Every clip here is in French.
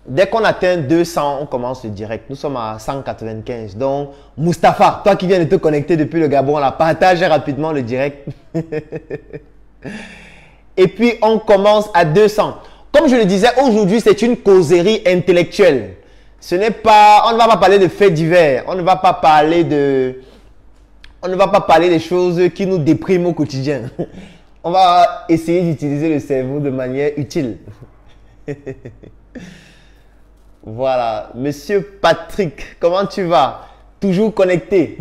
Dès qu'on atteint 200, on commence le direct. Nous sommes à 195. Donc, Mustapha, toi qui viens de te connecter depuis le Gabon, là, partage rapidement le direct. Et puis, on commence à 200. Comme je le disais, aujourd'hui, c'est une causerie intellectuelle. Ce n'est pas, on ne va pas parler de faits divers. On ne va pas parler des choses qui nous dépriment au quotidien. On va essayer d'utiliser le cerveau de manière utile. Voilà. Monsieur Patrick, comment tu vas? Toujours connecté.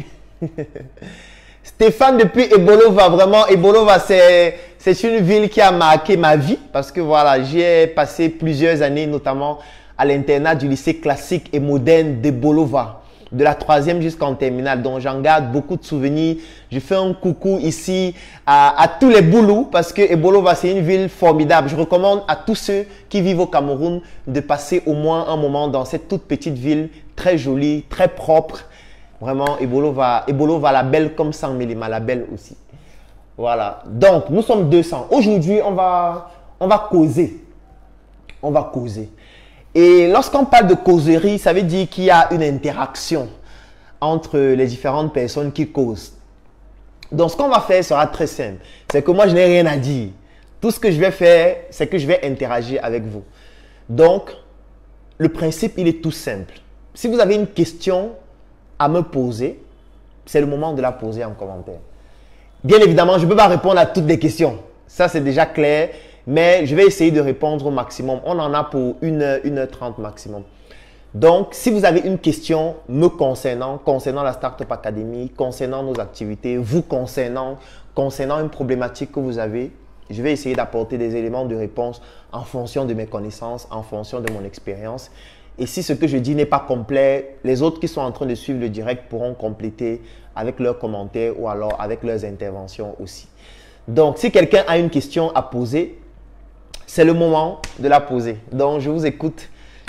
Stéphane depuis Ebolova, vraiment, Ebolova, c'est une ville qui a marqué ma vie parce que voilà, j'y ai passé plusieurs années, notamment à l'internat du lycée classique et moderne d'Ebolova, de la 3e jusqu'en terminale. Donc, j'en garde beaucoup de souvenirs. Je fais un coucou ici à tous les Boulous parce que Ebolova, c'est une ville formidable. Je recommande à tous ceux qui vivent au Cameroun de passer au moins un moment dans cette toute petite ville, très jolie, très propre. Vraiment, Ebolova, la belle comme Sang Milima, la belle aussi. Voilà. Donc, nous sommes 200. Aujourd'hui, on va causer. On va causer. Et lorsqu'on parle de causerie, ça veut dire qu'il y a une interaction entre les différentes personnes qui causent. Donc, ce qu'on va faire sera très simple. C'est que moi, je n'ai rien à dire. Tout ce que je vais faire, c'est que je vais interagir avec vous. Donc, le principe, il est tout simple. Si vous avez une question à me poser, c'est le moment de la poser en commentaire. Bien évidemment, je ne peux pas répondre à toutes les questions. Ça, c'est déjà clair. Mais je vais essayer de répondre au maximum. On en a pour 1h30 maximum. Donc, si vous avez une question me concernant la Startup Academy, concernant nos activités, vous concernant une problématique que vous avez, je vais essayer d'apporter des éléments de réponse en fonction de mes connaissances, en fonction de mon expérience. Et si ce que je dis n'est pas complet, les autres qui sont en train de suivre le direct pourront compléter avec leurs commentaires ou alors avec leurs interventions aussi. Donc, si quelqu'un a une question à poser, c'est le moment de la poser. Donc, je vous écoute.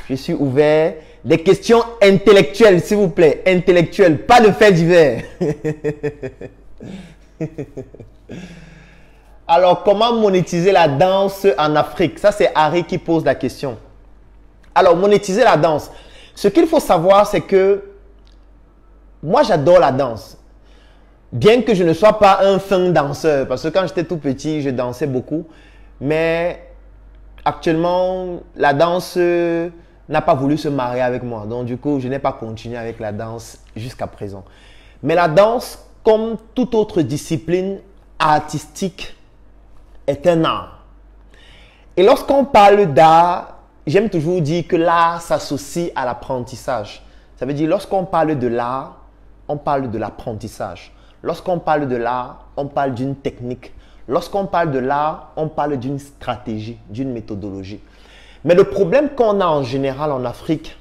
Je suis ouvert. Des questions intellectuelles, s'il vous plaît. Intellectuelles, pas de faits divers. Alors, comment monétiser la danse en Afrique? Ça, c'est Harry qui pose la question. Alors, monétiser la danse. Ce qu'il faut savoir, c'est que moi, j'adore la danse. Bien que je ne sois pas un fin danseur. Parce que quand j'étais tout petit, je dansais beaucoup. Mais actuellement, la danse n'a pas voulu se marier avec moi. Donc, du coup, je n'ai pas continué avec la danse jusqu'à présent. Mais la danse, comme toute autre discipline artistique, est un art. Et lorsqu'on parle d'art, j'aime toujours dire que l'art s'associe à l'apprentissage. Ça veut dire, lorsqu'on parle de l'art, on parle de l'apprentissage. Lorsqu'on parle de l'art, on parle d'une technique. Lorsqu'on parle de l'art, on parle d'une stratégie, d'une méthodologie. Mais le problème qu'on a en général en Afrique,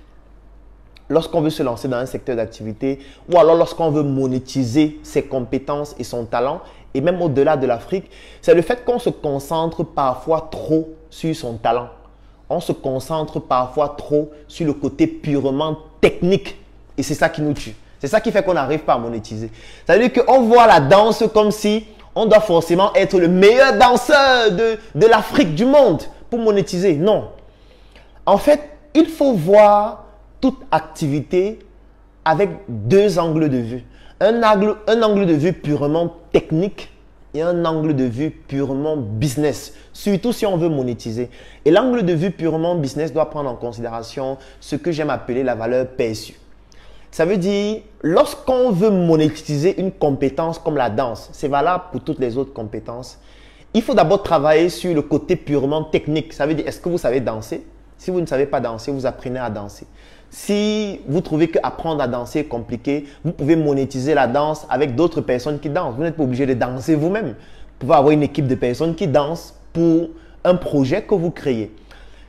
lorsqu'on veut se lancer dans un secteur d'activité, ou alors lorsqu'on veut monétiser ses compétences et son talent, et même au-delà de l'Afrique, c'est le fait qu'on se concentre parfois trop sur son talent. On se concentre parfois trop sur le côté purement technique. Et c'est ça qui nous tue. C'est ça qui fait qu'on n'arrive pas à monétiser. Ça veut dire qu'on voit la danse comme si on doit forcément être le meilleur danseur de l'Afrique, du monde, pour monétiser. Non. En fait, il faut voir toute activité avec deux angles de vue. Un angle de vue purement technique et un angle de vue purement business, surtout si on veut monétiser. Et l'angle de vue purement business doit prendre en considération ce que j'aime appeler la valeur perçue. Ça veut dire, lorsqu'on veut monétiser une compétence comme la danse, c'est valable pour toutes les autres compétences, il faut d'abord travailler sur le côté purement technique. Ça veut dire, est-ce que vous savez danser? Si vous ne savez pas danser, vous apprenez à danser. Si vous trouvez qu'apprendre à danser est compliqué, vous pouvez monétiser la danse avec d'autres personnes qui dansent. Vous n'êtes pas obligé de danser vous-même. Vous pouvez avoir une équipe de personnes qui dansent pour un projet que vous créez.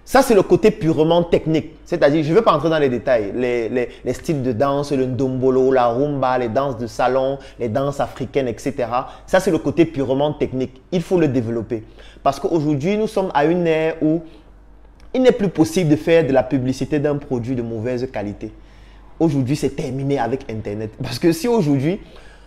Ça, c'est le côté purement technique. C'est-à-dire, je ne vais pas entrer dans les détails. Les styles de danse, le ndombolo, la rumba, les danses de salon, les danses africaines, etc. Ça, c'est le côté purement technique. Il faut le développer. Parce qu'aujourd'hui, nous sommes à une ère où il n'est plus possible de faire de la publicité d'un produit de mauvaise qualité. Aujourd'hui, c'est terminé avec Internet. Parce que si aujourd'hui,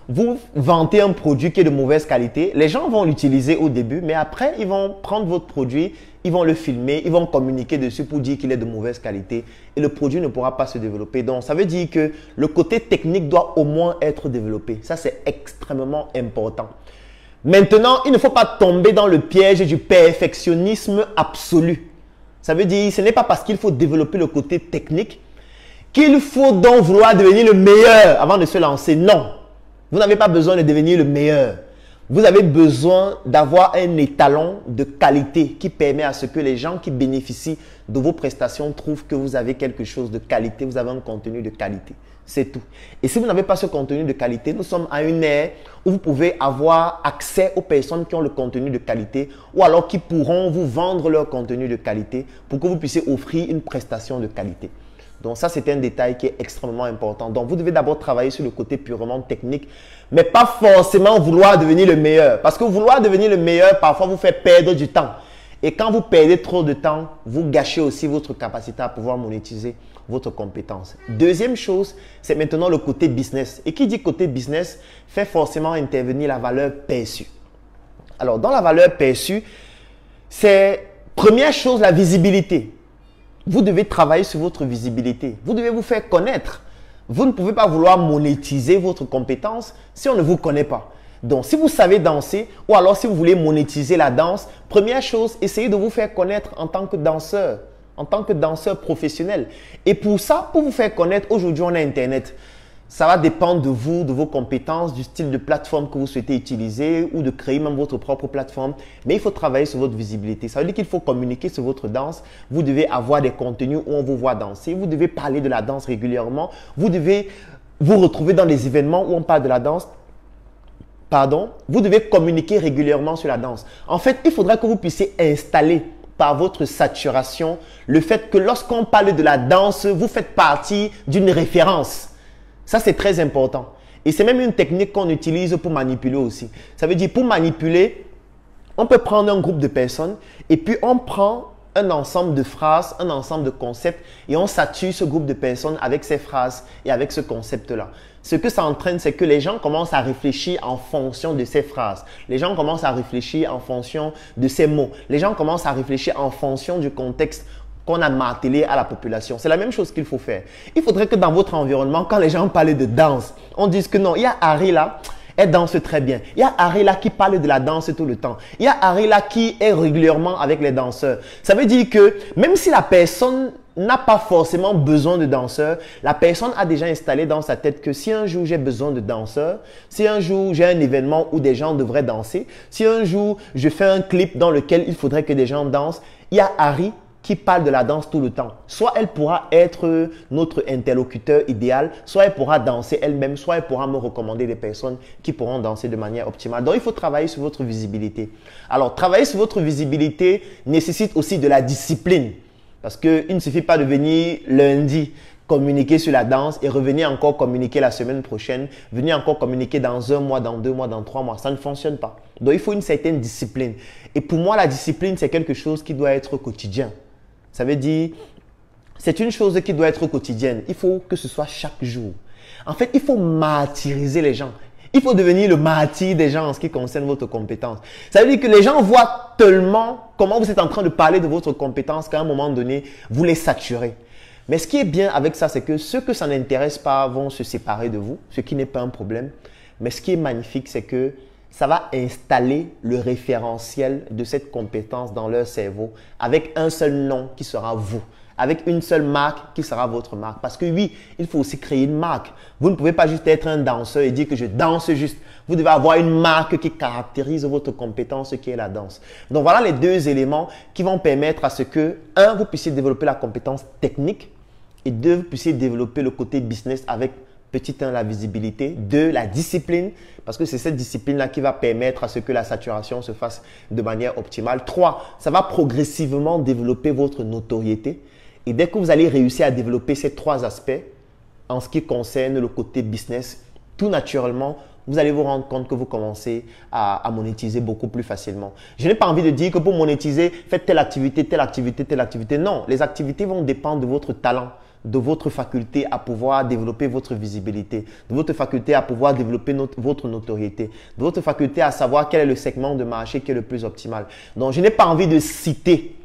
vous vantez un produit qui est de mauvaise qualité, les gens vont l'utiliser au début, mais après, ils vont prendre votre produit, ils vont le filmer, ils vont communiquer dessus pour dire qu'il est de mauvaise qualité et le produit ne pourra pas se développer. Donc, ça veut dire que le côté technique doit au moins être développé. Ça, c'est extrêmement important. Maintenant, il ne faut pas tomber dans le piège du perfectionnisme absolu. Ça veut dire, ce n'est pas parce qu'il faut développer le côté technique qu'il faut donc vouloir devenir le meilleur avant de se lancer. Non, vous n'avez pas besoin de devenir le meilleur. Vous avez besoin d'avoir un étalon de qualité qui permet à ce que les gens qui bénéficient de vos prestations trouvent que vous avez quelque chose de qualité, vous avez un contenu de qualité. C'est tout. Et si vous n'avez pas ce contenu de qualité, nous sommes à une ère où vous pouvez avoir accès aux personnes qui ont le contenu de qualité ou alors qui pourront vous vendre leur contenu de qualité pour que vous puissiez offrir une prestation de qualité. Donc ça, c'est un détail qui est extrêmement important. Donc vous devez d'abord travailler sur le côté purement technique, mais pas forcément vouloir devenir le meilleur. Parce que vouloir devenir le meilleur, parfois vous fait perdre du temps. Et quand vous perdez trop de temps, vous gâchez aussi votre capacité à pouvoir monétiser votre compétence. Deuxième chose, c'est maintenant le côté business. Et qui dit côté business, fait forcément intervenir la valeur perçue. Alors, dans la valeur perçue, c'est première chose, la visibilité. Vous devez travailler sur votre visibilité. Vous devez vous faire connaître. Vous ne pouvez pas vouloir monétiser votre compétence si on ne vous connaît pas. Donc, si vous savez danser ou alors si vous voulez monétiser la danse, première chose, essayez de vous faire connaître en tant que danseur professionnel. Et pour ça, pour vous faire connaître, aujourd'hui, on a Internet. Ça va dépendre de vous, de vos compétences, du style de plateforme que vous souhaitez utiliser ou de créer même votre propre plateforme. Mais il faut travailler sur votre visibilité. Ça veut dire qu'il faut communiquer sur votre danse. Vous devez avoir des contenus où on vous voit danser. Vous devez parler de la danse régulièrement. Vous devez vous retrouver dans des événements où on parle de la danse. Vous devez communiquer régulièrement sur la danse. En fait, il faudra que vous puissiez installer par votre saturation le fait que lorsqu'on parle de la danse, vous faites partie d'une référence. Ça, c'est très important. Et c'est même une technique qu'on utilise pour manipuler aussi. Ça veut dire, pour manipuler, on peut prendre un groupe de personnes et puis on prend un ensemble de phrases, un ensemble de concepts et on sature ce groupe de personnes avec ces phrases et avec ce concept-là. Ce que ça entraîne, c'est que les gens commencent à réfléchir en fonction de ces phrases. Les gens commencent à réfléchir en fonction de ces mots. Les gens commencent à réfléchir en fonction du contexte qu'on a martelé à la population. C'est la même chose qu'il faut faire. Il faudrait que dans votre environnement, quand les gens parlent de danse, on dise que non, il y a Harry là, elle danse très bien. Il y a Harry là qui parle de la danse tout le temps. Il y a Harry là qui est régulièrement avec les danseurs. Ça veut dire que même si la personne n'a pas forcément besoin de danseurs, la personne a déjà installé dans sa tête que si un jour j'ai besoin de danseurs, si un jour j'ai un événement où des gens devraient danser, si un jour je fais un clip dans lequel il faudrait que des gens dansent, il y a Harry qui parle de la danse tout le temps. Soit elle pourra être notre interlocuteur idéal, soit elle pourra danser elle-même, soit elle pourra me recommander des personnes qui pourront danser de manière optimale. Donc, il faut travailler sur votre visibilité. Alors, travailler sur votre visibilité nécessite aussi de la discipline. Parce qu'il ne suffit pas de venir lundi communiquer sur la danse et revenir encore communiquer la semaine prochaine, venir encore communiquer dans un mois, dans 2 mois, dans 3 mois. Ça ne fonctionne pas. Donc, il faut une certaine discipline. Et pour moi, la discipline, c'est quelque chose qui doit être quotidien. Ça veut dire, c'est une chose qui doit être quotidienne. Il faut que ce soit chaque jour. En fait, il faut martyriser les gens. Il faut devenir le martyr des gens en ce qui concerne votre compétence. Ça veut dire que les gens voient tellement comment vous êtes en train de parler de votre compétence qu'à un moment donné, vous les saturez. Mais ce qui est bien avec ça, c'est que ceux que ça n'intéresse pas vont se séparer de vous, ce qui n'est pas un problème. Mais ce qui est magnifique, c'est que ça va installer le référentiel de cette compétence dans leur cerveau avec un seul nom qui sera vous, avec une seule marque qui sera votre marque. Parce que oui, il faut aussi créer une marque. Vous ne pouvez pas juste être un danseur et dire que je danse juste. Vous devez avoir une marque qui caractérise votre compétence qui est la danse. Donc voilà les deux éléments qui vont permettre à ce que, un, vous puissiez développer la compétence technique et deux, vous puissiez développer le côté business avec petit 1, la visibilité. 2, la discipline, parce que c'est cette discipline-là qui va permettre à ce que la saturation se fasse de manière optimale. 3, ça va progressivement développer votre notoriété. Et dès que vous allez réussir à développer ces 3 aspects, en ce qui concerne le côté business, tout naturellement, vous allez vous rendre compte que vous commencez à monétiser beaucoup plus facilement. Je n'ai pas envie de dire que pour monétiser, faites telle activité, telle activité, telle activité. Non, les activités vont dépendre de votre talent, de votre faculté à pouvoir développer votre visibilité, de votre faculté à pouvoir développer votre notoriété, de votre faculté à savoir quel est le segment de marché qui est le plus optimal. Donc, je n'ai pas envie de citer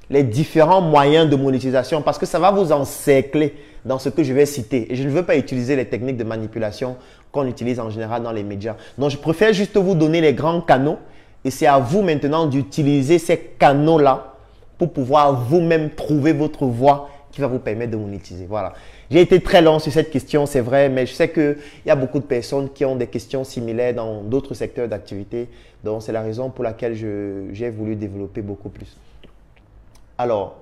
les différents moyens de monétisation parce que ça va vous encercler dans ce que je vais citer. Et je ne veux pas utiliser les techniques de manipulation qu'on utilise en général dans les médias. Donc, je préfère juste vous donner les grands canaux et c'est à vous maintenant d'utiliser ces canaux-là pour pouvoir vous-même trouver votre voie qui va vous permettre de monétiser. Voilà. J'ai été très long sur cette question, c'est vrai, mais je sais qu'il y a beaucoup de personnes qui ont des questions similaires dans d'autres secteurs d'activité. Donc, c'est la raison pour laquelle j'ai voulu développer beaucoup plus. Alors,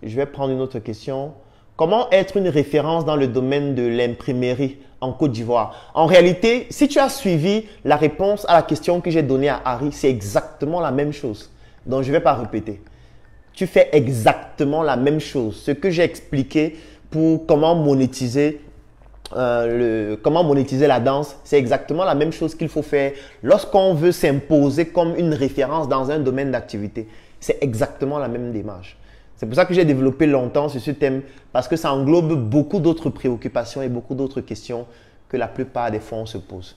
je vais prendre une autre question. Comment être une référence dans le domaine de l'imprimerie en Côte d'Ivoire? En réalité, si tu as suivi la réponse à la question que j'ai donnée à Harry, c'est exactement la même chose. Donc, je ne vais pas répéter. Tu fais exactement la même chose. Ce que j'ai expliqué pour comment monétiser la danse, c'est exactement la même chose qu'il faut faire lorsqu'on veut s'imposer comme une référence dans un domaine d'activité. C'est exactement la même démarche. C'est pour ça que j'ai développé longtemps sur ce thème parce que ça englobe beaucoup d'autres préoccupations et beaucoup d'autres questions que la plupart des fois on se pose.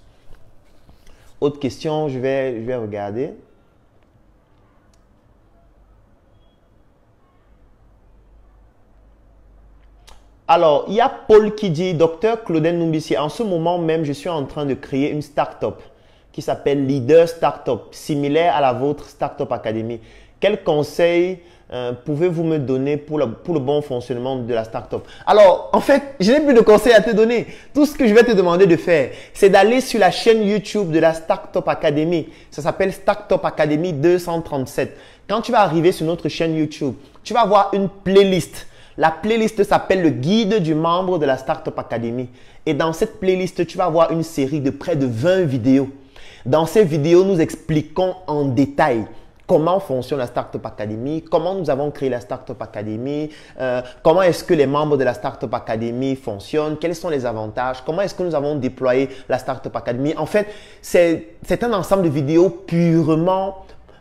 Autre question, je vais regarder. Alors, il y a Paul qui dit, Docteur Claudel Numbissi, en ce moment même, je suis en train de créer une start-up qui s'appelle Leader Startup, similaire à la vôtre Startup Academy. Quels conseils pouvez-vous me donner pour le bon fonctionnement de la start-up? Alors, en fait, je n'ai plus de conseils à te donner. Tout ce que je vais te demander de faire, c'est d'aller sur la chaîne YouTube de la Startup Academy. Ça s'appelle Startup Academy 237. Quand tu vas arriver sur notre chaîne YouTube, tu vas voir une playlist. La playlist s'appelle le guide du membre de la Startup Academy. Et dans cette playlist, tu vas voir une série de près de 20 vidéos. Dans ces vidéos, nous expliquons en détail comment fonctionne la Startup Academy, comment nous avons créé la Startup Academy, comment est-ce que les membres de la Startup Academy fonctionnent, quels sont les avantages, comment est-ce que nous avons déployé la Startup Academy. En fait, c'est un ensemble de vidéos purement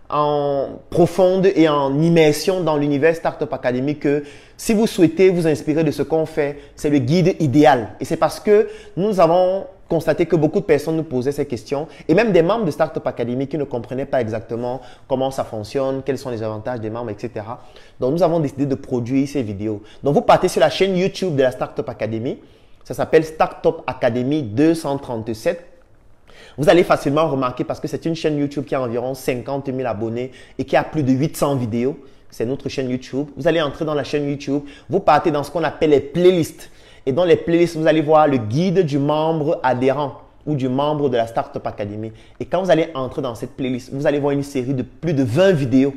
en profonde et en immersion dans l'univers Startup Academy que si vous souhaitez vous inspirer de ce qu'on fait, c'est le guide idéal. Et c'est parce que nous avons constaté que beaucoup de personnes nous posaient ces questions et même des membres de Startup Academy qui ne comprenaient pas exactement comment ça fonctionne, quels sont les avantages des membres, etc. Donc, nous avons décidé de produire ces vidéos. Donc, vous partez sur la chaîne YouTube de la Startup Academy. Ça s'appelle Startup Academy 237. Vous allez facilement remarquer parce que c'est une chaîne YouTube qui a environ 50 000 abonnés et qui a plus de 800 vidéos. C'est notre chaîne YouTube. Vous allez entrer dans la chaîne YouTube. Vous partez dans ce qu'on appelle les playlists. Et dans les playlists, vous allez voir le guide du membre adhérent ou du membre de la Startup Academy. Et quand vous allez entrer dans cette playlist, vous allez voir une série de plus de 20 vidéos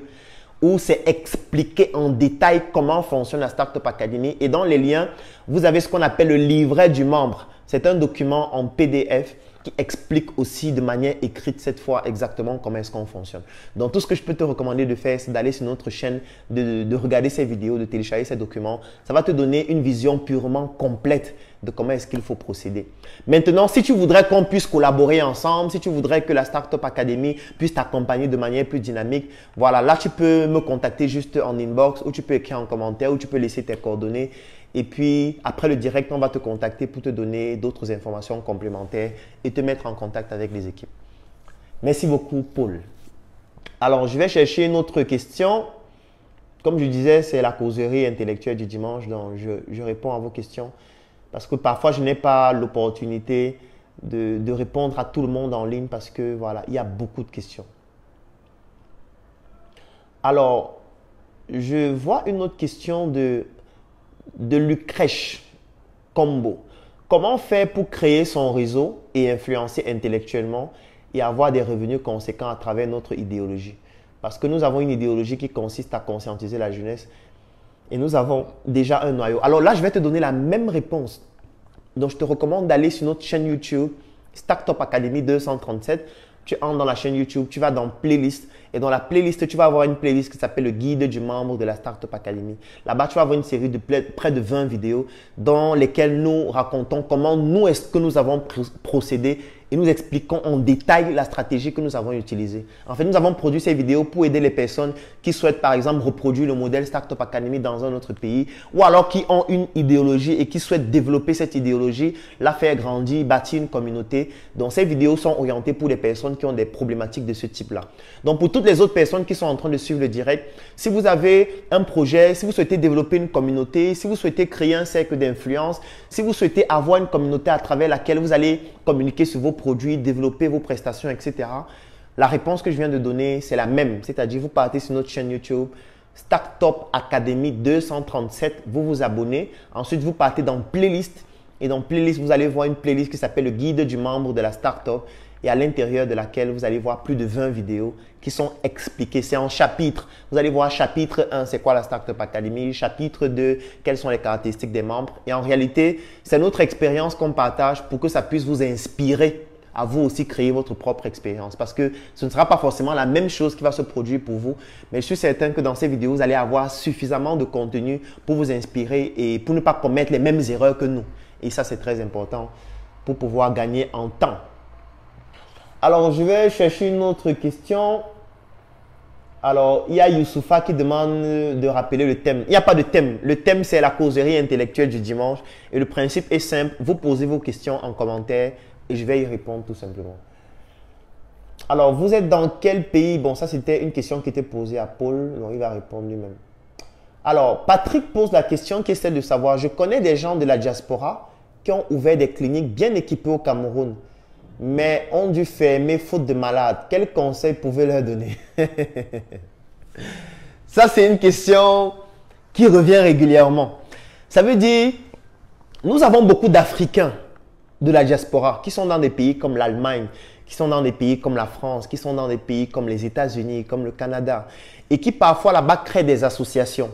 où c'est expliqué en détail comment fonctionne la Startup Academy. Et dans les liens, vous avez ce qu'on appelle le livret du membre. C'est un document en PDF qui explique aussi de manière écrite cette fois exactement comment est-ce qu'on fonctionne. Donc, tout ce que je peux te recommander de faire, c'est d'aller sur notre chaîne, de regarder ces vidéos, de télécharger ces documents. Ça va te donner une vision purement complète de comment est-ce qu'il faut procéder. Maintenant, si tu voudrais qu'on puisse collaborer ensemble, si tu voudrais que la Startup Academy puisse t'accompagner de manière plus dynamique, voilà, là, tu peux me contacter juste en inbox ou tu peux écrire en commentaire ou tu peux laisser tes coordonnées. Et puis, après le direct, on va te contacter pour te donner d'autres informations complémentaires et te mettre en contact avec les équipes. Merci beaucoup, Paul. Alors, je vais chercher une autre question. Comme je disais, c'est la causerie intellectuelle du dimanche, donc je réponds à vos questions. Parce que parfois, je n'ai pas l'opportunité de répondre à tout le monde en ligne parce que, voilà, il y a beaucoup de questions. Alors, je vois une autre question de Lucrèche Combo. Comment faire pour créer son réseau et influencer intellectuellement et avoir des revenus conséquents à travers notre idéologie? Parce que nous avons une idéologie qui consiste à conscientiser la jeunesse et nous avons déjà un noyau. Alors là, je vais te donner la même réponse. Donc, je te recommande d'aller sur notre chaîne YouTube Startup Academy 237. Tu entres dans la chaîne YouTube, tu vas dans Playlist Et dans la playlist, tu vas avoir une playlist qui s'appelle le guide du membre de la Startup Academy. Là-bas, tu vas avoir une série de près de 20 vidéos dans lesquelles nous racontons comment nous, est-ce que nous avons procédé et nous expliquons en détail la stratégie que nous avons utilisée. En fait, nous avons produit ces vidéos pour aider les personnes qui souhaitent, par exemple, reproduire le modèle Startup Academy dans un autre pays ou alors qui ont une idéologie et qui souhaitent développer cette idéologie, la faire grandir, bâtir une communauté. Donc, ces vidéos sont orientées pour les personnes qui ont des problématiques de ce type-là. Donc, pour toutes les autres personnes qui sont en train de suivre le direct, si vous avez un projet, si vous souhaitez développer une communauté, si vous souhaitez créer un cercle d'influence, si vous souhaitez avoir une communauté à travers laquelle vous allez communiquer sur vos produits, développer vos prestations, etc. La réponse que je viens de donner, c'est la même. C'est-à-dire, vous partez sur notre chaîne YouTube, Startup Academy 237, vous vous abonnez. Ensuite, vous partez dans Playlist. Et dans Playlist, vous allez voir une playlist qui s'appelle le guide du membre de la startup et à l'intérieur de laquelle vous allez voir plus de 20 vidéos qui sont expliquées. C'est en chapitre. Vous allez voir chapitre 1, c'est quoi la Startup Academy, chapitre 2, quelles sont les caractéristiques des membres. Et en réalité, c'est notre expérience qu'on partage pour que ça puisse vous inspirer à vous aussi créer votre propre expérience. Parce que ce ne sera pas forcément la même chose qui va se produire pour vous. Mais je suis certain que dans ces vidéos, vous allez avoir suffisamment de contenu pour vous inspirer et pour ne pas commettre les mêmes erreurs que nous. Et ça, c'est très important pour pouvoir gagner en temps. Alors, je vais chercher une autre question. Alors, il y a Youssoufa qui demande de rappeler le thème. Il n'y a pas de thème. Le thème, c'est la causerie intellectuelle du dimanche. Et le principe est simple. Vous posez vos questions en commentaire et je vais y répondre tout simplement. Alors, vous êtes dans quel pays? Bon, ça, c'était une question qui était posée à Paul. Donc, il va répondre lui-même. Alors, Patrick pose la question qui est celle de savoir, je connais des gens de la diaspora qui ont ouvert des cliniques bien équipées au Cameroun, mais ont dû fermer faute de malades. Quels conseils pouvez-vous leur donner? Ça, c'est une question qui revient régulièrement. Ça veut dire, nous avons beaucoup d'Africains de la diaspora qui sont dans des pays comme l'Allemagne, qui sont dans des pays comme la France, qui sont dans des pays comme les États-Unis, comme le Canada, et qui parfois là-bas créent des associations.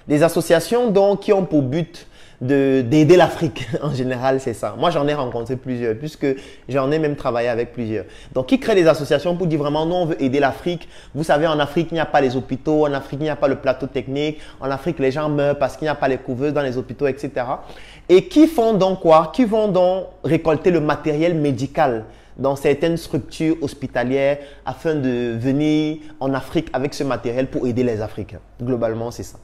Des associations donc qui ont pour but d'aider l'Afrique. En général, c'est ça. Moi, j'en ai rencontré plusieurs, puisque j'en ai même travaillé avec plusieurs. Donc, qui créent des associations pour dire vraiment, nous, on veut aider l'Afrique. Vous savez, en Afrique, il n'y a pas les hôpitaux. En Afrique, il n'y a pas le plateau technique. En Afrique, les gens meurent parce qu'il n'y a pas les couveuses dans les hôpitaux, etc. Et qui font donc quoi? Qui vont donc récolter le matériel médical dans certaines structures hospitalières afin de venir en Afrique avec ce matériel pour aider les Africains. Globalement, c'est ça.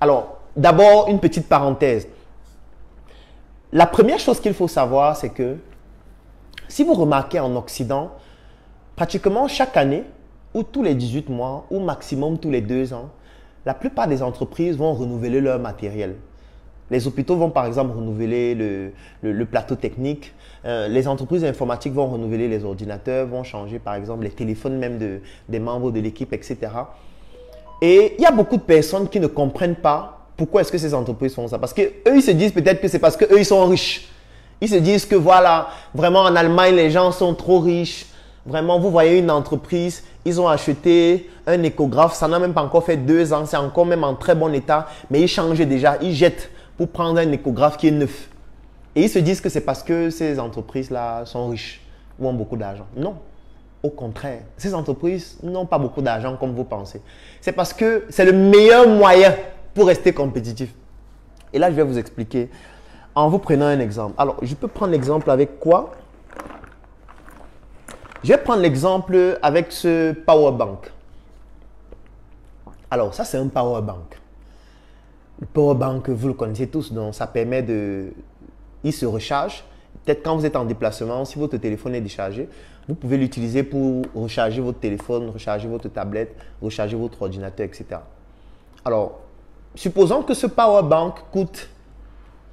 Alors, d'abord, une petite parenthèse. La première chose qu'il faut savoir, c'est que si vous remarquez en Occident, pratiquement chaque année, ou tous les 18 mois, ou maximum tous les 2 ans, la plupart des entreprises vont renouveler leur matériel. Les hôpitaux vont par exemple renouveler le plateau technique. Les entreprises informatiques vont renouveler les ordinateurs, vont changer par exemple les téléphones même des membres de l'équipe, etc. Et il y a beaucoup de personnes qui ne comprennent pas pourquoi est-ce que ces entreprises font ça. Parce qu'eux, ils se disent peut-être que c'est parce qu'eux, ils sont riches. Ils se disent que voilà, vraiment en Allemagne, les gens sont trop riches. Vraiment, vous voyez une entreprise, ils ont acheté un échographe, ça n'a même pas encore fait 2 ans, c'est encore même en très bon état, mais ils changent déjà, ils jettent pour prendre un échographe qui est neuf. Et ils se disent que c'est parce que ces entreprises-là sont riches ou ont beaucoup d'argent. Non, au contraire, ces entreprises n'ont pas beaucoup d'argent comme vous pensez. C'est parce que c'est le meilleur moyen pour rester compétitif. Et là, je vais vous expliquer en vous prenant un exemple. Alors, je peux prendre l'exemple avec quoi? Je vais prendre l'exemple avec ce power bank. Alors, ça, c'est un power bank. Le power bank, vous le connaissez tous, donc ça permet de... Il se recharge. Peut-être quand vous êtes en déplacement, si votre téléphone est déchargé, vous pouvez l'utiliser pour recharger votre téléphone, recharger votre tablette, recharger votre ordinateur, etc. Alors, supposons que ce power bank coûte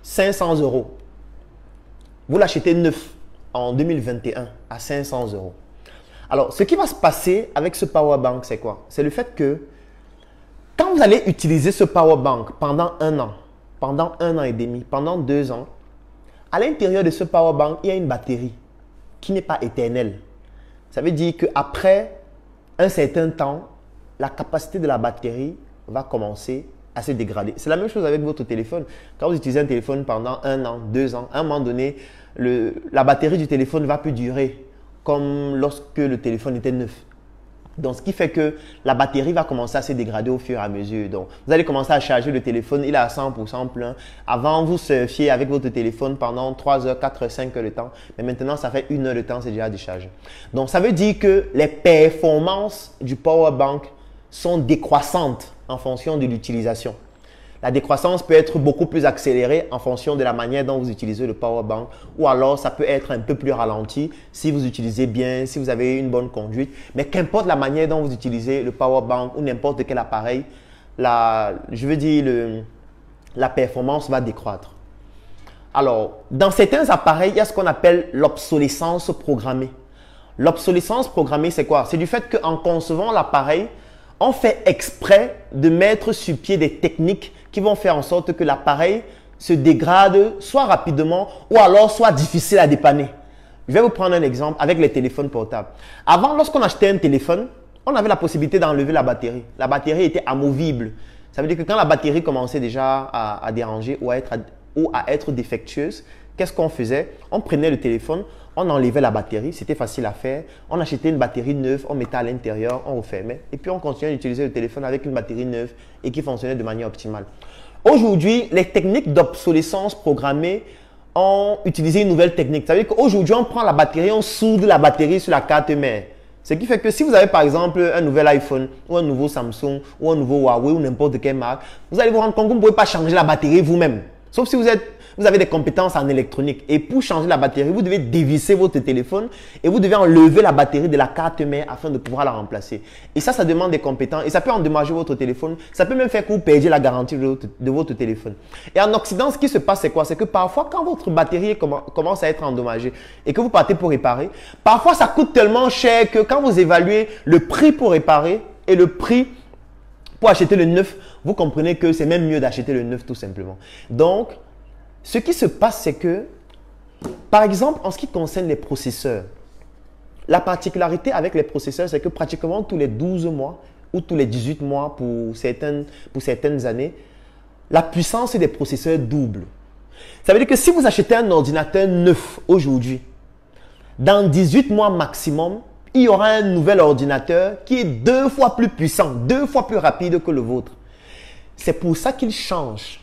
500 €. Vous l'achetez neuf en 2021 à 500 €. Alors, ce qui va se passer avec ce power bank, c'est quoi? C'est le fait que quand vous allez utiliser ce power bank pendant 1 an, pendant 1 an et demi, pendant 2 ans, à l'intérieur de ce power bank, il y a une batterie qui n'est pas éternelle. Ça veut dire qu'après un certain temps, la capacité de la batterie va commencer à se dégrader. C'est la même chose avec votre téléphone. Quand vous utilisez un téléphone pendant 1 an, 2 ans, à un moment donné, la batterie du téléphone ne va plus durer comme lorsque le téléphone était neuf. Donc, ce qui fait que la batterie va commencer à se dégrader au fur et à mesure. Donc, vous allez commencer à charger le téléphone, il est à 100% plein. Avant, vous surfiez avec votre téléphone pendant 3 heures, 4 heures, 5 heures de temps. Mais maintenant, ça fait 1 heure de temps, c'est déjà déchargé. Donc, ça veut dire que les performances du power bank sont décroissantes en fonction de l'utilisation. La décroissance peut être beaucoup plus accélérée en fonction de la manière dont vous utilisez le power bank, ou alors ça peut être un peu plus ralenti si vous utilisez bien, si vous avez une bonne conduite. Mais qu'importe la manière dont vous utilisez le power bank ou n'importe quel appareil, la performance va décroître. Alors, dans certains appareils, il y a ce qu'on appelle l'obsolescence programmée. L'obsolescence programmée, c'est quoi? C'est du fait qu'en concevant l'appareil, on fait exprès de mettre sur pied des techniques qui vont faire en sorte que l'appareil se dégrade soit rapidement ou alors soit difficile à dépanner. Je vais vous prendre un exemple avec les téléphones portables. Avant, lorsqu'on achetait un téléphone, on avait la possibilité d'enlever la batterie. La batterie était amovible. Ça veut dire que quand la batterie commençait déjà à déranger ou à être défectueuse, qu'est-ce qu'on faisait? On prenait le téléphone, on enlevait la batterie, c'était facile à faire. On achetait une batterie neuve, on mettait à l'intérieur, on refermait. Et puis on continuait d'utiliser le téléphone avec une batterie neuve et qui fonctionnait de manière optimale. Aujourd'hui, les techniques d'obsolescence programmée ont utilisé une nouvelle technique. Ça veut dire qu'aujourd'hui, on prend la batterie, on soude la batterie sur la carte mère. Ce qui fait que si vous avez par exemple un nouvel iPhone ou un nouveau Samsung ou un nouveau Huawei ou n'importe quelle marque, vous allez vous rendre compte que vous ne pouvez pas changer la batterie vous-même. Sauf si vous avez des compétences en électronique. Et pour changer la batterie, vous devez dévisser votre téléphone et vous devez enlever la batterie de la carte mère afin de pouvoir la remplacer. Et ça demande des compétences et ça peut endommager votre téléphone. Ça peut même faire que vous perdiez la garantie de votre téléphone. Et en Occident, ce qui se passe, c'est quoi? C'est que parfois, quand votre batterie commence à être endommagée et que vous partez pour réparer, parfois ça coûte tellement cher que quand vous évaluez le prix pour réparer et le prix pour acheter le neuf, vous comprenez que c'est même mieux d'acheter le neuf tout simplement. Donc, ce qui se passe, c'est que, par exemple, en ce qui concerne les processeurs, la particularité avec les processeurs, c'est que pratiquement tous les 12 mois ou tous les 18 mois pour certaines années, la puissance des processeurs double. Ça veut dire que si vous achetez un ordinateur neuf aujourd'hui, dans 18 mois maximum, il y aura un nouvel ordinateur qui est 2 fois plus puissant, 2 fois plus rapide que le vôtre. C'est pour ça qu'il change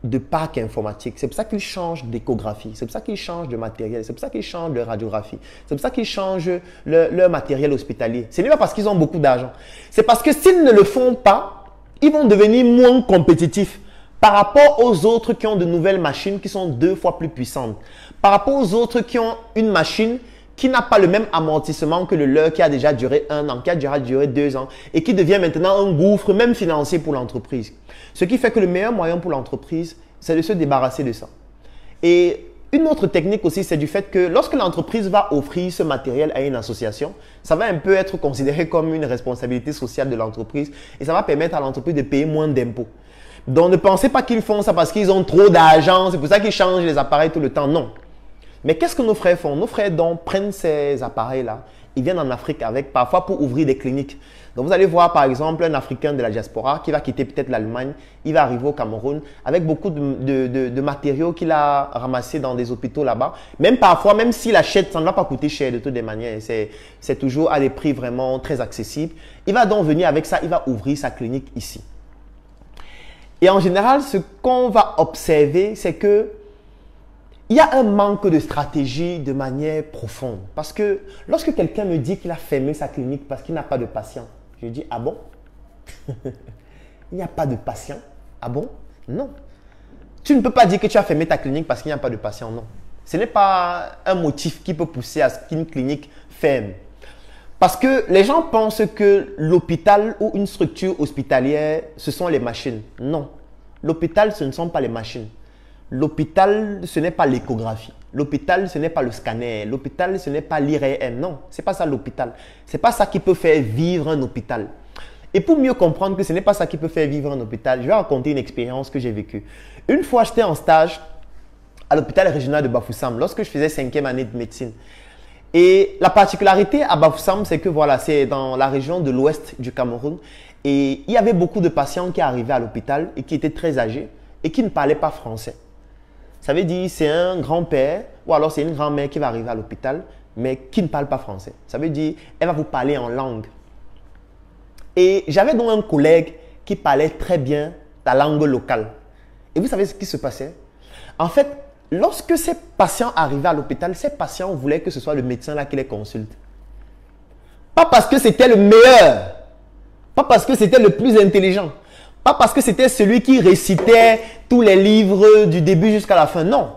de parc informatique, c'est pour ça qu'ils changent d'échographie, c'est pour ça qu'ils changent de matériel, c'est pour ça qu'ils changent de radiographie, c'est pour ça qu'ils changent leur matériel hospitalier. Ce n'est pas parce qu'ils ont beaucoup d'argent, c'est parce que s'ils ne le font pas, ils vont devenir moins compétitifs par rapport aux autres qui ont de nouvelles machines qui sont 2 fois plus puissantes, par rapport aux autres qui ont une machine qui n'a pas le même amortissement que le leur qui a déjà duré 1 an, qui a déjà duré 2 ans et qui devient maintenant un gouffre même financier pour l'entreprise. Ce qui fait que le meilleur moyen pour l'entreprise, c'est de se débarrasser de ça. Et une autre technique aussi, c'est du fait que lorsque l'entreprise va offrir ce matériel à une association, ça va un peu être considéré comme une responsabilité sociale de l'entreprise et ça va permettre à l'entreprise de payer moins d'impôts. Donc ne pensez pas qu'ils font ça parce qu'ils ont trop d'argent, c'est pour ça qu'ils changent les appareils tout le temps. Non. Mais qu'est-ce que nos frères font? Nos frères donc prennent ces appareils-là, ils viennent en Afrique avec parfois pour ouvrir des cliniques. Donc vous allez voir par exemple un Africain de la diaspora qui va quitter peut-être l'Allemagne, il va arriver au Cameroun avec beaucoup de matériaux qu'il a ramassés dans des hôpitaux là-bas. Même parfois, même s'il achète, ça ne va pas coûter cher de toutes les manières, c'est toujours à des prix vraiment très accessibles. Il va donc venir avec ça, il va ouvrir sa clinique ici. Et en général, ce qu'on va observer, c'est que il y a un manque de stratégie de manière profonde. Parce que lorsque quelqu'un me dit qu'il a fermé sa clinique parce qu'il n'a pas de patients, je dis, ah bon? Il n'y a pas de patients? Ah bon? Non. Tu ne peux pas dire que tu as fermé ta clinique parce qu'il n'y a pas de patients, non. Ce n'est pas un motif qui peut pousser à ce qu'une clinique ferme. Parce que les gens pensent que l'hôpital ou une structure hospitalière, ce sont les machines. Non. L'hôpital, ce ne sont pas les machines. L'hôpital, ce n'est pas l'échographie. L'hôpital, ce n'est pas le scanner. L'hôpital, ce n'est pas l'IRM. Non, ce n'est pas ça l'hôpital. Ce n'est pas ça qui peut faire vivre un hôpital. Et pour mieux comprendre que ce n'est pas ça qui peut faire vivre un hôpital, je vais raconter une expérience que j'ai vécue. Une fois, j'étais en stage à l'hôpital régional de Bafoussam lorsque je faisais 5e année de médecine. Et la particularité à Bafoussam, c'est que voilà, c'est dans la région de l'ouest du Cameroun. Et il y avait beaucoup de patients qui arrivaient à l'hôpital et qui étaient très âgés et qui ne parlaient pas français. Ça veut dire c'est un grand-père ou alors c'est une grand-mère qui va arriver à l'hôpital, mais qui ne parle pas français. Ça veut dire, elle va vous parler en langue. Et j'avais donc un collègue qui parlait très bien la langue locale. Et vous savez ce qui se passait? En fait, lorsque ces patients arrivaient à l'hôpital, ces patients voulaient que ce soit le médecin là qui les consulte. Pas parce que c'était le meilleur, pas parce que c'était le plus intelligent, pas parce que c'était celui qui récitait tous les livres du début jusqu'à la fin, non.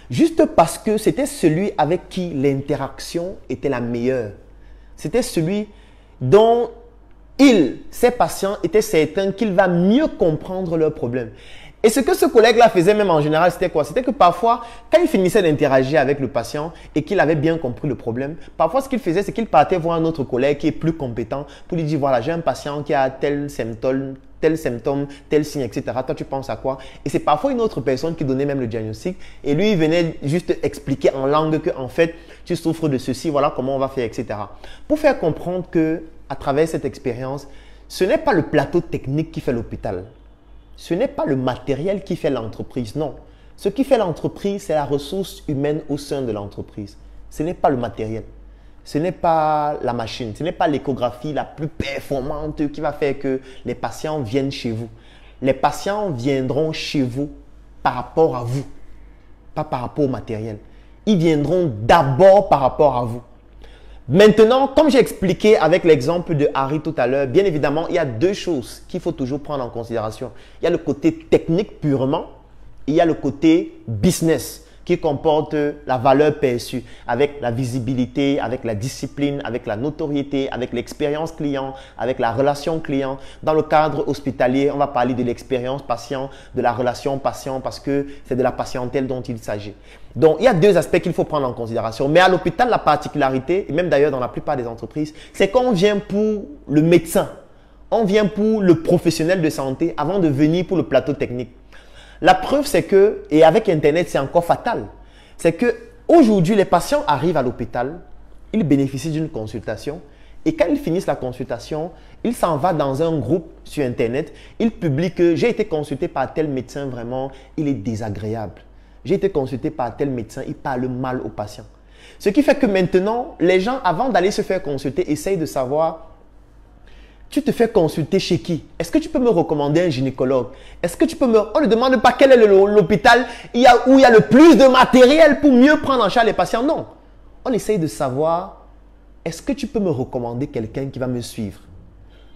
Juste parce que c'était celui avec qui l'interaction était la meilleure. C'était celui dont ces patients étaient certains qu'il va mieux comprendre leurs problèmes. Et ce que ce collègue-là faisait même en général, c'était quoi? C'était que parfois, quand il finissait d'interagir avec le patient et qu'il avait bien compris le problème, parfois ce qu'il faisait, c'est qu'il partait voir un autre collègue qui est plus compétent pour lui dire, voilà, j'ai un patient qui a tel symptôme, tel signe, etc. Toi, tu penses à quoi? Et c'est parfois une autre personne qui donnait même le diagnostic. Et lui, il venait juste expliquer en langue que, en fait, tu souffres de ceci, voilà comment on va faire, etc. Pour faire comprendre que, à travers cette expérience, ce n'est pas le plateau technique qui fait l'hôpital. Ce n'est pas le matériel qui fait l'entreprise, non. Ce qui fait l'entreprise, c'est la ressource humaine au sein de l'entreprise. Ce n'est pas le matériel. Ce n'est pas la machine. Ce n'est pas l'échographie la plus performante qui va faire que les patients viennent chez vous. Les patients viendront chez vous par rapport à vous, pas par rapport au matériel. Ils viendront d'abord par rapport à vous. Maintenant, comme j'ai expliqué avec l'exemple de Harry tout à l'heure, bien évidemment, il y a deux choses qu'il faut toujours prendre en considération. Il y a le côté technique purement, et il y a le côté business qui comporte la valeur perçue avec la visibilité, avec la discipline, avec la notoriété, avec l'expérience client, avec la relation client. Dans le cadre hospitalier, on va parler de l'expérience patient, de la relation patient parce que c'est de la patientèle dont il s'agit. Donc, il y a deux aspects qu'il faut prendre en considération. Mais à l'hôpital, la particularité, et même d'ailleurs dans la plupart des entreprises, c'est qu'on vient pour le médecin. On vient pour le professionnel de santé avant de venir pour le plateau technique. La preuve, c'est que, et avec Internet, c'est encore fatal, c'est que aujourd'hui, les patients arrivent à l'hôpital, ils bénéficient d'une consultation et quand ils finissent la consultation, ils s'en vont dans un groupe sur Internet, ils publient que j'ai été consulté par tel médecin, vraiment, il est désagréable. J'ai été consulté par tel médecin, il parle mal aux patients. Ce qui fait que maintenant, les gens, avant d'aller se faire consulter, essayent de savoir, tu te fais consulter chez qui? Est-ce que tu peux me recommander un gynécologue? Est-ce que tu peux me... On ne demande pas quel est l'hôpital où il y a le plus de matériel pour mieux prendre en charge les patients. Non. On essaye de savoir, est-ce que tu peux me recommander quelqu'un qui va me suivre?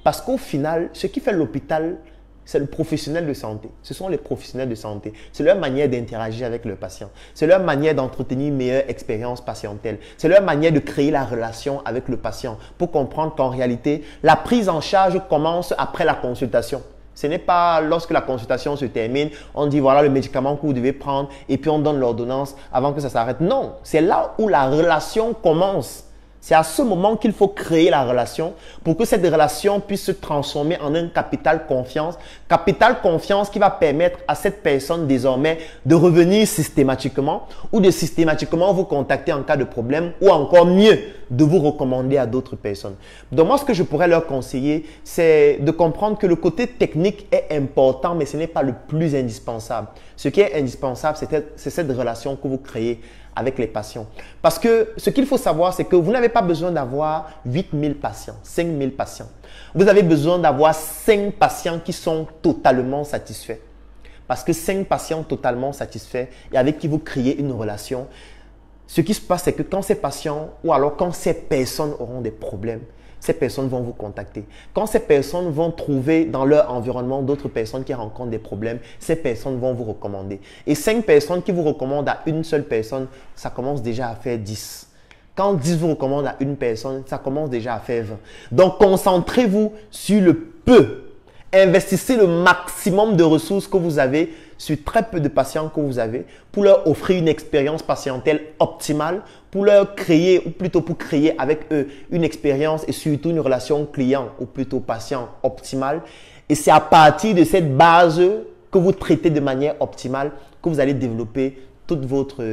Parce qu'au final, ce qui fait l'hôpital, c'est le professionnel de santé. Ce sont les professionnels de santé. C'est leur manière d'interagir avec le patient. C'est leur manière d'entretenir une meilleure expérience patientèle. C'est leur manière de créer la relation avec le patient pour comprendre qu'en réalité, la prise en charge commence après la consultation. Ce n'est pas lorsque la consultation se termine, on dit voilà le médicament que vous devez prendre et puis on donne l'ordonnance avant que ça s'arrête. Non, c'est là où la relation commence. C'est à ce moment qu'il faut créer la relation pour que cette relation puisse se transformer en un capital confiance qui va permettre à cette personne désormais de revenir systématiquement ou de systématiquement vous contacter en cas de problème ou encore mieux, de vous recommander à d'autres personnes. Donc moi, ce que je pourrais leur conseiller, c'est de comprendre que le côté technique est important, mais ce n'est pas le plus indispensable. Ce qui est indispensable, c'est cette relation que vous créez avec les patients. Parce que ce qu'il faut savoir, c'est que vous n'avez pas besoin d'avoir 8000 patients, 5000 patients. Vous avez besoin d'avoir 5 patients qui sont totalement satisfaits. Parce que 5 patients totalement satisfaits et avec qui vous créez une relation, ce qui se passe, c'est que quand ces patients ou alors quand ces personnes auront des problèmes, ces personnes vont vous contacter. Quand ces personnes vont trouver dans leur environnement d'autres personnes qui rencontrent des problèmes, ces personnes vont vous recommander. Et 5 personnes qui vous recommandent à une seule personne, ça commence déjà à faire 10. Quand 10 vous recommandent à une personne, ça commence déjà à faire 20. Donc, concentrez-vous sur le peu. Investissez le maximum de ressources que vous avez sur très peu de patients que vous avez pour leur offrir une expérience patientèle optimale, pour leur créer ou plutôt pour créer avec eux une expérience et surtout une relation client ou plutôt patient optimale. Et c'est à partir de cette base que vous traitez de manière optimale que vous allez développer toute votre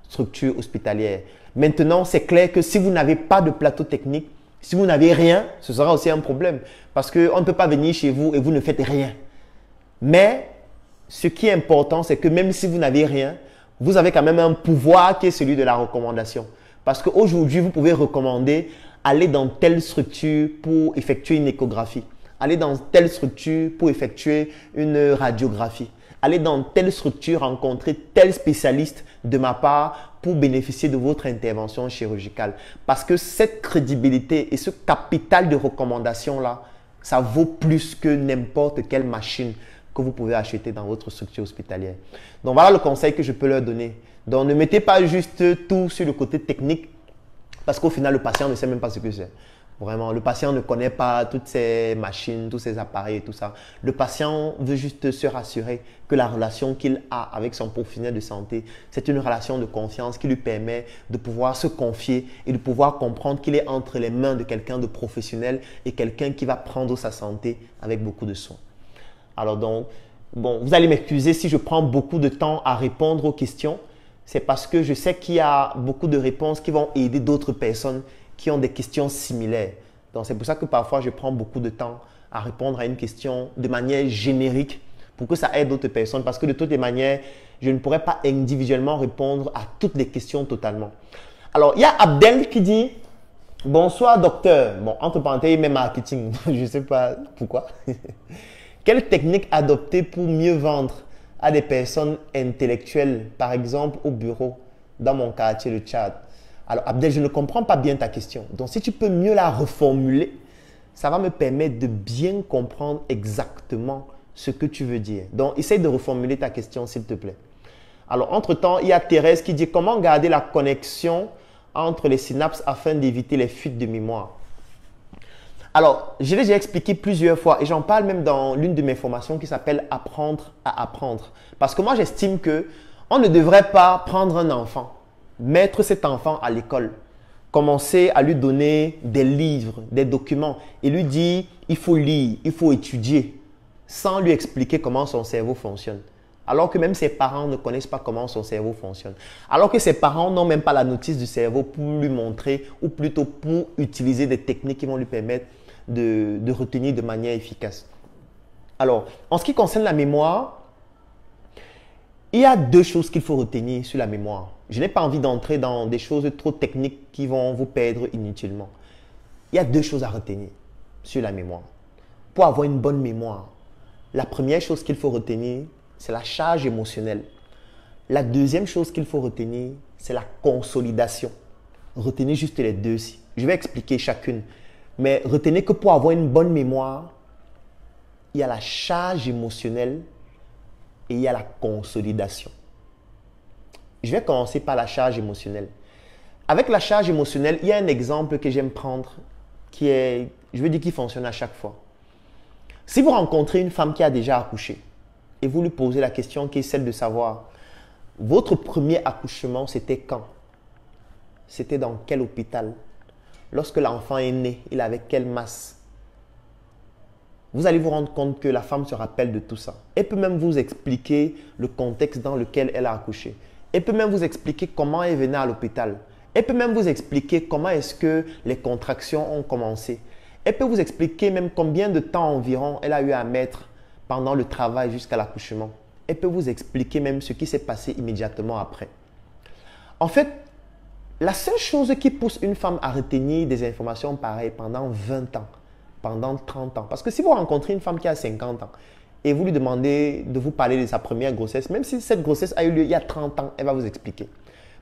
structure hospitalière. Maintenant, c'est clair que si vous n'avez pas de plateau technique, si vous n'avez rien, ce sera aussi un problème parce qu'on ne peut pas venir chez vous et vous ne faites rien. Mais ce qui est important, c'est que même si vous n'avez rien, vous avez quand même un pouvoir qui est celui de la recommandation. Parce qu'aujourd'hui, vous pouvez recommander aller dans telle structure pour effectuer une échographie, aller dans telle structure pour effectuer une radiographie, aller dans telle structure rencontrer tel spécialiste de ma part pour bénéficier de votre intervention chirurgicale. Parce que cette crédibilité et ce capital de recommandation-là, ça vaut plus que n'importe quelle machine que vous pouvez acheter dans votre structure hospitalière. Donc voilà le conseil que je peux leur donner. Donc ne mettez pas juste tout sur le côté technique parce qu'au final le patient ne sait même pas ce que c'est. Vraiment, le patient ne connaît pas toutes ces machines, tous ces appareils et tout ça. Le patient veut juste se rassurer que la relation qu'il a avec son professionnel de santé, c'est une relation de confiance qui lui permet de pouvoir se confier et de pouvoir comprendre qu'il est entre les mains de quelqu'un de professionnel et quelqu'un qui va prendre sa santé avec beaucoup de soin. Alors donc, bon, vous allez m'excuser si je prends beaucoup de temps à répondre aux questions. C'est parce que je sais qu'il y a beaucoup de réponses qui vont aider d'autres personnes qui ont des questions similaires. Donc, c'est pour ça que parfois, je prends beaucoup de temps à répondre à une question de manière générique pour que ça aide d'autres personnes. Parce que de toutes les manières, je ne pourrais pas individuellement répondre à toutes les questions totalement. Alors, il y a Abdel qui dit « Bonsoir, docteur. » Bon, entre parenthèses, mais marketing. Je ne sais pas pourquoi. Quelle technique adopter pour mieux vendre à des personnes intellectuelles, par exemple au bureau, dans mon quartier, le Tchad? Alors, Abdel, je ne comprends pas bien ta question. Donc, si tu peux mieux la reformuler, ça va me permettre de bien comprendre exactement ce que tu veux dire. Donc, essaye de reformuler ta question, s'il te plaît. Alors, entre-temps, il y a Thérèse qui dit « Comment garder la connexion entre les synapses afin d'éviter les fuites de mémoire ?» Alors, je l'ai déjà expliqué plusieurs fois et j'en parle même dans l'une de mes formations qui s'appelle « Apprendre à apprendre ». Parce que moi, j'estime qu'on ne devrait pas prendre un enfant, mettre cet enfant à l'école, commencer à lui donner des livres, des documents et lui dire il faut lire, il faut étudier sans lui expliquer comment son cerveau fonctionne. Alors que même ses parents ne connaissent pas comment son cerveau fonctionne. Alors que ses parents n'ont même pas la notice du cerveau pour lui montrer ou plutôt pour utiliser des techniques qui vont lui permettre de retenir de manière efficace. Alors, en ce qui concerne la mémoire, il y a deux choses qu'il faut retenir sur la mémoire. Je n'ai pas envie d'entrer dans des choses trop techniques qui vont vous perdre inutilement. Il y a deux choses à retenir sur la mémoire. Pour avoir une bonne mémoire, la première chose qu'il faut retenir, c'est la charge émotionnelle. La deuxième chose qu'il faut retenir, c'est la consolidation. Retenez juste les deux ci. Je vais expliquer chacune. Mais retenez que pour avoir une bonne mémoire, il y a la charge émotionnelle et il y a la consolidation. Je vais commencer par la charge émotionnelle. Avec la charge émotionnelle, il y a un exemple que j'aime prendre qui fonctionne à chaque fois. Si vous rencontrez une femme qui a déjà accouché et vous lui posez la question qui est celle de savoir votre premier accouchement, c'était quand? C'était dans quel hôpital? Lorsque l'enfant est né, il avait quelle masse? Vous allez vous rendre compte que la femme se rappelle de tout ça. Elle peut même vous expliquer le contexte dans lequel elle a accouché. Elle peut même vous expliquer comment elle venait à l'hôpital. Elle peut même vous expliquer comment est-ce que les contractions ont commencé. Elle peut vous expliquer même combien de temps environ elle a eu à mettre pendant le travail jusqu'à l'accouchement. Elle peut vous expliquer même ce qui s'est passé immédiatement après. En fait, la seule chose qui pousse une femme à retenir des informations pareilles pendant 20 ans, pendant 30 ans, parce que si vous rencontrez une femme qui a 50 ans et vous lui demandez de vous parler de sa première grossesse, même si cette grossesse a eu lieu il y a 30 ans, elle va vous expliquer.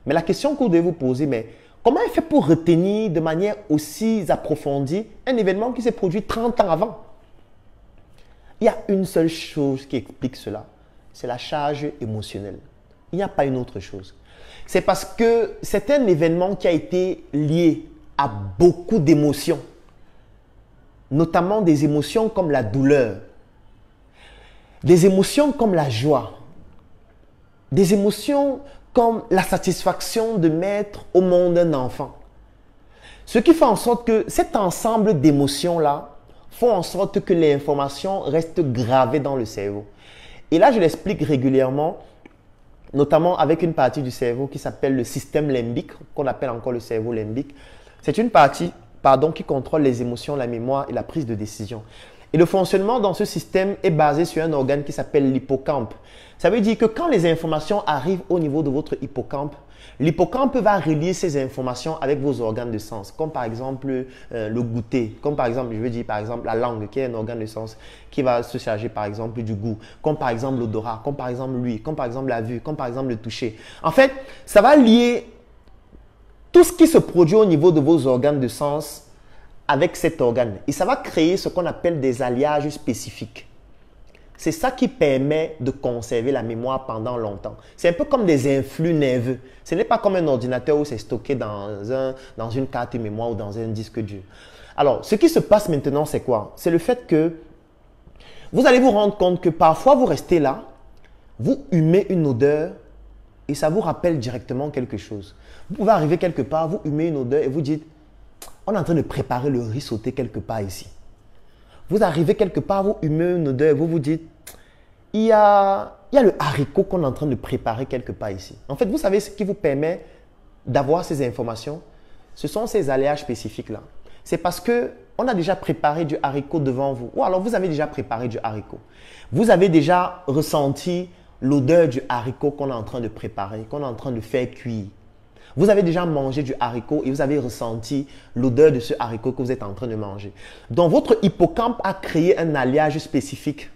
Mais la question que vous devez vous poser, mais comment elle fait pour retenir de manière aussi approfondie un événement qui s'est produit 30 ans avant? Il y a une seule chose qui explique cela, c'est la charge émotionnelle. Il n'y a pas une autre chose. C'est parce que c'est un événement qui a été lié à beaucoup d'émotions, notamment des émotions comme la douleur, des émotions comme la joie, des émotions comme la satisfaction de mettre au monde un enfant. Ce qui fait en sorte que cet ensemble d'émotions-là font en sorte que l'information reste gravée dans le cerveau. Et là, je l'explique régulièrement, notamment avec une partie du cerveau qui s'appelle le système limbique, qu'on appelle encore le cerveau limbique. C'est une partie qui contrôle les émotions, la mémoire et la prise de décision. Et le fonctionnement dans ce système est basé sur un organe qui s'appelle l'hippocampe. Ça veut dire que quand les informations arrivent au niveau de votre hippocampe, l'hippocampe va relier ces informations avec vos organes de sens, comme par exemple le goûter, comme par exemple, je veux dire par exemple la langue qui est un organe de sens qui va se charger par exemple du goût, comme par exemple l'odorat, comme par exemple l'ouïe, comme par exemple la vue, comme par exemple le toucher. En fait, ça va lier tout ce qui se produit au niveau de vos organes de sens avec cet organe. Et ça va créer ce qu'on appelle des alliages spécifiques. C'est ça qui permet de conserver la mémoire pendant longtemps. C'est un peu comme des influx nerveux. Ce n'est pas comme un ordinateur où c'est stocké dans une carte mémoire ou dans un disque dur. Alors, ce qui se passe maintenant, c'est quoi? C'est le fait que vous allez vous rendre compte que parfois, vous restez là, vous humez une odeur et ça vous rappelle directement quelque chose. Vous pouvez arriver quelque part, vous humez une odeur et vous dites, on est en train de préparer le riz sauté quelque part ici. Vous arrivez quelque part, vous humez une odeur et vous vous dites, il y a le haricot qu'on est en train de préparer quelque part ici. En fait, vous savez ce qui vous permet d'avoir ces informations? Ce sont ces alliages spécifiques-là. C'est parce qu'on a déjà préparé du haricot devant vous. Ou alors, vous avez déjà préparé du haricot. Vous avez déjà ressenti l'odeur du haricot qu'on est en train de préparer, qu'on est en train de faire cuire. Vous avez déjà mangé du haricot et vous avez ressenti l'odeur de ce haricot que vous êtes en train de manger. Donc, votre hippocampe a créé un alliage spécifique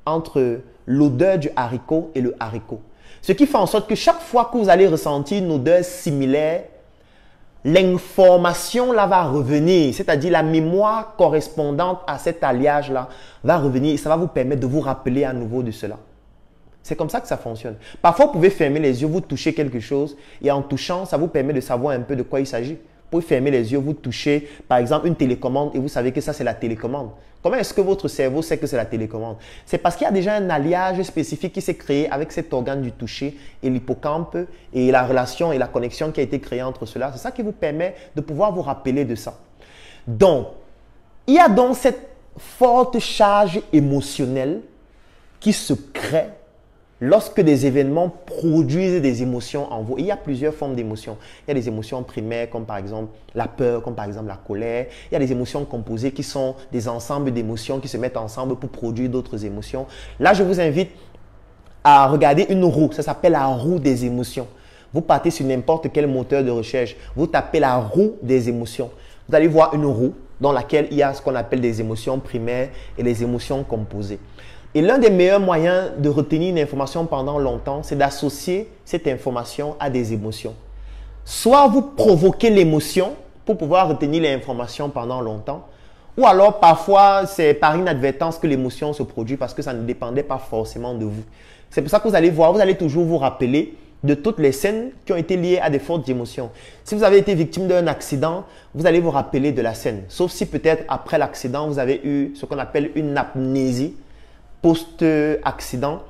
entre l'odeur du haricot et le haricot. Ce qui fait en sorte que chaque fois que vous allez ressentir une odeur similaire, l'information là va revenir, c'est-à-dire la mémoire correspondante à cet alliage-là va revenir et ça va vous permettre de vous rappeler à nouveau de cela. C'est comme ça que ça fonctionne. Parfois, vous pouvez fermer les yeux, vous touchez quelque chose et en touchant, ça vous permet de savoir un peu de quoi il s'agit. Vous pouvez fermer les yeux, vous touchez par exemple une télécommande et vous savez que ça c'est la télécommande. Comment est-ce que votre cerveau sait que c'est la télécommande? C'est parce qu'il y a déjà un alliage spécifique qui s'est créé avec cet organe du toucher et l'hippocampe et la relation et la connexion qui a été créée entre cela. C'est ça qui vous permet de pouvoir vous rappeler de ça. Donc, il y a donc cette forte charge émotionnelle qui se crée lorsque des événements produisent des émotions en vous. Il y a plusieurs formes d'émotions. Il y a des émotions primaires comme par exemple la peur, comme par exemple la colère. Il y a des émotions composées qui sont des ensembles d'émotions qui se mettent ensemble pour produire d'autres émotions. Là, je vous invite à regarder une roue. Ça s'appelle la roue des émotions. Vous partez sur n'importe quel moteur de recherche. Vous tapez la roue des émotions. Vous allez voir une roue dans laquelle il y a ce qu'on appelle des émotions primaires et les émotions composées. Et l'un des meilleurs moyens de retenir une information pendant longtemps, c'est d'associer cette information à des émotions. Soit vous provoquez l'émotion pour pouvoir retenir l'information pendant longtemps, ou alors parfois c'est par inadvertance que l'émotion se produit parce que ça ne dépendait pas forcément de vous. C'est pour ça que vous allez voir, vous allez toujours vous rappeler de toutes les scènes qui ont été liées à des fortes émotions. Si vous avez été victime d'un accident, vous allez vous rappeler de la scène. Sauf si peut-être après l'accident, vous avez eu ce qu'on appelle une amnésie post-accident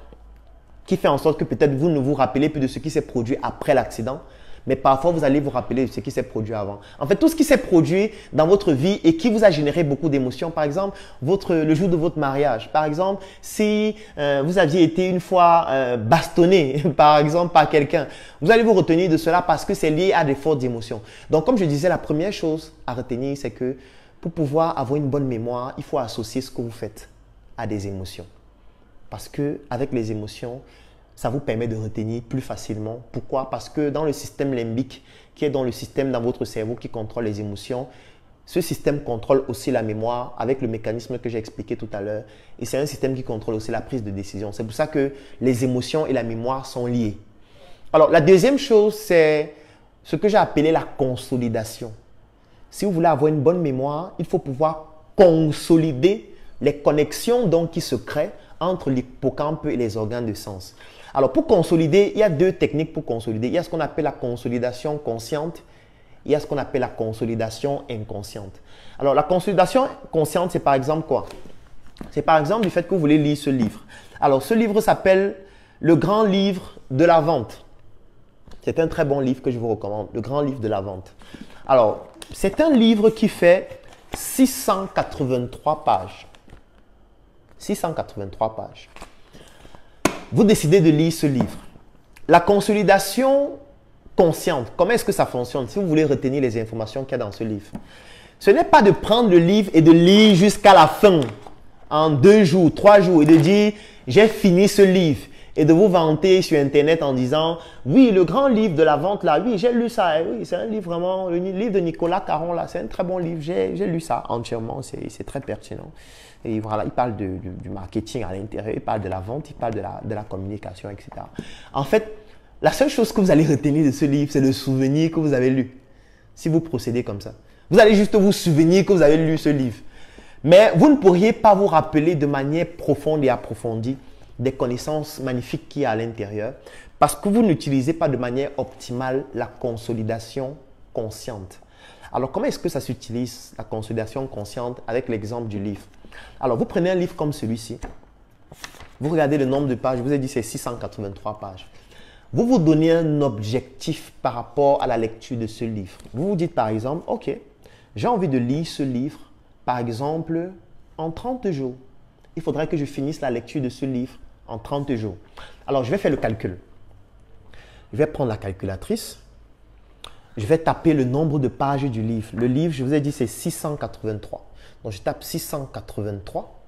qui fait en sorte que peut-être vous ne vous rappelez plus de ce qui s'est produit après l'accident, mais parfois vous allez vous rappeler de ce qui s'est produit avant. En fait, tout ce qui s'est produit dans votre vie et qui vous a généré beaucoup d'émotions, par exemple, le jour de votre mariage, par exemple, si vous aviez été une fois bastonné, par exemple, par quelqu'un, vous allez vous retenir de cela parce que c'est lié à des fortes émotions. Donc, comme je disais, la première chose à retenir, c'est que pour pouvoir avoir une bonne mémoire, il faut associer ce que vous faites à des émotions. Parce qu'avec les émotions, ça vous permet de retenir plus facilement. Pourquoi? Parce que dans le système limbique, qui est dans le système dans votre cerveau qui contrôle les émotions, ce système contrôle aussi la mémoire avec le mécanisme que j'ai expliqué tout à l'heure. Et c'est un système qui contrôle aussi la prise de décision. C'est pour ça que les émotions et la mémoire sont liées. Alors, la deuxième chose, c'est ce que j'ai appelé la consolidation. Si vous voulez avoir une bonne mémoire, il faut pouvoir consolider les connexions donc qui se créent entre l'hippocampe et les organes de sens. Alors, pour consolider, il y a deux techniques pour consolider. Il y a ce qu'on appelle la consolidation consciente. Il y a ce qu'on appelle la consolidation inconsciente. Alors, la consolidation consciente, c'est par exemple quoi? C'est par exemple du fait que vous voulez lire ce livre. Alors, ce livre s'appelle Le Grand Livre de la Vente. C'est un très bon livre que je vous recommande. Le Grand Livre de la Vente. Alors, c'est un livre qui fait 683 pages. 683 pages. Vous décidez de lire ce livre. La consolidation consciente, comment est-ce que ça fonctionne si vous voulez retenir les informations qu'il y a dans ce livre? Ce n'est pas de prendre le livre et de lire jusqu'à la fin. en 2 jours, 3 jours et de dire j'ai fini ce livre et de vous vanter sur Internet en disant oui, le grand livre de la vente là, oui, j'ai lu ça, oui, c'est un livre vraiment, le livre de Nicolas Caron là, c'est un très bon livre, j'ai lu ça entièrement, c'est très pertinent. Et voilà, il parle du marketing à l'intérieur, il parle de la vente, il parle de la communication, etc. En fait, la seule chose que vous allez retenir de ce livre, c'est le souvenir que vous avez lu. Si vous procédez comme ça. Vous allez juste vous souvenir que vous avez lu ce livre. Mais vous ne pourriez pas vous rappeler de manière profonde et approfondie des connaissances magnifiques qu'il y a à l'intérieur parce que vous n'utilisez pas de manière optimale la consolidation consciente. Alors, comment est-ce que ça s'utilise, la consolidation consciente, avec l'exemple du livre? Alors, vous prenez un livre comme celui-ci. Vous regardez le nombre de pages. Je vous ai dit c'est 683 pages. Vous vous donnez un objectif par rapport à la lecture de ce livre. Vous vous dites par exemple, ok, j'ai envie de lire ce livre, par exemple, en 30 jours. Il faudrait que je finisse la lecture de ce livre en 30 jours. Alors, je vais faire le calcul. Je vais prendre la calculatrice. Je vais taper le nombre de pages du livre. Le livre, je vous ai dit, c'est 683. Donc, je tape 683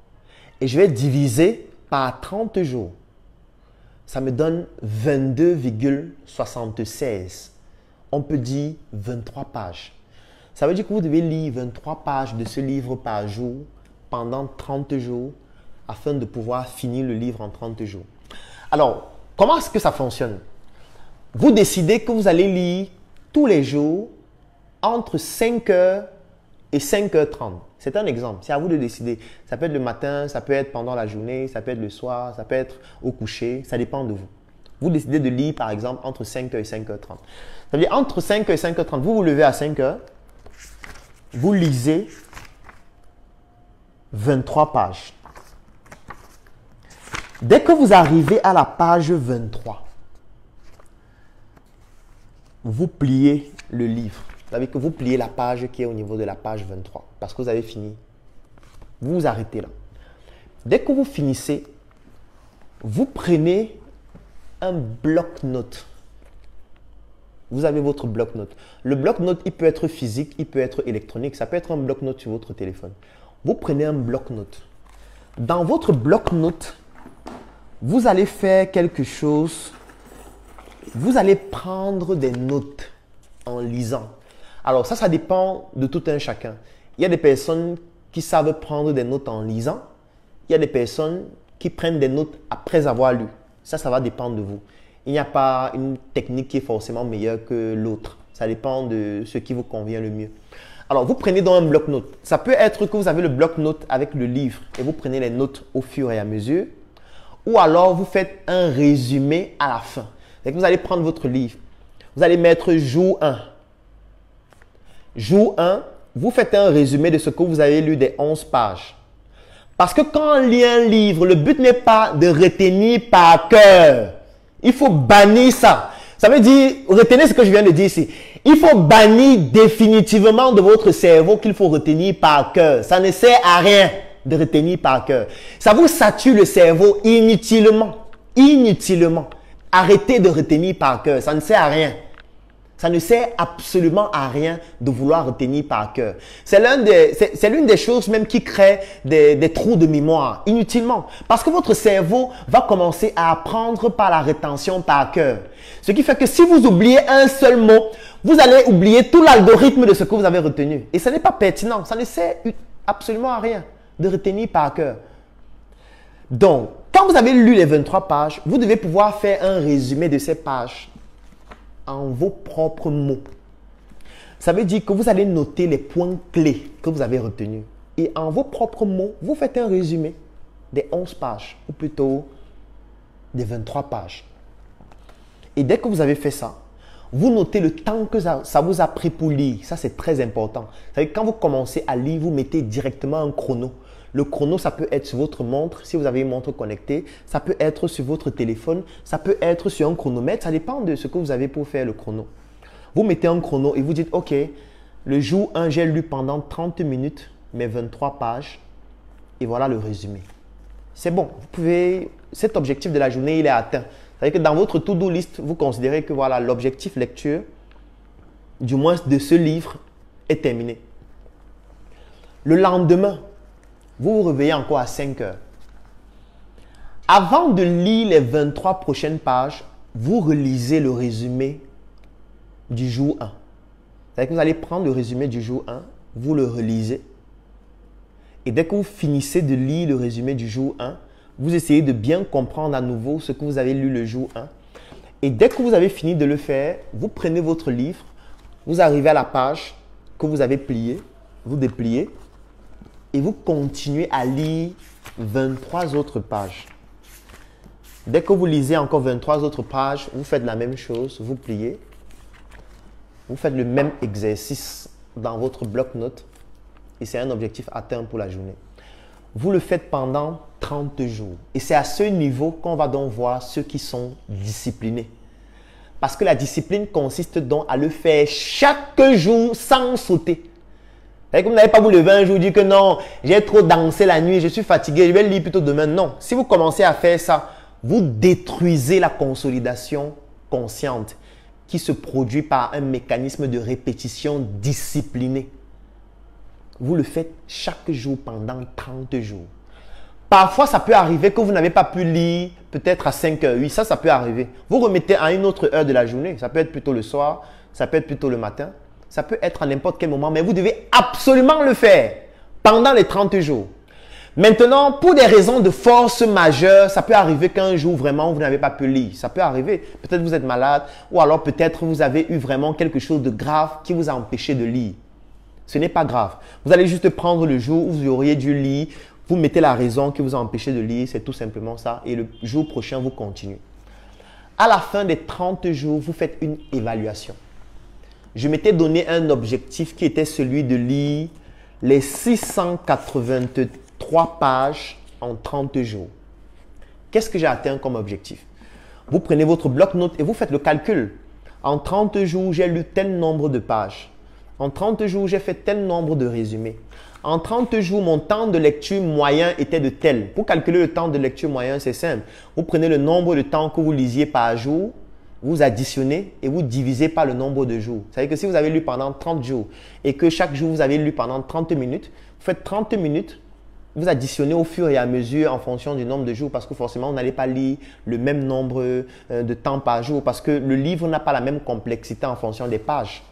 et je vais diviser par 30 jours. Ça me donne 22,76. On peut dire 23 pages. Ça veut dire que vous devez lire 23 pages de ce livre par jour pendant 30 jours afin de pouvoir finir le livre en 30 jours. Alors, comment est-ce que ça fonctionne? Vous décidez que vous allez lire tous les jours entre 5h et 5h30. C'est un exemple. C'est à vous de décider. Ça peut être le matin, ça peut être pendant la journée, ça peut être le soir, ça peut être au coucher. Ça dépend de vous. Vous décidez de lire, par exemple, entre 5h et 5h30. Ça veut dire entre 5h et 5h30, vous vous levez à 5h, vous lisez 23 pages. Dès que vous arrivez à la page 23, vous pliez le livre. Vous savez que vous pliez la page qui est au niveau de la page 23 parce que vous avez fini. Vous vous arrêtez là. Dès que vous finissez, vous prenez un bloc-notes. Vous avez votre bloc-notes. Le bloc-notes, il peut être physique, il peut être électronique. Ça peut être un bloc-notes sur votre téléphone. Vous prenez un bloc-notes. Dans votre bloc-notes, vous allez faire quelque chose. Vous allez prendre des notes en lisant. Alors ça dépend de tout un chacun. Il y a des personnes qui savent prendre des notes en lisant. Il y a des personnes qui prennent des notes après avoir lu. Ça va dépendre de vous. Il n'y a pas une technique qui est forcément meilleure que l'autre. Ça dépend de ce qui vous convient le mieux. Alors, vous prenez donc un bloc-notes. Ça peut être que vous avez le bloc-notes avec le livre et vous prenez les notes au fur et à mesure. Ou alors, vous faites un résumé à la fin. C'est que vous allez prendre votre livre. Vous allez mettre jour 1. Jour 1, vous faites un résumé de ce que vous avez lu des 11 pages. Parce que quand on lit un livre, le but n'est pas de retenir par cœur. Il faut bannir ça. Ça veut dire, retenez ce que je viens de dire ici. Il faut bannir définitivement de votre cerveau qu'il faut retenir par cœur. Ça ne sert à rien de retenir par cœur. Ça vous sature le cerveau inutilement. Inutilement. Arrêtez de retenir par cœur. Ça ne sert à rien. Ça ne sert absolument à rien de vouloir retenir par cœur. C'est l'une des choses même qui crée des trous de mémoire, inutilement. Parce que votre cerveau va commencer à apprendre par la rétention par cœur. Ce qui fait que si vous oubliez un seul mot, vous allez oublier tout l'algorithme de ce que vous avez retenu. Et ce n'est pas pertinent. Ça ne sert absolument à rien de retenir par cœur. Donc, quand vous avez lu les 23 pages, vous devez pouvoir faire un résumé de ces pages en vos propres mots. Ça veut dire que vous allez noter les points clés que vous avez retenus. Et en vos propres mots, vous faites un résumé des 11 pages, ou plutôt des 23 pages. Et dès que vous avez fait ça, vous notez le temps que ça vous a pris pour lire. Ça, c'est très important. Ça veut dire que quand vous commencez à lire, vous mettez directement un chrono. Le chrono, ça peut être sur votre montre, si vous avez une montre connectée. Ça peut être sur votre téléphone. Ça peut être sur un chronomètre. Ça dépend de ce que vous avez pour faire le chrono. Vous mettez un chrono et vous dites, OK, le jour 1, j'ai lu pendant 30 minutes mes 23 pages. Et voilà le résumé. C'est bon. Vous pouvez, cet objectif de la journée, il est atteint. C'est-à-dire que dans votre to-do list, vous considérez que voilà, l'objectif lecture, du moins de ce livre, est terminé. Le lendemain, vous vous réveillez encore à 5 heures. Avant de lire les 23 prochaines pages, vous relisez le résumé du jour 1. C'est-à-dire que vous allez prendre le résumé du jour 1, vous le relisez. Et dès que vous finissez de lire le résumé du jour 1, vous essayez de bien comprendre à nouveau ce que vous avez lu le jour 1. Et dès que vous avez fini de le faire, vous prenez votre livre, vous arrivez à la page que vous avez pliée, vous dépliez et vous continuez à lire 23 autres pages. Dès que vous lisez encore 23 autres pages, vous faites la même chose, vous pliez. Vous faites le même exercice dans votre bloc-notes et c'est un objectif atteint pour la journée. Vous le faites pendant 30 jours. Et c'est à ce niveau qu'on va donc voir ceux qui sont disciplinés. Parce que la discipline consiste donc à le faire chaque jour sans sauter. Comme vous n'avez pas vous lever un jour et dire que non, j'ai trop dansé la nuit, je suis fatigué, je vais lire plutôt demain. Non, si vous commencez à faire ça, vous détruisez la consolidation consciente qui se produit par un mécanisme de répétition discipliné. Vous le faites chaque jour pendant 30 jours. Parfois, ça peut arriver que vous n'avez pas pu lire peut-être à 5 heures. Oui, ça peut arriver. Vous remettez à une autre heure de la journée. Ça peut être plutôt le soir, ça peut être plutôt le matin. Ça peut être à n'importe quel moment, mais vous devez absolument le faire pendant les 30 jours. Maintenant, pour des raisons de force majeure, ça peut arriver qu'un jour, vraiment, vous n'avez pas pu lire. Ça peut arriver. Peut-être vous êtes malade ou alors peut-être vous avez eu vraiment quelque chose de grave qui vous a empêché de lire. Ce n'est pas grave. Vous allez juste prendre le jour où vous auriez dû lire. Vous mettez la raison qui vous a empêché de lire. C'est tout simplement ça. Et le jour prochain, vous continuez. À la fin des 30 jours, vous faites une évaluation. Je m'étais donné un objectif qui était celui de lire les 683 pages en 30 jours. Qu'est-ce que j'ai atteint comme objectif? Vous prenez votre bloc-notes et vous faites le calcul. En 30 jours, j'ai lu tel nombre de pages. En 30 jours, j'ai fait tel nombre de résumés. En 30 jours, mon temps de lecture moyen était de tel. Pour calculer le temps de lecture moyen, c'est simple. Vous prenez le nombre de temps que vous lisiez par jour, vous additionnez et vous divisez par le nombre de jours. C'est-à-dire que si vous avez lu pendant 30 jours et que chaque jour, vous avez lu pendant 30 minutes, vous faites 30 minutes, vous additionnez au fur et à mesure en fonction du nombre de jours parce que forcément, vous n'allez pas lire le même nombre de temps par jour parce que le livre n'a pas la même complexité en fonction des pages.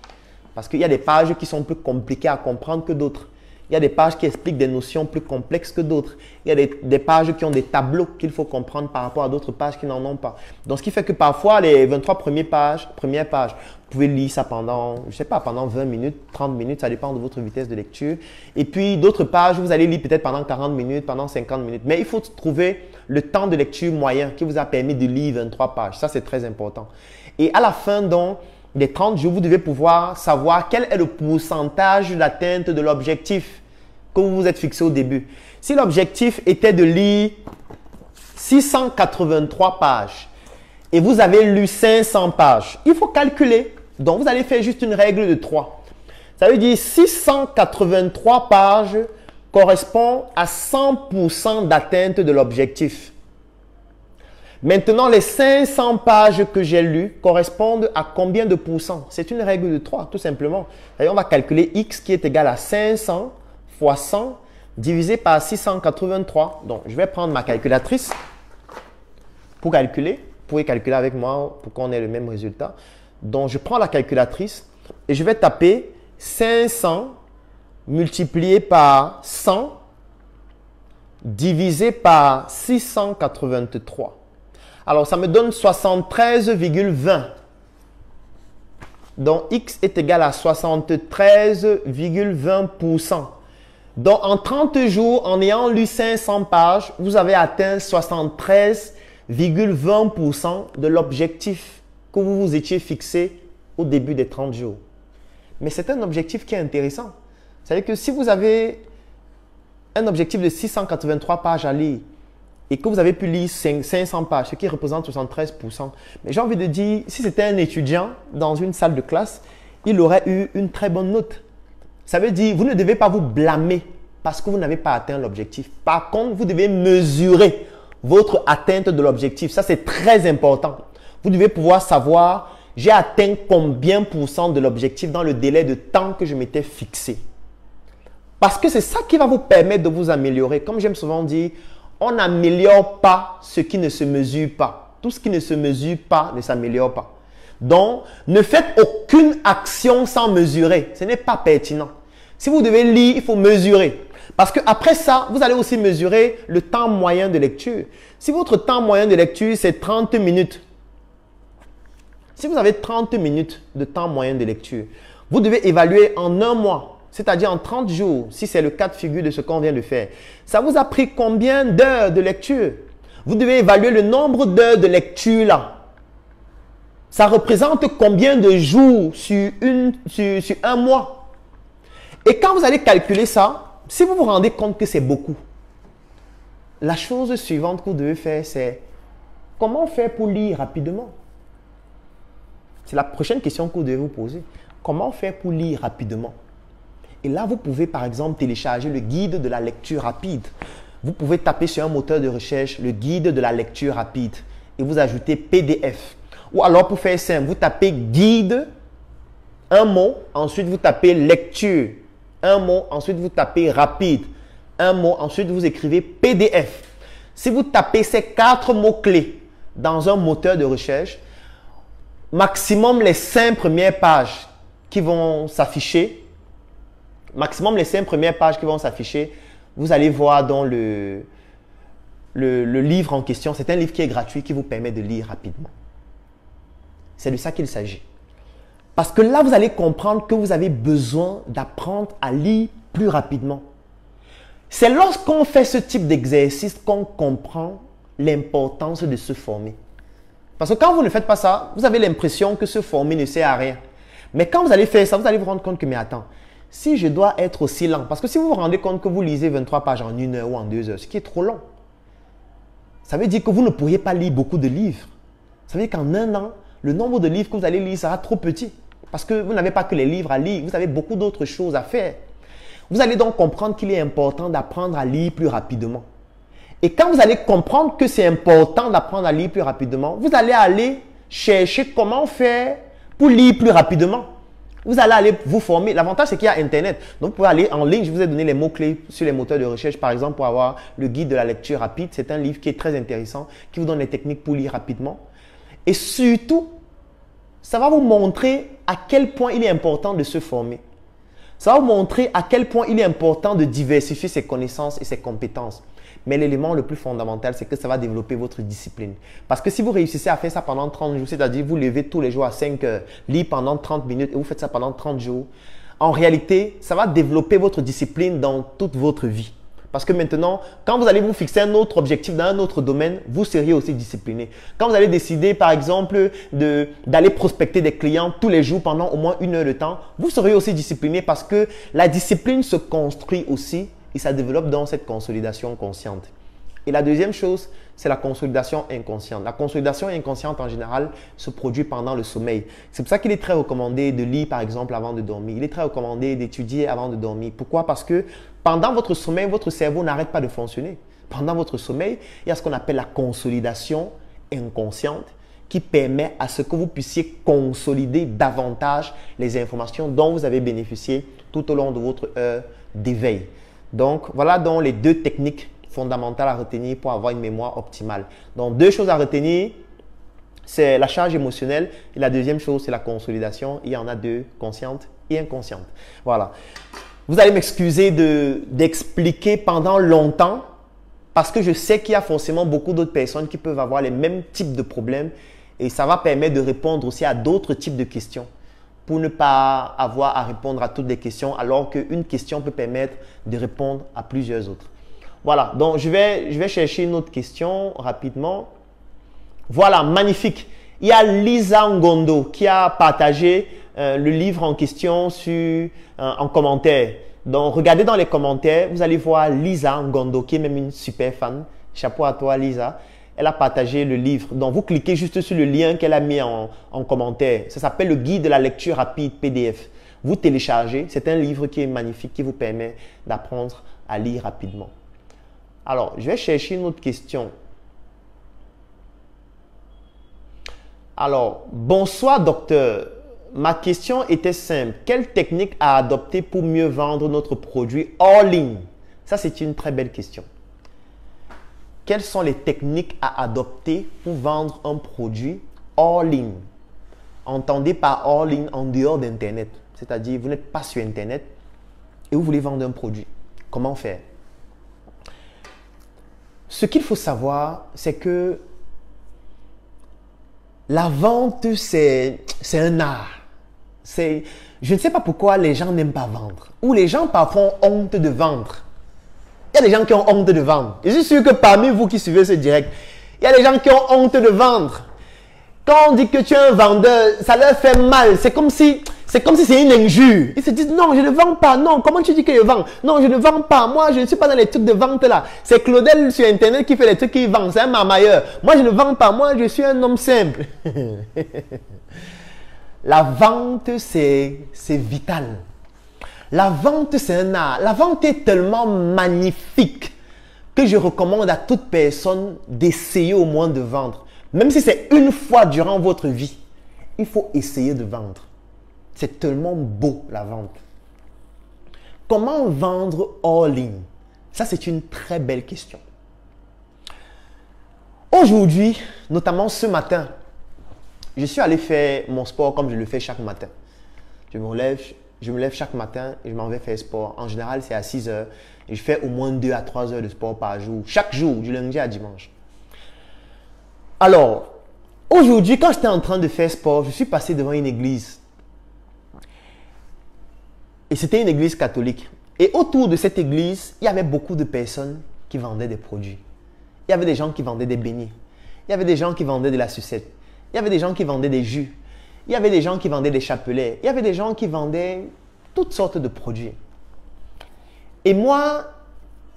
Parce qu'il y a des pages qui sont plus compliquées à comprendre que d'autres. Il y a des pages qui expliquent des notions plus complexes que d'autres. Il y a des pages qui ont des tableaux qu'il faut comprendre par rapport à d'autres pages qui n'en ont pas. Donc, ce qui fait que parfois, les 23 premières pages, vous pouvez lire ça pendant, je sais pas, pendant 20 minutes, 30 minutes, ça dépend de votre vitesse de lecture. Et puis, d'autres pages, vous allez lire peut-être pendant 40 minutes, pendant 50 minutes. Mais il faut trouver le temps de lecture moyen qui vous a permis de lire 23 pages. Ça, c'est très important. Et à la fin, donc, des 30 jours, vous devez pouvoir savoir quel est le pourcentage d'atteinte de l'objectif que vous vous êtes fixé au début. Si l'objectif était de lire 683 pages et vous avez lu 500 pages, il faut calculer. Donc, vous allez faire juste une règle de 3. Ça veut dire 683 pages correspond à 100% d'atteinte de l'objectif. Maintenant, les 500 pages que j'ai lues correspondent à combien de pourcents? C'est une règle de 3, tout simplement. On va calculer X qui est égal à 500 fois 100 divisé par 683. Donc, je vais prendre ma calculatrice pour calculer. Vous pouvez calculer avec moi pour qu'on ait le même résultat. Donc, je prends la calculatrice et je vais taper 500 multiplié par 100 divisé par 683. Alors, ça me donne 73,20. Donc, X est égal à 73,20%. Donc, en 30 jours, en ayant lu 500 pages, vous avez atteint 73,20% de l'objectif que vous vous étiez fixé au début des 30 jours. Mais c'est un objectif qui est intéressant. C'est-à-dire que si vous avez un objectif de 683 pages à lire, et que vous avez pu lire 500 pages, ce qui représente 73%. Mais j'ai envie de dire, si c'était un étudiant dans une salle de classe, il aurait eu une très bonne note. Ça veut dire, vous ne devez pas vous blâmer parce que vous n'avez pas atteint l'objectif. Par contre, vous devez mesurer votre atteinte de l'objectif. Ça, c'est très important. Vous devez pouvoir savoir, j'ai atteint combien % de l'objectif dans le délai de temps que je m'étais fixé. Parce que c'est ça qui va vous permettre de vous améliorer. Comme j'aime souvent dire, on n'améliore pas ce qui ne se mesure pas. Tout ce qui ne se mesure pas ne s'améliore pas. Donc, ne faites aucune action sans mesurer. Ce n'est pas pertinent. Si vous devez lire, il faut mesurer. Parce qu'après ça, vous allez aussi mesurer le temps moyen de lecture. Si votre temps moyen de lecture, c'est 30 minutes. Si vous avez 30 minutes de temps moyen de lecture, vous devez évaluer en un mois, c'est-à-dire en 30 jours, si c'est le cas de figure de ce qu'on vient de faire. Ça vous a pris combien d'heures de lecture? Vous devez évaluer le nombre d'heures de lecture là. Ça représente combien de jours sur un mois? Et quand vous allez calculer ça, si vous vous rendez compte que c'est beaucoup, la chose suivante que vous devez faire, c'est comment faire pour lire rapidement? C'est la prochaine question que vous devez vous poser. Comment faire pour lire rapidement? Et là, vous pouvez par exemple télécharger le guide de la lecture rapide. Vous pouvez taper sur un moteur de recherche le guide de la lecture rapide et vous ajoutez PDF. Ou alors pour faire simple, vous tapez guide, un mot, ensuite vous tapez lecture, un mot, ensuite vous tapez rapide, un mot, ensuite vous écrivez PDF. Si vous tapez ces 4 mots-clés dans un moteur de recherche, maximum les 5 premières pages qui vont s'afficher, vous allez voir dans le livre en question. C'est un livre qui est gratuit qui vous permet de lire rapidement. C'est de ça qu'il s'agit. Parce que là, vous allez comprendre que vous avez besoin d'apprendre à lire plus rapidement. C'est lorsqu'on fait ce type d'exercice qu'on comprend l'importance de se former. Parce que quand vous ne faites pas ça, vous avez l'impression que se former ne sert à rien. Mais quand vous allez faire ça, vous allez vous rendre compte que, mais attends, si je dois être aussi lent, parce que si vous vous rendez compte que vous lisez 23 pages en 1 heure ou en 2 heures, ce qui est trop long, ça veut dire que vous ne pourriez pas lire beaucoup de livres. Ça veut dire qu'en un an, le nombre de livres que vous allez lire sera trop petit. Parce que vous n'avez pas que les livres à lire, vous avez beaucoup d'autres choses à faire. Vous allez donc comprendre qu'il est important d'apprendre à lire plus rapidement. Et quand vous allez comprendre que c'est important d'apprendre à lire plus rapidement, vous allez aller chercher comment faire pour lire plus rapidement. Vous allez aller vous former. L'avantage, c'est qu'il y a Internet. Donc, vous pouvez aller en ligne. Je vous ai donné les mots-clés sur les moteurs de recherche, par exemple, pour avoir le guide de la lecture rapide. C'est un livre qui est très intéressant, qui vous donne les techniques pour lire rapidement. Et surtout, ça va vous montrer à quel point il est important de se former. Ça va vous montrer à quel point il est important de diversifier ses connaissances et ses compétences. Mais l'élément le plus fondamental, c'est que ça va développer votre discipline. Parce que si vous réussissez à faire ça pendant 30 jours, c'est-à-dire vous levez tous les jours à 5 heures, lire pendant 30 minutes et vous faites ça pendant 30 jours, en réalité, ça va développer votre discipline dans toute votre vie. Parce que maintenant, quand vous allez vous fixer un autre objectif dans un autre domaine, vous seriez aussi discipliné. Quand vous allez décider, par exemple, d'aller prospecter des clients tous les jours pendant au moins 1 heure de temps, vous serez aussi discipliné parce que la discipline se construit aussi et ça développe dans cette consolidation consciente. Et la deuxième chose, c'est la consolidation inconsciente. La consolidation inconsciente, en général, se produit pendant le sommeil. C'est pour ça qu'il est très recommandé de lire, par exemple, avant de dormir. Il est très recommandé d'étudier avant de dormir. Pourquoi? Parce que pendant votre sommeil, votre cerveau n'arrête pas de fonctionner. Pendant votre sommeil, il y a ce qu'on appelle la consolidation inconsciente qui permet à ce que vous puissiez consolider davantage les informations dont vous avez bénéficié tout au long de votre heure d'éveil. Donc, voilà donc les 2 techniques fondamentales à retenir pour avoir une mémoire optimale. Donc, 2 choses à retenir, c'est la charge émotionnelle et la deuxième chose, c'est la consolidation. Il y en a 2, consciente et inconsciente. Voilà. Vous allez m'excuser d'expliquer pendant longtemps parce que je sais qu'il y a forcément beaucoup d'autres personnes qui peuvent avoir les mêmes types de problèmes et ça va permettre de répondre aussi à d'autres types de questions pour ne pas avoir à répondre à toutes les questions alors qu'une question peut permettre de répondre à plusieurs autres. Voilà, donc je vais chercher une autre question rapidement. Voilà, magnifique. Il y a Lisa Ngondo qui a partagé le livre en question en commentaire. Donc, regardez dans les commentaires, vous allez voir Lisa Ngondo qui est même une super fan. Chapeau à toi, Lisa. Elle a partagé le livre. Donc, vous cliquez juste sur le lien qu'elle a mis en commentaire. Ça s'appelle le guide de la lecture rapide PDF. Vous téléchargez. C'est un livre qui est magnifique, qui vous permet d'apprendre à lire rapidement. Alors, je vais chercher une autre question. Alors, bonsoir docteur. ma question était simple. Quelle technique à adopter pour mieux vendre notre produit hors ligne? Ça, c'est une très belle question. Quelles sont les techniques à adopter pour vendre un produit hors ligne? Entendez par hors ligne en dehors d'Internet. C'est-à-dire, vous n'êtes pas sur Internet et vous voulez vendre un produit. Comment faire? Ce qu'il faut savoir, c'est que la vente, c'est un art. Je ne sais pas pourquoi les gens n'aiment pas vendre. Ou les gens parfois ont honte de vendre. Il y a des gens qui ont honte de vendre. Je suis sûr que parmi vous qui suivez ce direct, il y a des gens qui ont honte de vendre. Quand on dit que tu es un vendeur, ça leur fait mal. C'est comme si c'est une injure. Ils se disent non, je ne vends pas. Non, comment tu dis que je vends? Non, je ne vends pas. Moi, je ne suis pas dans les trucs de vente là. C'est Claudel sur Internet qui fait les trucs qu'il vend. C'est un marmailleur. Moi, je ne vends pas. Moi, je suis un homme simple. La vente, c'est vital. La vente, c'est un art. La vente est tellement magnifique que je recommande à toute personne d'essayer au moins de vendre. Même si c'est une fois durant votre vie, il faut essayer de vendre. C'est tellement beau, la vente. Comment vendre hors ligne? Ça, c'est une très belle question. Aujourd'hui, notamment ce matin, je suis allé faire mon sport comme je le fais chaque matin. Je me lève chaque matin et je m'en vais faire sport. En général, c'est à 6 heures. Et je fais au moins 2 à 3 heures de sport par jour. Chaque jour, du lundi à dimanche. Alors, aujourd'hui, quand j'étais en train de faire sport, je suis passé devant une église. Et c'était une église catholique. Et autour de cette église, il y avait beaucoup de personnes qui vendaient des produits. Il y avait des gens qui vendaient des beignets. Il y avait des gens qui vendaient de la sucette. Il y avait des gens qui vendaient des jus. Il y avait des gens qui vendaient des chapelets. Il y avait des gens qui vendaient toutes sortes de produits. Et moi,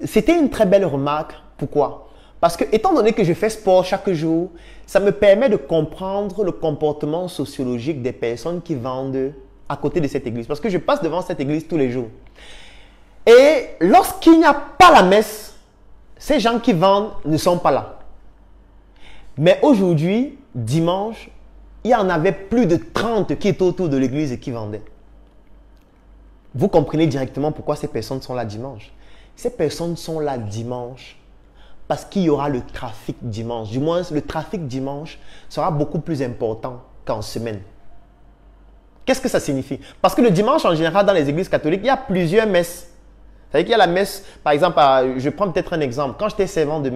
c'était une très belle remarque. Pourquoi? Parce que, étant donné que je fais sport chaque jour, ça me permet de comprendre le comportement sociologique des personnes qui vendent à côté de cette église. Parce que je passe devant cette église tous les jours. Et lorsqu'il n'y a pas la messe, ces gens qui vendent ne sont pas là. Mais aujourd'hui, dimanche, il y en avait plus de 30 qui étaient autour de l'église et qui vendaient. Vous comprenez directement pourquoi ces personnes sont là dimanche. Ces personnes sont là dimanche parce qu'il y aura le trafic dimanche. Du moins, le trafic dimanche sera beaucoup plus important qu'en semaine. Qu'est-ce que ça signifie? Parce que le dimanche, en général, dans les églises catholiques, il y a plusieurs messes. C'est-à-dire qu'il y a la messe, par exemple, je prends peut-être un exemple. Quand j'étais servant de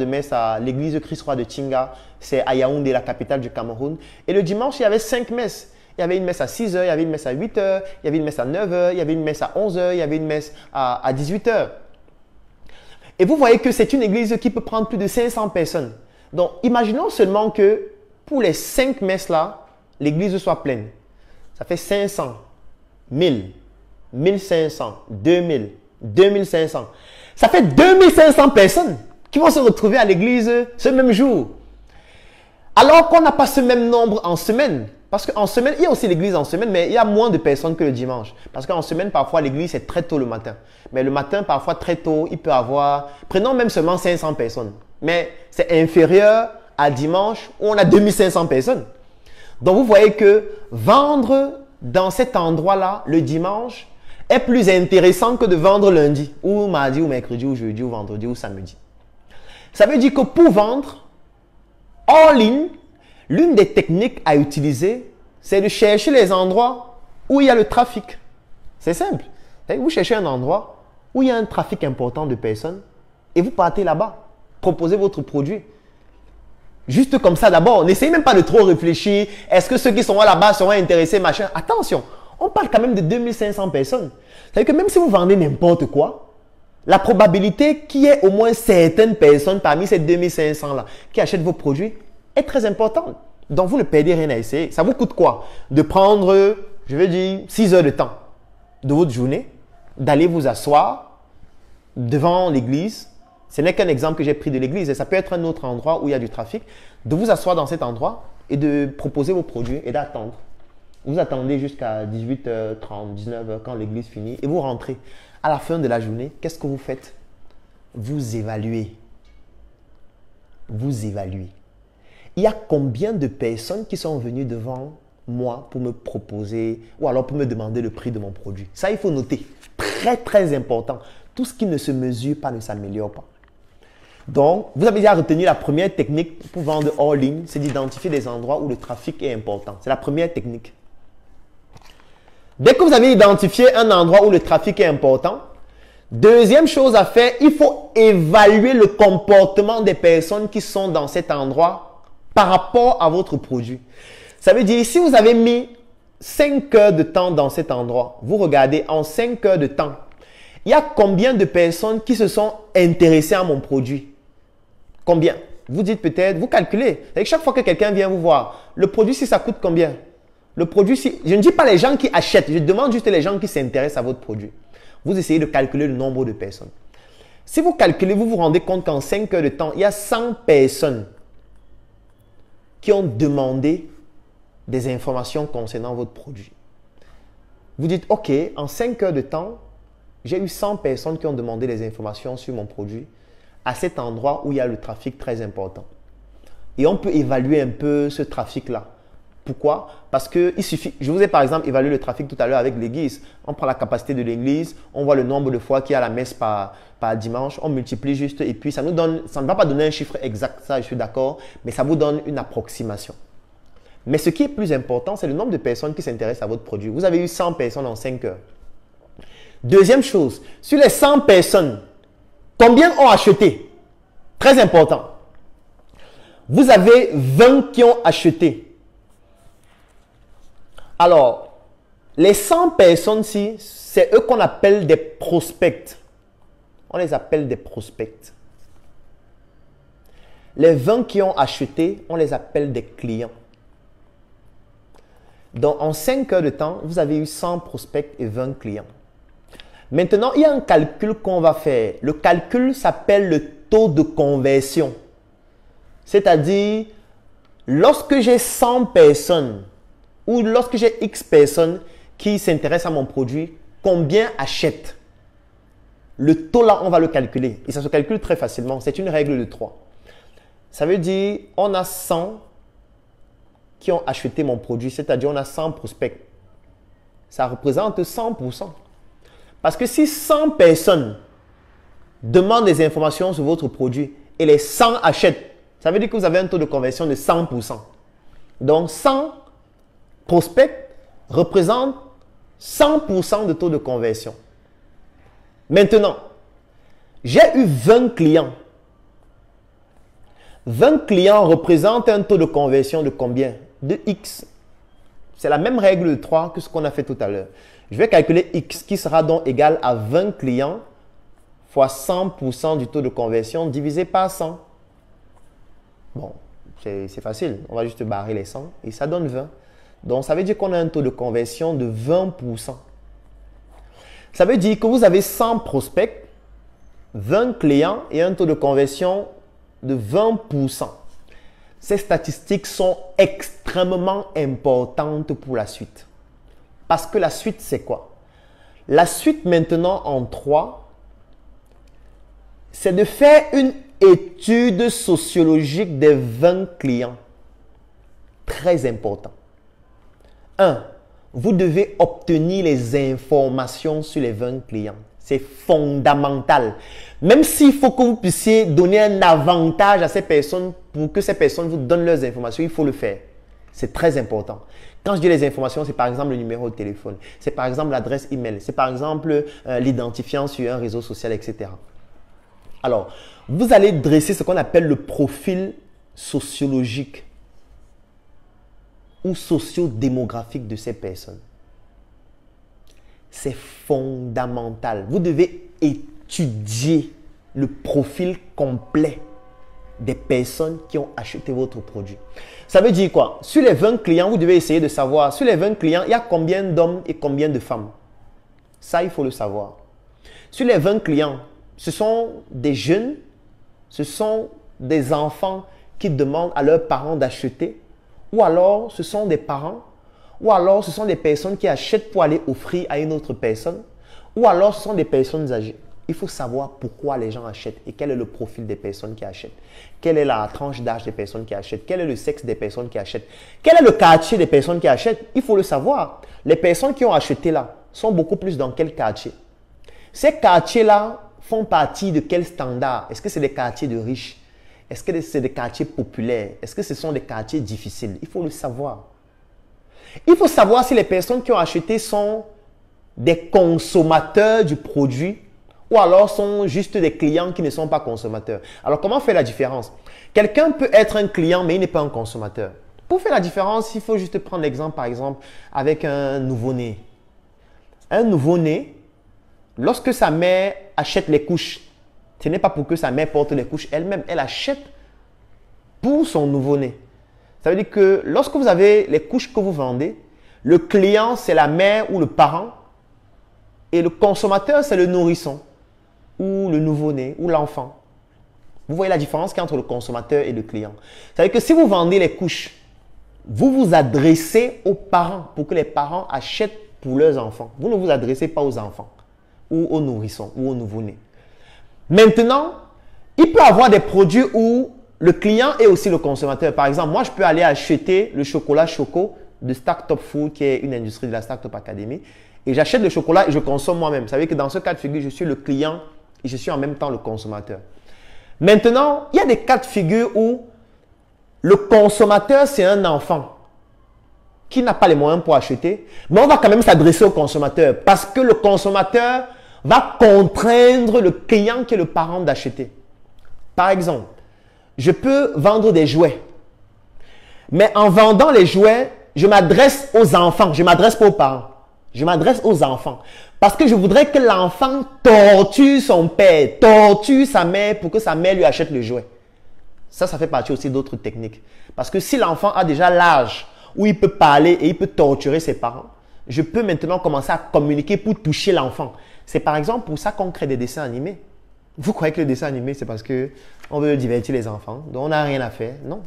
messe à l'église Christ-Roi de Tinga, c'est à Yaoundé, la capitale du Cameroun. Et le dimanche, il y avait 5 messes. Il y avait une messe à 6 heures, il y avait une messe à 8 heures, il y avait une messe à 9 heures, il y avait une messe à 11 heures, il y avait une messe à 18 heures. Et vous voyez que c'est une église qui peut prendre plus de 500 personnes. Donc, imaginons seulement que pour les 5 messes-là, l'église soit pleine. Ça fait 500, 1000, 1500, 2000, 2500. Ça fait 2500 personnes qui vont se retrouver à l'église ce même jour. Alors qu'on n'a pas ce même nombre en semaine. Parce qu'en semaine, il y a aussi l'église en semaine, mais il y a moins de personnes que le dimanche. Parce qu'en semaine, parfois, l'église, c'est très tôt le matin. Mais le matin, parfois, très tôt, il peut avoir, prenons même seulement 500 personnes. Mais c'est inférieur à dimanche où on a 2500 personnes. Donc, vous voyez que vendre dans cet endroit-là, le dimanche, est plus intéressant que de vendre lundi, ou mardi, ou mercredi, ou jeudi, ou vendredi, ou samedi. Ça veut dire que pour vendre en ligne, l'une des techniques à utiliser, c'est de chercher les endroits où il y a le trafic. C'est simple. Vous cherchez un endroit où il y a un trafic important de personnes et vous partez là-bas. Proposez votre produit. Juste comme ça d'abord. N'essayez même pas de trop réfléchir. Est-ce que ceux qui sont là-bas seront intéressés, machin? Attention, on parle quand même de 2500 personnes. C'est-à-dire que même si vous vendez n'importe quoi, la probabilité qu'il y ait au moins certaines personnes parmi ces 2500-là qui achètent vos produits est très importante. Donc, vous ne perdez rien à essayer. Ça vous coûte quoi? De prendre, je veux dire, 6 heures de temps de votre journée, d'aller vous asseoir devant l'église. Ce n'est qu'un exemple que j'ai pris de l'église. Et ça peut être un autre endroit où il y a du trafic. De vous asseoir dans cet endroit et de proposer vos produits et d'attendre. Vous attendez jusqu'à 18h30, 19h quand l'église finit et vous rentrez. À la fin de la journée, qu'est-ce que vous faites? Vous évaluez. Vous évaluez. Il y a combien de personnes qui sont venues devant moi, pour me proposer ou alors pour me demander le prix de mon produit? Ça, il faut noter. Très, très important. Tout ce qui ne se mesure pas ne s'améliore pas. Donc, vous avez déjà retenu la première technique pour vendre hors ligne, c'est d'identifier des endroits où le trafic est important. C'est la première technique. Dès que vous avez identifié un endroit où le trafic est important, deuxième chose à faire, il faut évaluer le comportement des personnes qui sont dans cet endroit par rapport à votre produit. Ça veut dire, si vous avez mis 5 heures de temps dans cet endroit, vous regardez en 5 heures de temps, il y a combien de personnes qui se sont intéressées à mon produit? Combien? Vous dites peut-être, vous calculez. Et chaque fois que quelqu'un vient vous voir, le produit, si ça coûte combien? Le produit, si, je ne dis pas les gens qui achètent, je demande juste les gens qui s'intéressent à votre produit. Vous essayez de calculer le nombre de personnes. Si vous calculez, vous vous rendez compte qu'en 5 heures de temps, il y a 100 personnes qui ont demandé des informations concernant votre produit. Vous dites, OK, en 5 heures de temps, j'ai eu 100 personnes qui ont demandé des informations sur mon produit à cet endroit où il y a le trafic très important. Et on peut évaluer un peu ce trafic-là. Pourquoi? Parce qu'il suffit, je vous ai par exemple évalué le trafic tout à l'heure avec l'église. On prend la capacité de l'église, on voit le nombre de fois qu'il y a la messe par dimanche, on multiplie juste et puis ça nous donne, ça ne va pas donner un chiffre exact, ça je suis d'accord, mais ça vous donne une approximation. Mais ce qui est plus important, c'est le nombre de personnes qui s'intéressent à votre produit. Vous avez eu 100 personnes en 5 heures. Deuxième chose, sur les 100 personnes, combien ont acheté? Très important. Vous avez 20 qui ont acheté. Alors, les 100 personnes-ci, c'est eux qu'on appelle des prospects. On les appelle des prospects. Les 20 qui ont acheté, on les appelle des clients. Donc, en 5 heures de temps, vous avez eu 100 prospects et 20 clients. Maintenant, il y a un calcul qu'on va faire. Le calcul s'appelle le taux de conversion. C'est-à-dire, lorsque j'ai 100 personnes ou lorsque j'ai X personnes qui s'intéressent à mon produit, combien achètent? Le taux là, on va le calculer. Et ça se calcule très facilement. C'est une règle de 3. Ça veut dire, on a 100 qui ont acheté mon produit, c'est-à-dire on a 100 prospects. Ça représente 100%. Parce que si 100 personnes demandent des informations sur votre produit et les 100 achètent, ça veut dire que vous avez un taux de conversion de 100%. Donc 100 prospects représentent 100% de taux de conversion. Maintenant, j'ai eu 20 clients. 20 clients représentent un taux de conversion de combien? De X. C'est la même règle de 3 que ce qu'on a fait tout à l'heure. Je vais calculer X qui sera donc égal à 20 clients fois 100% du taux de conversion divisé par 100. Bon, c'est facile. On va juste barrer les 100 et ça donne 20. Donc, ça veut dire qu'on a un taux de conversion de 20%. Ça veut dire que vous avez 100 prospects, 20 clients et un taux de conversion de 20%. Ces statistiques sont extrêmement importantes pour la suite. Parce que la suite, c'est quoi? La suite maintenant en 3, c'est de faire une étude sociologique des 20 clients. Très important. 1. Vous devez obtenir les informations sur les 20 clients. C'est fondamental. Même s'il faut que vous puissiez donner un avantage à ces personnes pour que ces personnes vous donnent leurs informations, il faut le faire. C'est très important. Quand je dis les informations, c'est par exemple le numéro de téléphone, c'est par exemple l'adresse email, c'est par exemple l'identifiant sur un réseau social, etc. Alors, vous allez dresser ce qu'on appelle le profil sociologique ou socio-démographique de ces personnes. C'est fondamental. Vous devez étudier le profil complet des personnes qui ont acheté votre produit. Ça veut dire quoi? Sur les 20 clients, vous devez essayer de savoir, sur les 20 clients, il y a combien d'hommes et combien de femmes? Ça, il faut le savoir. Sur les 20 clients, ce sont des jeunes, ce sont des enfants qui demandent à leurs parents d'acheter, ou alors ce sont des parents, ou alors ce sont des personnes qui achètent pour aller offrir à une autre personne, ou alors ce sont des personnes âgées. il faut savoir pourquoi les gens achètent et quel est le profil des personnes qui achètent. Quelle est la tranche d'âge des personnes qui achètent. Quel est le sexe des personnes qui achètent. Quel est le quartier des personnes qui achètent. Il faut le savoir. Les personnes qui ont acheté là sont beaucoup plus dans quel quartier. Ces quartiers-là font partie de quel standard. Est-ce que c'est des quartiers de riches? Est-ce que c'est des quartiers populaires? Est-ce que ce sont des quartiers difficiles? Il faut le savoir. Il faut savoir si les personnes qui ont acheté sont des consommateurs du produit ou alors sont juste des clients qui ne sont pas consommateurs. Alors, comment faire la différence? Quelqu'un peut être un client, mais il n'est pas un consommateur. Pour faire la différence, il faut juste prendre l'exemple, par exemple, avec un nouveau-né. Un nouveau-né, lorsque sa mère achète les couches, ce n'est pas pour que sa mère porte les couches elle-même, elle achète pour son nouveau-né. Ça veut dire que lorsque vous avez les couches que vous vendez, le client, c'est la mère ou le parent, et le consommateur, c'est le nourrisson, ou le nouveau-né, ou l'enfant. Vous voyez la différence qu'il y a entre le consommateur et le client. Ça veut dire que si vous vendez les couches, vous vous adressez aux parents pour que les parents achètent pour leurs enfants. Vous ne vous adressez pas aux enfants, ou aux nourrissons, ou aux nouveau-nés. Maintenant, il peut y avoir des produits où le client est aussi le consommateur. Par exemple, moi, je peux aller acheter le chocolat Choco de Startup Food, qui est une industrie de la Startup Academy. Et j'achète le chocolat et je consomme moi-même. Vous savez que dans ce cas de figure, je suis le client et je suis en même temps le consommateur. Maintenant, il y a des cas de figure où le consommateur, c'est un enfant qui n'a pas les moyens pour acheter, mais on va quand même s'adresser au consommateur parce que le consommateur va contraindre le client qui est le parent d'acheter. Par exemple, je peux vendre des jouets, mais en vendant les jouets, je m'adresse aux enfants, je ne m'adresse pas aux parents. Je m'adresse aux enfants parce que je voudrais que l'enfant torture son père, torture sa mère pour que sa mère lui achète le jouet. Ça fait partie aussi d'autres techniques. Parce que si l'enfant a déjà l'âge où il peut parler et il peut torturer ses parents, je peux maintenant commencer à communiquer pour toucher l'enfant. C'est par exemple pour ça qu'on crée des dessins animés. Vous croyez que le dessin animé, c'est parce qu'on veut divertir les enfants, donc on n'a rien à faire? Non.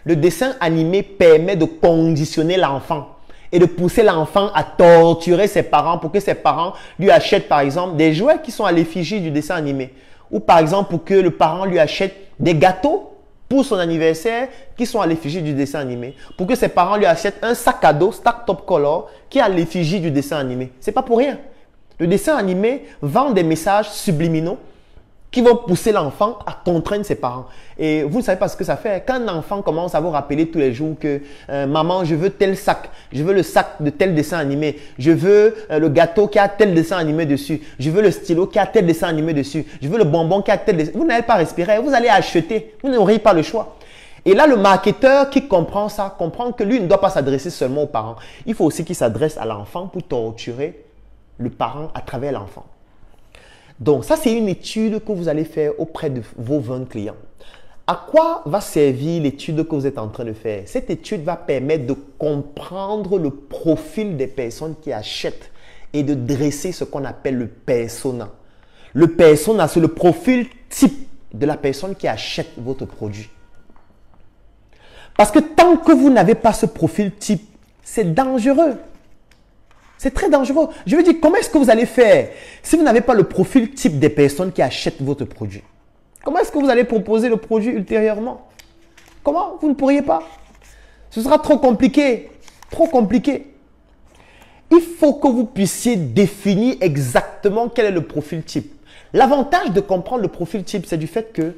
Le dessin animé permet de conditionner l'enfant et de pousser l'enfant à torturer ses parents pour que ses parents lui achètent par exemple des jouets qui sont à l'effigie du dessin animé. Ou par exemple pour que le parent lui achète des gâteaux pour son anniversaire qui sont à l'effigie du dessin animé. Pour que ses parents lui achètent un sac à dos Startup Color qui est à l'effigie du dessin animé. Ce n'est pas pour rien. Le dessin animé vend des messages subliminaux qui vont pousser l'enfant à contraindre ses parents. Et vous ne savez pas ce que ça fait. Quand un enfant commence à vous rappeler tous les jours que maman, je veux tel sac, je veux le sac de tel dessin animé, je veux le gâteau qui a tel dessin animé dessus, je veux le stylo qui a tel dessin animé dessus, je veux le bonbon qui a tel dessin. Vous n'allez pas respirer, vous allez acheter, vous n'aurez pas le choix. Et là, le marketeur qui comprend ça, comprend que lui ne doit pas s'adresser seulement aux parents. Il faut aussi qu'il s'adresse à l'enfant pour torturer le parent à travers l'enfant. Donc, ça, c'est une étude que vous allez faire auprès de vos 20 clients. À quoi va servir l'étude que vous êtes en train de faire? Cette étude va permettre de comprendre le profil des personnes qui achètent et de dresser ce qu'on appelle le persona. Le persona, c'est le profil type de la personne qui achète votre produit. Parce que tant que vous n'avez pas ce profil type, c'est dangereux. C'est très dangereux. Je veux dire, comment est-ce que vous allez faire si vous n'avez pas le profil type des personnes qui achètent votre produit? Comment est-ce que vous allez proposer le produit ultérieurement? Comment? Vous ne pourriez pas. Ce sera trop compliqué. Trop compliqué. Il faut que vous puissiez définir exactement quel est le profil type. L'avantage de comprendre le profil type, c'est du fait que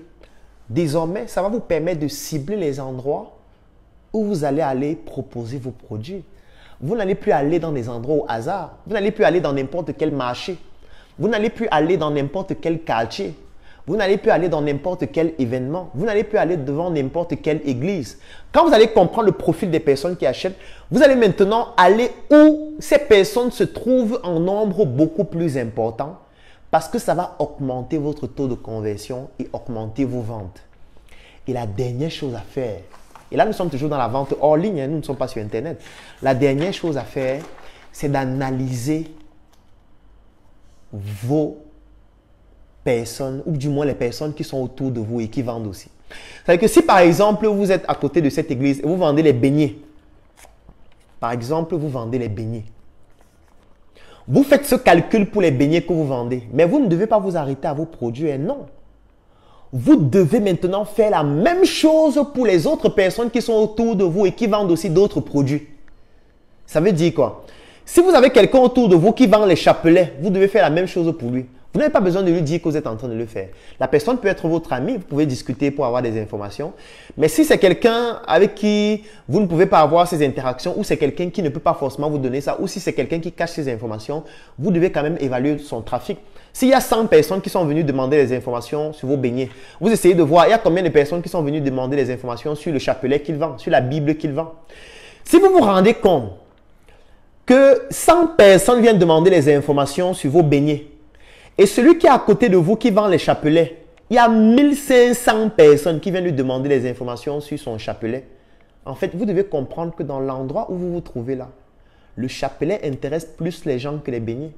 désormais, ça va vous permettre de cibler les endroits où vous allez aller proposer vos produits. Vous n'allez plus aller dans des endroits au hasard. Vous n'allez plus aller dans n'importe quel marché. Vous n'allez plus aller dans n'importe quel quartier. Vous n'allez plus aller dans n'importe quel événement. Vous n'allez plus aller devant n'importe quelle église. Quand vous allez comprendre le profil des personnes qui achètent, vous allez maintenant aller où ces personnes se trouvent en nombre beaucoup plus important parce que ça va augmenter votre taux de conversion et augmenter vos ventes. Et la dernière chose à faire, et là, nous sommes toujours dans la vente hors ligne, nous ne sommes pas sur Internet. La dernière chose à faire, c'est d'analyser vos personnes, ou du moins les personnes qui sont autour de vous et qui vendent aussi. C'est-à-dire que si par exemple, vous êtes à côté de cette église et vous vendez les beignets, par exemple, vous vendez les beignets, Vous faites ce calcul pour les beignets que vous vendez. Mais vous ne devez pas vous arrêter à vos produits. Hein, non. Vous devez maintenant faire la même chose pour les autres personnes qui sont autour de vous et qui vendent aussi d'autres produits. Ça veut dire quoi? Si vous avez quelqu'un autour de vous qui vend les chapelets, vous devez faire la même chose pour lui. Vous n'avez pas besoin de lui dire que vous êtes en train de le faire. La personne peut être votre ami, vous pouvez discuter pour avoir des informations. Mais si c'est quelqu'un avec qui vous ne pouvez pas avoir ces interactions, ou c'est quelqu'un qui ne peut pas forcément vous donner ça, ou si c'est quelqu'un qui cache ces informations, vous devez quand même évaluer son trafic. S'il y a 100 personnes qui sont venues demander des informations sur vos beignets, vous essayez de voir il y a combien de personnes qui sont venues demander des informations sur le chapelet qu'il vend, sur la Bible qu'il vend. Si vous vous rendez compte que 100 personnes viennent demander les informations sur vos beignets, et celui qui est à côté de vous qui vend les chapelets, il y a 1500 personnes qui viennent lui demander les informations sur son chapelet. En fait, vous devez comprendre que dans l'endroit où vous vous trouvez là, le chapelet intéresse plus les gens que les beignets.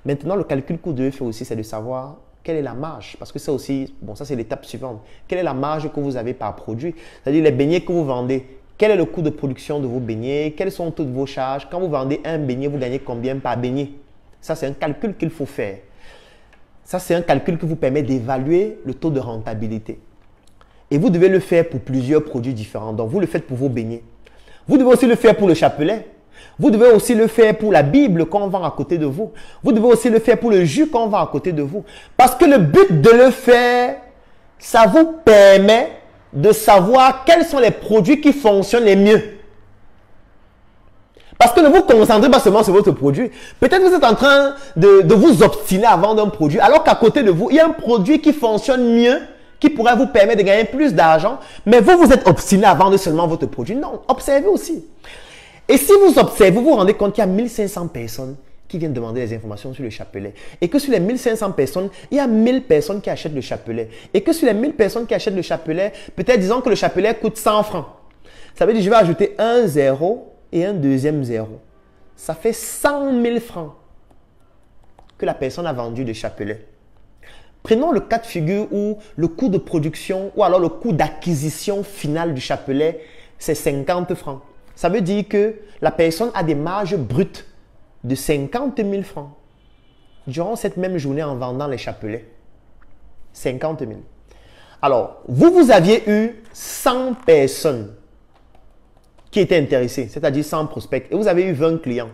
Maintenant, le calcul que vous devez faire aussi, c'est de savoir quelle est la marge. Parce que ça aussi, bon, ça c'est l'étape suivante. Quelle est la marge que vous avez par produit? C'est-à-dire les beignets que vous vendez. Quel est le coût de production de vos beignets? Quelles sont toutes vos charges? Quand vous vendez un beignet, vous gagnez combien par beignet? Ça, c'est un calcul qu'il faut faire. Ça, c'est un calcul qui vous permet d'évaluer le taux de rentabilité. Et vous devez le faire pour plusieurs produits différents. Donc, vous le faites pour vos beignets. Vous devez aussi le faire pour le chapelet. Vous devez aussi le faire pour la Bible qu'on vend à côté de vous. Vous devez aussi le faire pour le jus qu'on vend à côté de vous. Parce que le but de le faire, ça vous permet de savoir quels sont les produits qui fonctionnent les mieux. Parce que ne vous concentrez pas seulement sur votre produit. Peut-être que vous êtes en train de vous obstiner à vendre un produit, alors qu'à côté de vous, il y a un produit qui fonctionne mieux, qui pourrait vous permettre de gagner plus d'argent, mais vous, vous êtes obstiné à vendre seulement votre produit. Non, observez aussi. Et si vous observez, vous vous rendez compte qu'il y a 1500 personnes qui viennent demander des informations sur le chapelet. Et que sur les 1500 personnes, il y a 1000 personnes qui achètent le chapelet. Et que sur les 1000 personnes qui achètent le chapelet, peut-être disons que le chapelet coûte 100 francs. Ça veut dire que je vais ajouter un zéro et un deuxième zéro. Ça fait 100 000 francs que la personne a vendu de chapelet. Prenons le cas de figure où le coût de production ou alors le coût d'acquisition finale du chapelet, c'est 50 francs. Ça veut dire que la personne a des marges brutes de 50 000 francs durant cette même journée en vendant les chapelets. 50 000. Alors, vous aviez eu 100 personnes qui étaient intéressées, c'est-à-dire 100 prospects, et vous avez eu 20 clients.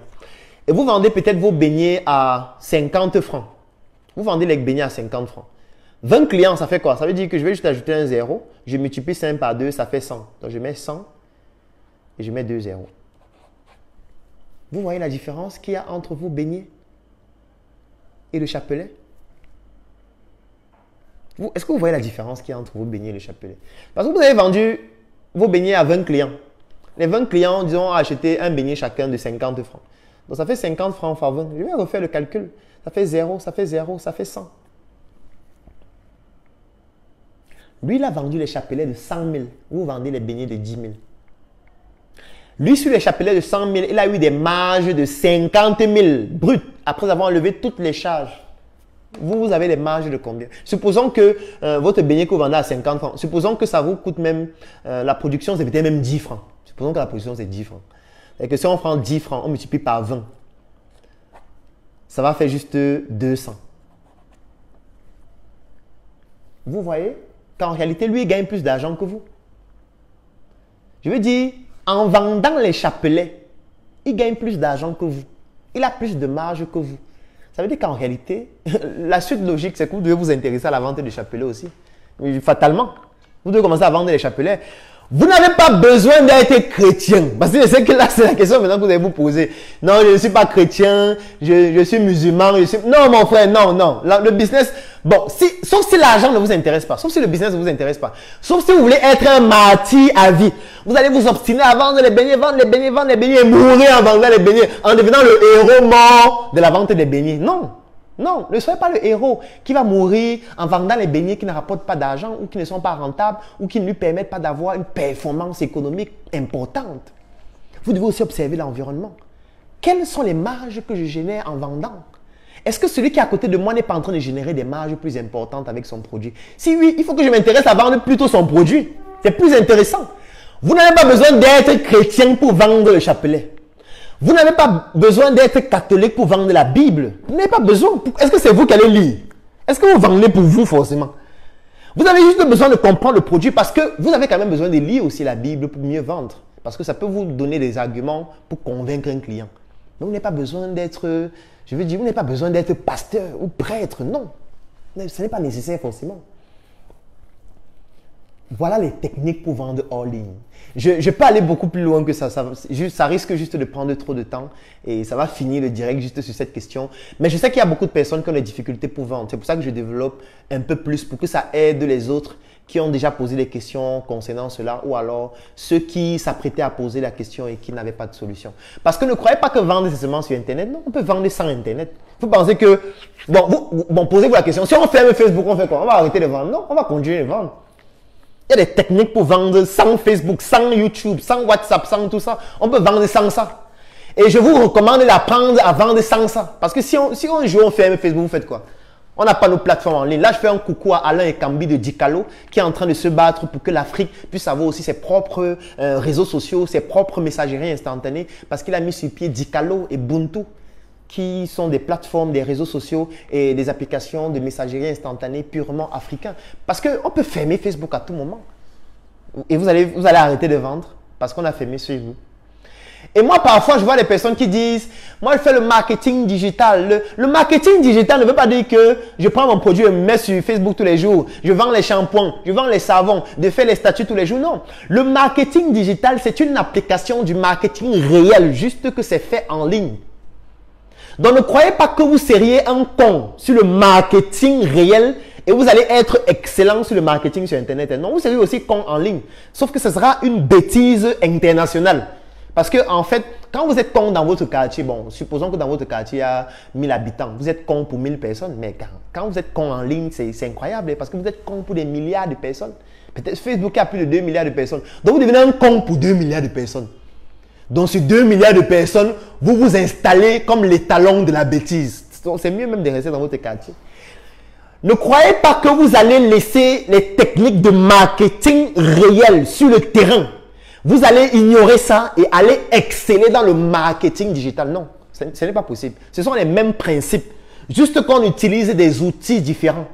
Et vous vendez peut-être vos beignets à 50 francs. Vous vendez les beignets à 50 francs. 20 clients, ça fait quoi? Ça veut dire que je vais juste ajouter un zéro, je multiplie 5 par 2, ça fait 100. Donc, je mets 100 et je mets 2 zéros. Vous voyez la différence qu'il y a entre vos beignets et le chapelet? Est-ce que vous voyez la différence qu'il y a entre vos beignets et le chapelet? Parce que vous avez vendu vos beignets à 20 clients. Les 20 clients, disons, ont acheté un beignet chacun de 50 francs. Donc, ça fait 50 francs fois 20. Je vais refaire le calcul. Ça fait 0, ça fait 0, ça fait 100. Lui, il a vendu les chapelets de 100 000. Vous vendez les beignets de 10 000. Lui, sur les chapelets de 100 000, il a eu des marges de 50 000 brut après avoir enlevé toutes les charges. Vous avez les marges de combien? Supposons que votre beignet que vous vendez à 50 francs, supposons que ça vous coûte même, la production, c'est peut-être même 10 francs. Supposons que la production, c'est 10 francs. Et que si on prend 10 francs, on multiplie par 20, ça va faire juste 200. Vous voyez qu'en réalité, lui, il gagne plus d'argent que vous. Je veux dire, en vendant les chapelets, il gagne plus d'argent que vous. Il a plus de marge que vous. Ça veut dire qu'en réalité, la suite logique, c'est que vous devez vous intéresser à la vente des chapelets aussi. Fatalement. Vous devez commencer à vendre les chapelets. Vous n'avez pas besoin d'être chrétien. Parce que je sais que là, c'est la question maintenant que vous allez vous poser. Non, je ne suis pas chrétien, je suis musulman. Non, mon frère, non, non. Le business, bon, sauf si l'argent ne vous intéresse pas, sauf si le business ne vous intéresse pas, sauf si vous voulez être un martyr à vie. Vous allez vous obstiner à vendre les beignets, vendre les beignets, vendre les beignets et mourir en vendant les beignets, en devenant le héros mort de la vente des beignets. Non. Non, ne soyez pas le héros qui va mourir en vendant les beignets qui ne rapportent pas d'argent ou qui ne sont pas rentables ou qui ne lui permettent pas d'avoir une performance économique importante. Vous devez aussi observer l'environnement. Quelles sont les marges que je génère en vendant? Est-ce que celui qui est à côté de moi n'est pas en train de générer des marges plus importantes avec son produit? Si oui, il faut que je m'intéresse à vendre plutôt son produit. C'est plus intéressant. Vous n'avez pas besoin d'être chrétien pour vendre le chapelet. Vous n'avez pas besoin d'être catholique pour vendre la Bible. Vous n'avez pas besoin. Est-ce que c'est vous qui allez lire? Est-ce que vous vendez pour vous forcément? Vous avez juste besoin de comprendre le produit parce que vous avez quand même besoin de lire aussi la Bible pour mieux vendre. Parce que ça peut vous donner des arguments pour convaincre un client. Donc, vous n'avez pas besoin d'être, je veux dire, vous n'avez pas besoin d'être pasteur ou prêtre. Non. Ce n'est pas nécessaire forcément. Voilà les techniques pour vendre hors ligne. Je peux aller beaucoup plus loin que ça. Ça risque juste de prendre trop de temps et ça va finir le direct juste sur cette question. Mais je sais qu'il y a beaucoup de personnes qui ont des difficultés pour vendre. C'est pour ça que je développe un peu plus pour que ça aide les autres qui ont déjà posé des questions concernant cela ou alors ceux qui s'apprêtaient à poser la question et qui n'avaient pas de solution. Parce que ne croyez pas que vendre c'est seulement sur Internet. Non, on peut vendre sans Internet. Vous pensez que... Bon, posez-vous la question. Si on ferme Facebook, on fait quoi? On va arrêter de vendre? Non, on va continuer de vendre. Il y a des techniques pour vendre sans Facebook, sans YouTube, sans WhatsApp, sans tout ça. On peut vendre sans ça. Et je vous recommande d'apprendre à vendre sans ça. Parce que si un jour on ferme Facebook, vous faites quoi? On n'a pas nos plateformes en ligne. Là, je fais un coucou à Alain Ekambi de Dicalo qui est en train de se battre pour que l'Afrique puisse avoir aussi ses propres réseaux sociaux, ses propres messageries instantanées parce qu'il a mis sur pied Dicalo et Ubuntu qui sont des plateformes, des réseaux sociaux et des applications de messagerie instantanée purement africains. Parce qu'on peut fermer Facebook à tout moment. Et vous allez arrêter de vendre parce qu'on a fermé Facebook. Et moi, parfois, je vois des personnes qui disent, moi, je fais le marketing digital. Le marketing digital ne veut pas dire que je prends mon produit et le mets sur Facebook tous les jours. Je vends les shampoings, je vends les savons, je fais les statuts tous les jours. Non. Le marketing digital, c'est une application du marketing réel, juste que c'est fait en ligne. Donc, ne croyez pas que vous seriez un con sur le marketing réel et vous allez être excellent sur le marketing sur Internet. Non, vous serez aussi con en ligne. Sauf que ce sera une bêtise internationale. Parce que, en fait, quand vous êtes con dans votre quartier, bon, supposons que dans votre quartier, il y a 1000 habitants. Vous êtes con pour 1000 personnes. Mais quand vous êtes con en ligne, c'est incroyable. Parce que vous êtes con pour des milliards de personnes. Peut-être Facebook a plus de 2 milliards de personnes. Donc, vous devenez un con pour 2 milliards de personnes. Donc, sur 2 milliards de personnes, vous vous installez comme l'étalon de la bêtise. C'est mieux même de rester dans votre quartier. Ne croyez pas que vous allez laisser les techniques de marketing réelles sur le terrain. Vous allez ignorer ça et aller exceller dans le marketing digital. Non, ce n'est pas possible. Ce sont les mêmes principes. Juste qu'on utilise des outils différents.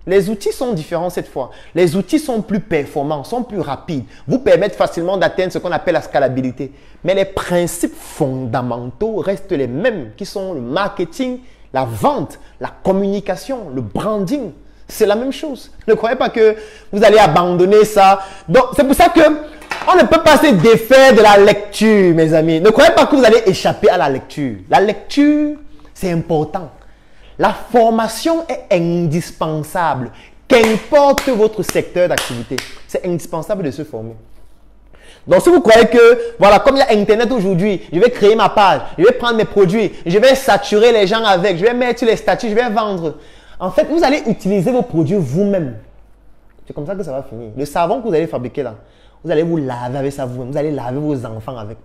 Les outils sont différents cette fois. Les outils sont plus performants, sont plus rapides, vous permettent facilement d'atteindre ce qu'on appelle la scalabilité. Mais les principes fondamentaux restent les mêmes, qui sont le marketing, la vente, la communication, le branding. C'est la même chose. Ne croyez pas que vous allez abandonner ça. Donc, c'est pour ça que on ne peut pas se défaire de la lecture, mes amis. Ne croyez pas que vous allez échapper à la lecture. La lecture, c'est important. La formation est indispensable. Qu'importe votre secteur d'activité, c'est indispensable de se former. Donc, si vous croyez que, voilà, comme il y a Internet aujourd'hui, je vais créer ma page, je vais prendre mes produits, je vais saturer les gens avec, je vais mettre sur les statuts, je vais vendre. En fait, vous allez utiliser vos produits vous-même. C'est comme ça que ça va finir. Le savon que vous allez fabriquer là, vous allez vous laver avec ça vous-même. Vous allez laver vos enfants avec.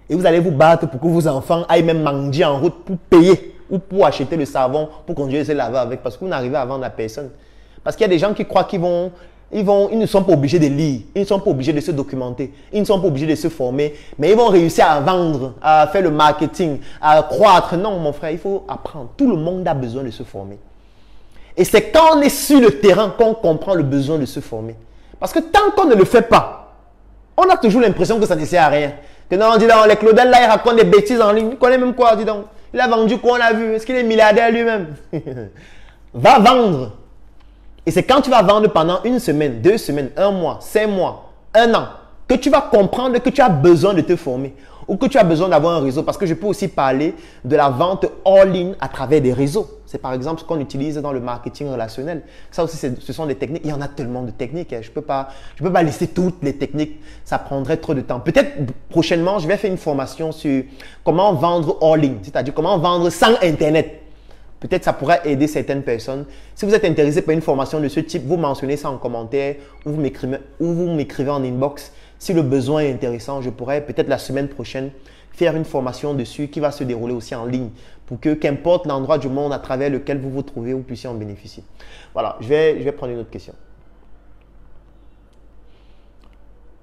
Et vous allez vous battre pour que vos enfants aillent même manger en route pour payer ou pour acheter le savon pour continuer de se laver avec. Parce que vous n'arrivez à vendre à personne. Parce qu'il y a des gens qui croient qu'ils ne sont pas obligés de lire. Ils ne sont pas obligés de se documenter. Ils ne sont pas obligés de se former. Mais ils vont réussir à vendre, à faire le marketing, à croître. Non, mon frère, il faut apprendre. Tout le monde a besoin de se former. Et c'est quand on est sur le terrain qu'on comprend le besoin de se former. Parce que tant qu'on ne le fait pas, on a toujours l'impression que ça ne sert à rien. Que non, dis donc, les Claudel là, il raconte des bêtises en ligne. Il connaît même quoi, dis donc. Il a vendu quoi, on l'a vu. Est-ce qu'il est milliardaire lui-même? Va vendre. Et c'est quand tu vas vendre pendant 1 semaine, 2 semaines, 1 mois, 5 mois, 1 an, que tu vas comprendre que tu as besoin de te former. Ou que tu as besoin d'avoir un réseau. Parce que je peux aussi parler de la vente hors ligne à travers des réseaux. C'est par exemple ce qu'on utilise dans le marketing relationnel. Ça aussi, ce sont des techniques. Il y en a tellement de techniques. Je peux pas lister toutes les techniques. Ça prendrait trop de temps. Peut-être prochainement, je vais faire une formation sur comment vendre hors ligne. C'est-à-dire comment vendre sans Internet. Peut-être ça pourrait aider certaines personnes. Si vous êtes intéressé par une formation de ce type, vous mentionnez ça en commentaire ou vous m'écrivez en inbox. Si le besoin est intéressant, je pourrais peut-être la semaine prochaine faire une formation dessus qui va se dérouler aussi en ligne pour que qu'importe l'endroit du monde à travers lequel vous vous trouvez, vous puissiez en bénéficier. Voilà, je vais prendre une autre question.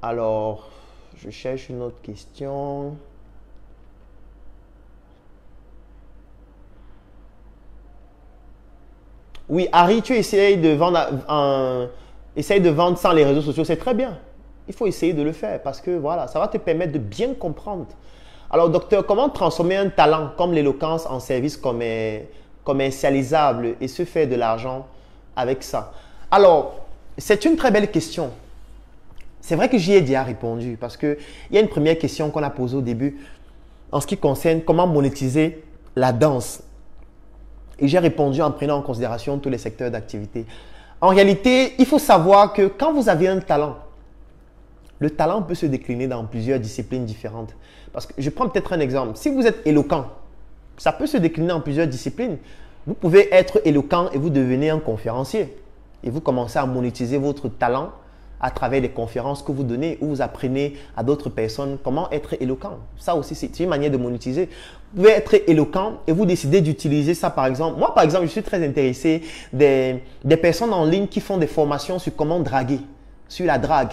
Alors, je cherche une autre question. Oui, Harry, tu essayes de vendre, essaye de vendre sans les réseaux sociaux, c'est très bien. Il faut essayer de le faire parce que voilà, ça va te permettre de bien comprendre. Alors, docteur, comment transformer un talent comme l'éloquence en service commercialisable et se faire de l'argent avec ça? Alors, c'est une très belle question. C'est vrai que j'y ai déjà répondu parce qu'il y a une première question qu'on a posée au début en ce qui concerne comment monétiser la danse. Et j'ai répondu en prenant en considération tous les secteurs d'activité. En réalité, il faut savoir que quand vous avez un talent, le talent peut se décliner dans plusieurs disciplines différentes. Parce que je prends peut-être un exemple. Si vous êtes éloquent, ça peut se décliner en plusieurs disciplines. Vous pouvez être éloquent et vous devenez un conférencier. Et vous commencez à monétiser votre talent à travers des conférences que vous donnez où vous apprenez à d'autres personnes comment être éloquent. Ça aussi, c'est une manière de monétiser. Vous pouvez être éloquent et vous décidez d'utiliser ça par exemple. Moi, par exemple, je suis très intéressé des personnes en ligne qui font des formations sur comment draguer, sur la drague.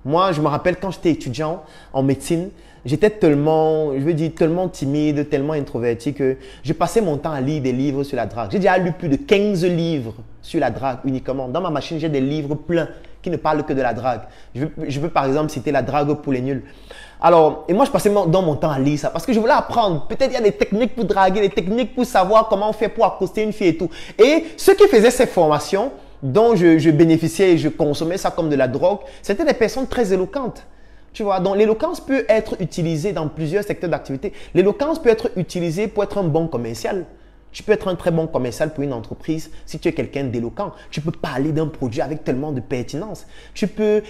Moi, je me rappelle quand j'étais étudiant en médecine, j'étais tellement, tellement timide, tellement introverti que je passais mon temps à lire des livres sur la drague. J'ai déjà lu plus de 15 livres sur la drague uniquement. Dans ma machine, j'ai des livres pleins qui ne parlent que de la drague. Je veux par exemple citer La drague pour les nuls. Alors, et moi, je passais dans mon temps à lire ça parce que je voulais apprendre. Peut-être il y a des techniques pour draguer, des techniques pour savoir comment on fait pour accoster une fille et tout. Et ceux qui faisaient ces formations, dont je bénéficiais et je consommais ça comme de la drogue, c'était des personnes très éloquentes. Tu vois, donc l'éloquence peut être utilisée dans plusieurs secteurs d'activité. L'éloquence peut être utilisée pour être un bon commercial. Tu peux être un très bon commercial pour une entreprise si tu es quelqu'un d'éloquent. Tu peux parler d'un produit avec tellement de pertinence. Tu peux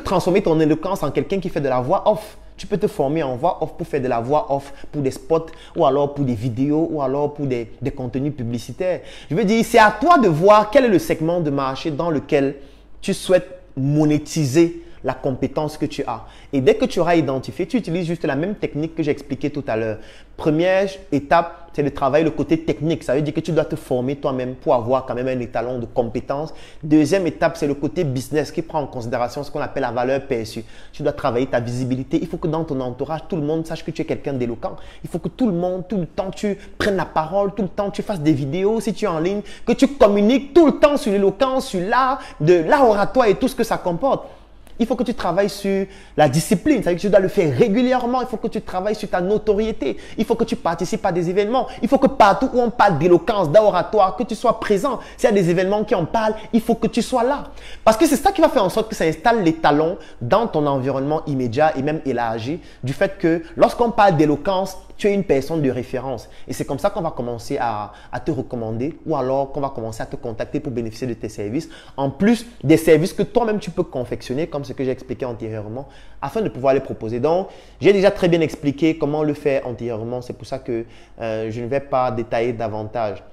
transformer ton éloquence en quelqu'un qui fait de la voix off. Tu peux te former en voix off pour faire de la voix off pour des spots ou alors pour des vidéos ou alors pour des contenus publicitaires. Je veux dire, c'est à toi de voir quel est le segment de marché dans lequel tu souhaites monétiser la compétence que tu as. Et dès que tu auras identifié, tu utilises juste la même technique que j'ai expliqué tout à l'heure. Première étape, c'est de travailler le côté technique. Ça veut dire que tu dois te former toi-même pour avoir quand même un étalon de compétences. Deuxième étape, c'est le côté business qui prend en considération ce qu'on appelle la valeur perçue. Tu dois travailler ta visibilité. Il faut que dans ton entourage, tout le monde sache que tu es quelqu'un d'éloquent. Il faut que tout le monde, tout le temps, tu prennes la parole, tout le temps, tu fasses des vidéos si tu es en ligne, que tu communiques tout le temps sur l'éloquence, sur l'art, de l'art oratoire et tout ce que ça comporte. Il faut que tu travailles sur la discipline, c'est-à-dire que tu dois le faire régulièrement. Il faut que tu travailles sur ta notoriété. Il faut que tu participes à des événements. Il faut que partout où on parle d'éloquence, d'oratoire, que tu sois présent. S'il y a des événements qui en parlent, il faut que tu sois là. Parce que c'est ça qui va faire en sorte que ça installe les talons dans ton environnement immédiat et même élargi du fait que lorsqu'on parle d'éloquence, tu es une personne de référence. Et c'est comme ça qu'on va commencer à te recommander ou alors qu'on va commencer à te contacter pour bénéficier de tes services. En plus des services que toi-même tu peux confectionner, comme ce que j'ai expliqué antérieurement, afin de pouvoir les proposer. Donc, j'ai déjà très bien expliqué comment le faire antérieurement. C'est pour ça que je ne vais pas détailler davantage.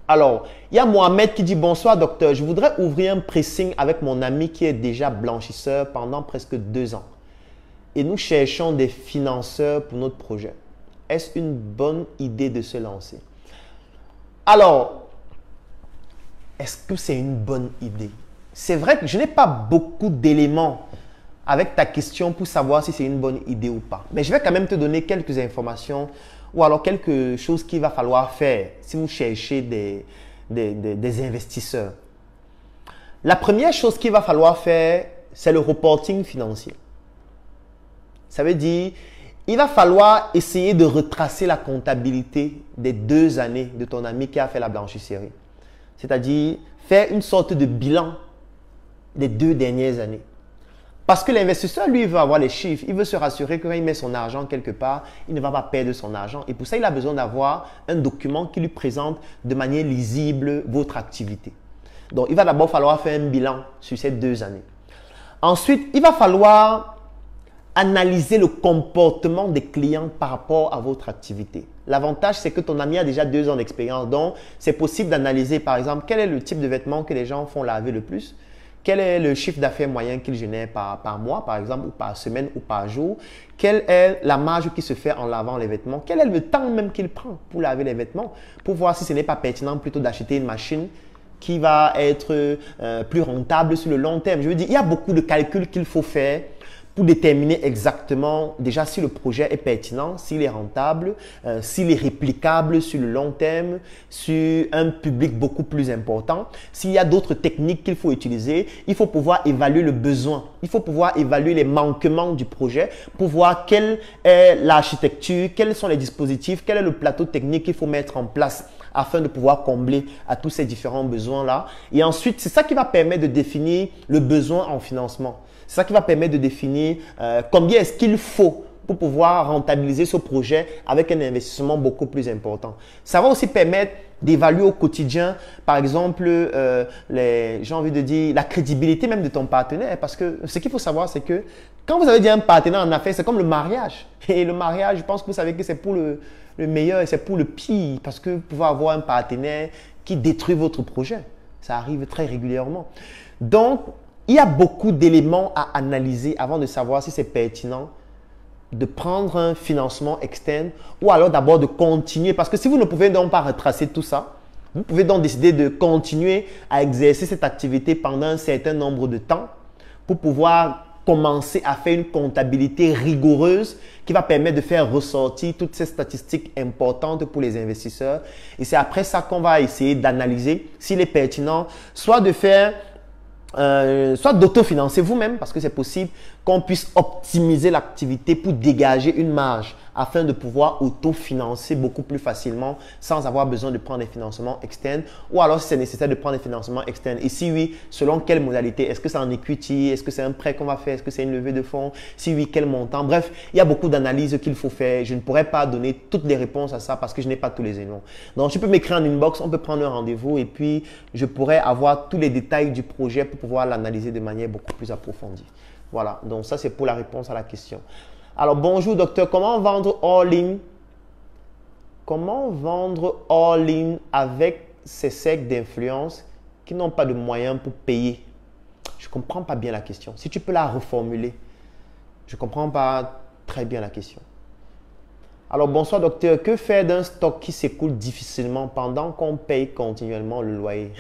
Alors, il y a Mohamed qui dit « Bonsoir docteur, je voudrais ouvrir un pressing avec mon ami qui est déjà blanchisseur pendant presque 2 ans. Et nous cherchons des financeurs pour notre projet. Est-ce une bonne idée de se lancer? » Alors, est-ce que c'est une bonne idée? C'est vrai que je n'ai pas beaucoup d'éléments avec ta question pour savoir si c'est une bonne idée ou pas. Mais je vais quand même te donner quelques informations ou alors quelque chose qu'il va falloir faire si vous cherchez des investisseurs. La première chose qu'il va falloir faire, c'est le reporting financier. Ça veut dire, il va falloir essayer de retracer la comptabilité des 2 années de ton ami qui a fait la blanchisserie. C'est-à-dire, faire une sorte de bilan des 2 dernières années. Parce que l'investisseur, lui, il veut avoir les chiffres. Il veut se rassurer que quand il met son argent quelque part, il ne va pas perdre son argent. Et pour ça, il a besoin d'avoir un document qui lui présente de manière lisible votre activité. Donc, il va d'abord falloir faire un bilan sur ces 2 années. Ensuite, il va falloir analyser le comportement des clients par rapport à votre activité. L'avantage, c'est que ton ami a déjà 2 ans d'expérience. Donc, c'est possible d'analyser, par exemple, quel est le type de vêtements que les gens font laver le plus. Quel est le chiffre d'affaires moyen qu'il génère par mois, par exemple, ou par semaine, ou par jour? Quelle est la marge qui se fait en lavant les vêtements? Quel est le temps même qu'il prend pour laver les vêtements? Pour voir si ce n'est pas pertinent plutôt d'acheter une machine qui va être plus rentable sur le long terme. Je veux dire, il y a beaucoup de calculs qu'il faut faire pour déterminer exactement déjà si le projet est pertinent, s'il est rentable, s'il est réplicable sur le long terme, sur un public beaucoup plus important. S'il y a d'autres techniques qu'il faut utiliser, il faut pouvoir évaluer le besoin. Il faut pouvoir évaluer les manquements du projet pour voir quelle est l'architecture, quels sont les dispositifs, quel est le plateau technique qu'il faut mettre en place afin de pouvoir combler à tous ces différents besoins-là. Et ensuite, c'est ça qui va permettre de définir le besoin en financement. C'est ça qui va permettre de définir combien est-ce qu'il faut pour pouvoir rentabiliser ce projet avec un investissement beaucoup plus important. Ça va aussi permettre d'évaluer au quotidien, par exemple, j'ai envie de dire, la crédibilité même de ton partenaire. Parce que ce qu'il faut savoir, c'est que quand vous avez dit un partenaire en affaires, c'est comme le mariage. Et le mariage, je pense que vous savez que c'est pour le meilleur et c'est pour le pire. Parce que vous pouvez avoir un partenaire qui détruit votre projet. Ça arrive très régulièrement. Donc, il y a beaucoup d'éléments à analyser avant de savoir si c'est pertinent de prendre un financement externe ou alors d'abord de continuer. Parce que si vous ne pouvez donc pas retracer tout ça, vous pouvez donc décider de continuer à exercer cette activité pendant un certain nombre de temps pour pouvoir commencer à faire une comptabilité rigoureuse qui va permettre de faire ressortir toutes ces statistiques importantes pour les investisseurs. Et c'est après ça qu'on va essayer d'analyser s'il est pertinent, soit de faire soit d'autofinancer vous-même, parce que c'est possible qu'on puisse optimiser l'activité pour dégager une marge afin de pouvoir autofinancer beaucoup plus facilement sans avoir besoin de prendre des financements externes, ou alors si c'est nécessaire de prendre des financements externes. Et si oui, selon quelle modalité? Est-ce que c'est en equity? Est-ce que c'est un prêt qu'on va faire? Est-ce que c'est une levée de fonds? Si oui, quel montant? Bref, il y a beaucoup d'analyses qu'il faut faire. Je ne pourrais pas donner toutes les réponses à ça parce que je n'ai pas tous les éléments. Donc, tu peux m'écrire en inbox, on peut prendre un rendez-vous et puis je pourrais avoir tous les détails du projet pour pouvoir l'analyser de manière beaucoup plus approfondie. Voilà, donc ça c'est pour la réponse à la question. Alors, bonjour docteur, comment vendre all-in? Comment vendre all-in avec ces cercles d'influence qui n'ont pas de moyens pour payer? Je ne comprends pas bien la question. Si tu peux la reformuler. Je ne comprends pas très bien la question. Alors, bonsoir docteur, que faire d'un stock qui s'écoule difficilement pendant qu'on paye continuellement le loyer?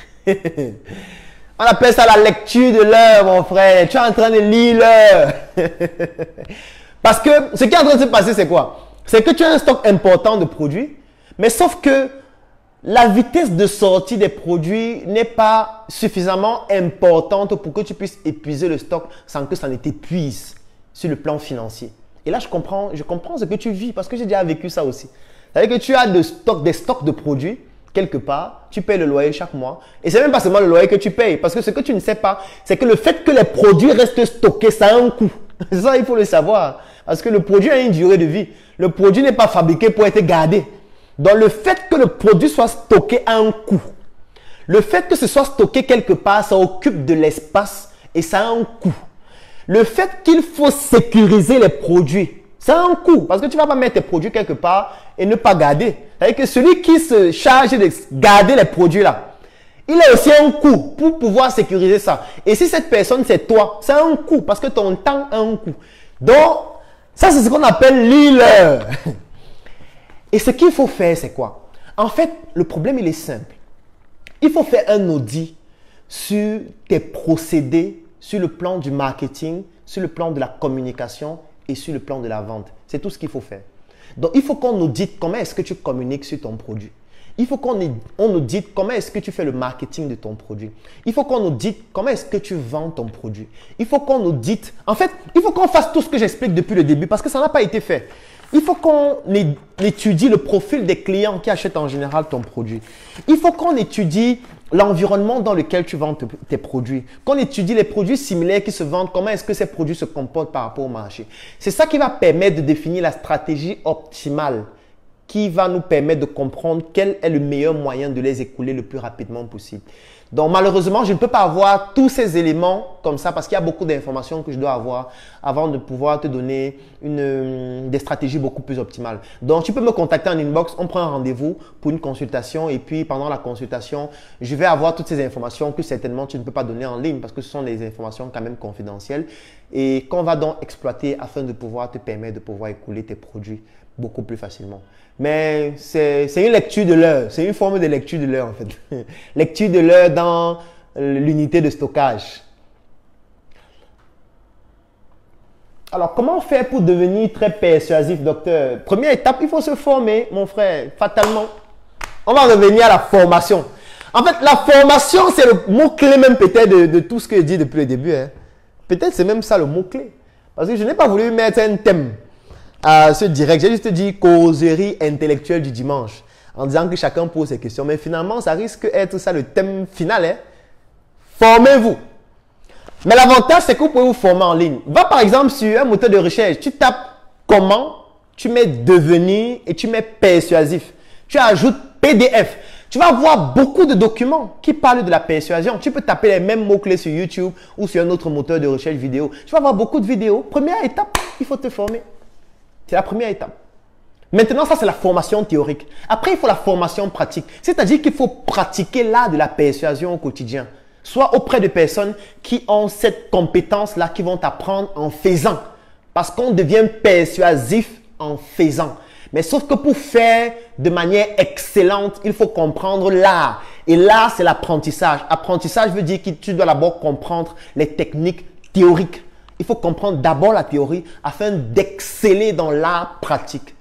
On appelle ça la lecture de l'heure, mon frère. Tu es en train de lire l'heure. Parce que ce qui est en train de se passer, c'est quoi? C'est que tu as un stock important de produits, mais sauf que la vitesse de sortie des produits n'est pas suffisamment importante pour que tu puisses épuiser le stock sans que ça ne t'épuise sur le plan financier. Et là, je comprends ce que tu vis parce que j'ai déjà vécu ça aussi. C'est-à-dire que tu as des stocks de produits quelque part, tu payes le loyer chaque mois. Et c'est même pas seulement le loyer que tu payes. Parce que ce que tu ne sais pas, c'est que le fait que les produits restent stockés, ça a un coût. Ça, il faut le savoir. Parce que le produit a une durée de vie. Le produit n'est pas fabriqué pour être gardé. Donc, le fait que le produit soit stocké a un coût. Le fait que ce soit stocké quelque part, ça occupe de l'espace et ça a un coût. Le fait qu'il faut sécuriser les produits, ça a un coût. Parce que tu ne vas pas mettre tes produits quelque part et ne pas garder. C'est-à-dire que celui qui se charge de garder les produits là, il a aussi un coût pour pouvoir sécuriser ça. Et si cette personne, c'est toi, ça a un coût parce que ton temps a un coût. Donc, ça, c'est ce qu'on appelle l'heure. Et ce qu'il faut faire, c'est quoi? En fait, le problème, il est simple. Il faut faire un audit sur tes procédés, sur le plan du marketing, sur le plan de la communication et sur le plan de la vente. C'est tout ce qu'il faut faire. Donc, il faut qu'on audite comment est-ce que tu communiques sur ton produit. Il faut qu'on audite comment est-ce que tu fais le marketing de ton produit. Il faut qu'on audite comment est-ce que tu vends ton produit. Il faut qu'on audite. En fait, il faut qu'on fasse tout ce que j'explique depuis le début parce que ça n'a pas été fait. Il faut qu'on étudie le profil des clients qui achètent en général ton produit. Il faut qu'on étudie l'environnement dans lequel tu vends tes produits. Qu'on étudie les produits similaires qui se vendent, comment est-ce que ces produits se comportent par rapport au marché. C'est ça qui va permettre de définir la stratégie optimale qui va nous permettre de comprendre quel est le meilleur moyen de les écouler le plus rapidement possible. Donc, malheureusement, je ne peux pas avoir tous ces éléments comme ça parce qu'il y a beaucoup d'informations que je dois avoir avant de pouvoir te donner des stratégies beaucoup plus optimales. Donc, tu peux me contacter en inbox, on prend un rendez-vous pour une consultation et puis pendant la consultation, je vais avoir toutes ces informations que certainement tu ne peux pas donner en ligne parce que ce sont des informations quand même confidentielles et qu'on va donc exploiter afin de pouvoir te permettre de pouvoir écouler tes produits beaucoup plus facilement. Mais c'est une lecture de l'heure, c'est une forme de lecture de l'heure en fait. Lecture de l'heure dans l'unité de stockage. Alors, comment faire pour devenir très persuasif, docteur? Première étape, il faut se former, mon frère, fatalement. On va revenir à la formation. En fait, la formation, c'est le mot-clé même peut-être de tout ce que je dis depuis le début. Hein. Peut-être c'est même ça le mot-clé. Parce que je n'ai pas voulu mettre un thème à ce direct. J'ai juste dit causerie intellectuelle du dimanche. En disant que chacun pose ses questions. Mais finalement, ça risque d'être ça le thème final. Hein. Formez-vous. Mais l'avantage, c'est que vous pouvez vous former en ligne. Va par exemple sur un moteur de recherche. Tu tapes comment, tu mets devenir et tu mets persuasif. Tu ajoutes PDF. Tu vas voir beaucoup de documents qui parlent de la persuasion. Tu peux taper les mêmes mots-clés sur YouTube ou sur un autre moteur de recherche vidéo. Tu vas voir beaucoup de vidéos. Première étape, il faut te former. C'est la première étape. Maintenant, ça, c'est la formation théorique. Après, il faut la formation pratique. C'est-à-dire qu'il faut pratiquer l'art de la persuasion au quotidien. Soit auprès de personnes qui ont cette compétence-là, qui vont t'apprendre en faisant. Parce qu'on devient persuasif en faisant. Mais sauf que pour faire de manière excellente, il faut comprendre l'art. Et l'art, c'est l'apprentissage. Apprentissage veut dire que tu dois d'abord comprendre les techniques théoriques. Il faut comprendre d'abord la théorie afin d'exceller dans l'art pratique.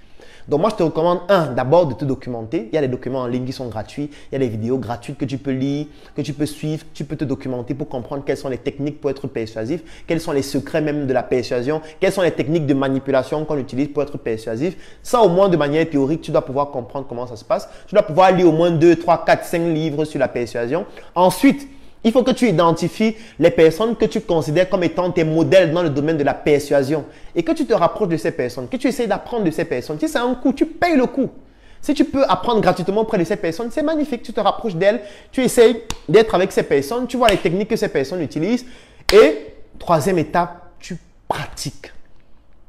Donc moi, je te recommande, d'abord de te documenter. Il y a des documents en ligne qui sont gratuits. Il y a des vidéos gratuites que tu peux lire, que tu peux suivre. Tu peux te documenter pour comprendre quelles sont les techniques pour être persuasif, quels sont les secrets même de la persuasion, quelles sont les techniques de manipulation qu'on utilise pour être persuasif. Ça, au moins de manière théorique, tu dois pouvoir comprendre comment ça se passe. Tu dois pouvoir lire au moins 2, 3, 4, 5 livres sur la persuasion. Ensuite, il faut que tu identifies les personnes que tu considères comme étant tes modèles dans le domaine de la persuasion et que tu te rapproches de ces personnes, que tu essaies d'apprendre de ces personnes. Si c'est un coût, tu payes le coût. Si tu peux apprendre gratuitement auprès de ces personnes, c'est magnifique. Tu te rapproches d'elles, tu essaies d'être avec ces personnes, tu vois les techniques que ces personnes utilisent. Et troisième étape, tu pratiques.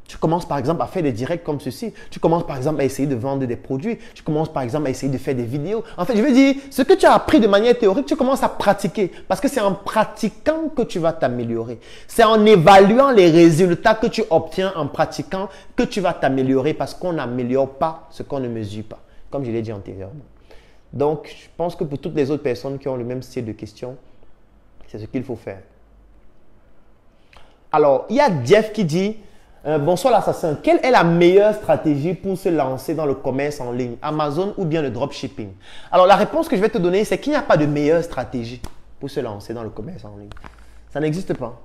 Tu commences par exemple à faire des directs comme ceci. Tu commences par exemple à essayer de vendre des produits. Tu commences par exemple à essayer de faire des vidéos. En fait, je veux dire, ce que tu as appris de manière théorique, tu commences à pratiquer. Parce que c'est en pratiquant que tu vas t'améliorer. C'est en évaluant les résultats que tu obtiens en pratiquant que tu vas t'améliorer parce qu'on n'améliore pas ce qu'on ne mesure pas. Comme je l'ai dit antérieurement. Donc, je pense que pour toutes les autres personnes qui ont le même style de questions, c'est ce qu'il faut faire. Alors, il y a Jeff qui dit... bonsoir l'assassin, quelle est la meilleure stratégie pour se lancer dans le commerce en ligne, Amazon ou bien le dropshipping? Alors la réponse que je vais te donner, c'est qu'il n'y a pas de meilleure stratégie pour se lancer dans le commerce en ligne. Ça n'existe pas.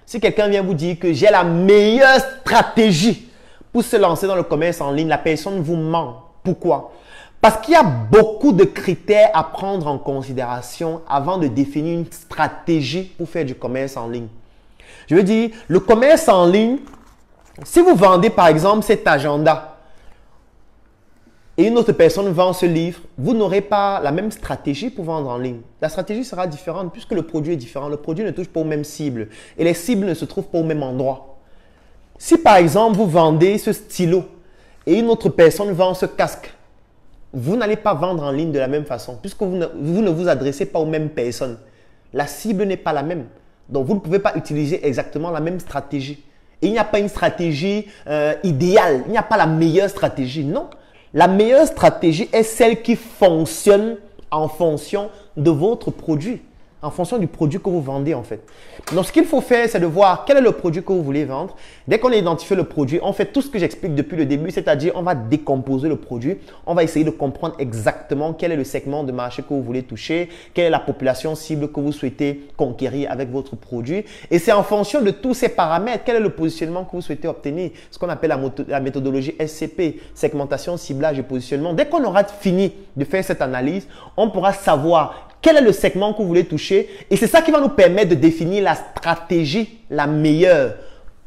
Si quelqu'un vient vous dire que j'ai la meilleure stratégie pour se lancer dans le commerce en ligne, la personne vous ment. Pourquoi? Parce qu'il y a beaucoup de critères à prendre en considération avant de définir une stratégie pour faire du commerce en ligne. Je veux dire, le commerce en ligne, si vous vendez par exemple cet agenda et une autre personne vend ce livre, vous n'aurez pas la même stratégie pour vendre en ligne. La stratégie sera différente puisque le produit est différent. Le produit ne touche pas aux mêmes cibles et les cibles ne se trouvent pas au même endroit. Si par exemple vous vendez ce stylo et une autre personne vend ce casque, vous n'allez pas vendre en ligne de la même façon puisque vous ne vous adressez pas aux mêmes personnes. La cible n'est pas la même. Donc vous ne pouvez pas utiliser exactement la même stratégie. Et il n'y a pas une stratégie idéale. Il n'y a pas la meilleure stratégie. Non. La meilleure stratégie est celle qui fonctionne en fonction de votre produit. En fonction du produit que vous vendez en fait. Donc ce qu'il faut faire, c'est de voir quel est le produit que vous voulez vendre. Dès qu'on a identifié le produit, on fait tout ce que j'explique depuis le début, c'est-à-dire on va décomposer le produit. On va essayer de comprendre exactement quel est le segment de marché que vous voulez toucher, quelle est la population cible que vous souhaitez conquérir avec votre produit. Et c'est en fonction de tous ces paramètres, quel est le positionnement que vous souhaitez obtenir, ce qu'on appelle la méthodologie SCP, segmentation, ciblage et positionnement. Dès qu'on aura fini de faire cette analyse, on pourra savoir quel est le segment que vous voulez toucher et c'est ça qui va nous permettre de définir la stratégie la meilleure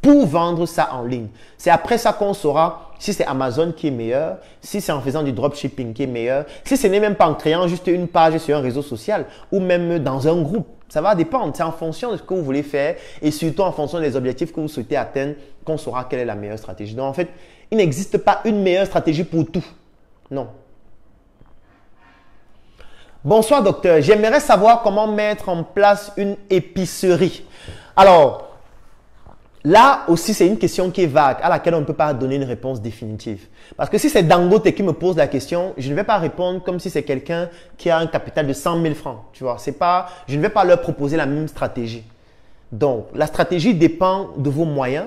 pour vendre ça en ligne. C'est après ça qu'on saura si c'est Amazon qui est meilleur, si c'est en faisant du dropshipping qui est meilleur, si ce n'est même pas en créant juste une page sur un réseau social ou même dans un groupe. Ça va dépendre, c'est en fonction de ce que vous voulez faire et surtout en fonction des objectifs que vous souhaitez atteindre qu'on saura quelle est la meilleure stratégie. Donc en fait, il n'existe pas une meilleure stratégie pour tout. Non. Bonsoir docteur, j'aimerais savoir comment mettre en place une épicerie. Alors, là aussi c'est une question qui est vague, à laquelle on ne peut pas donner une réponse définitive. Parce que si c'est Dangote qui me pose la question, je ne vais pas répondre comme si c'est quelqu'un qui a un capital de 100 000 francs. Tu vois, je ne vais pas leur proposer la même stratégie. Donc, la stratégie dépend de vos moyens,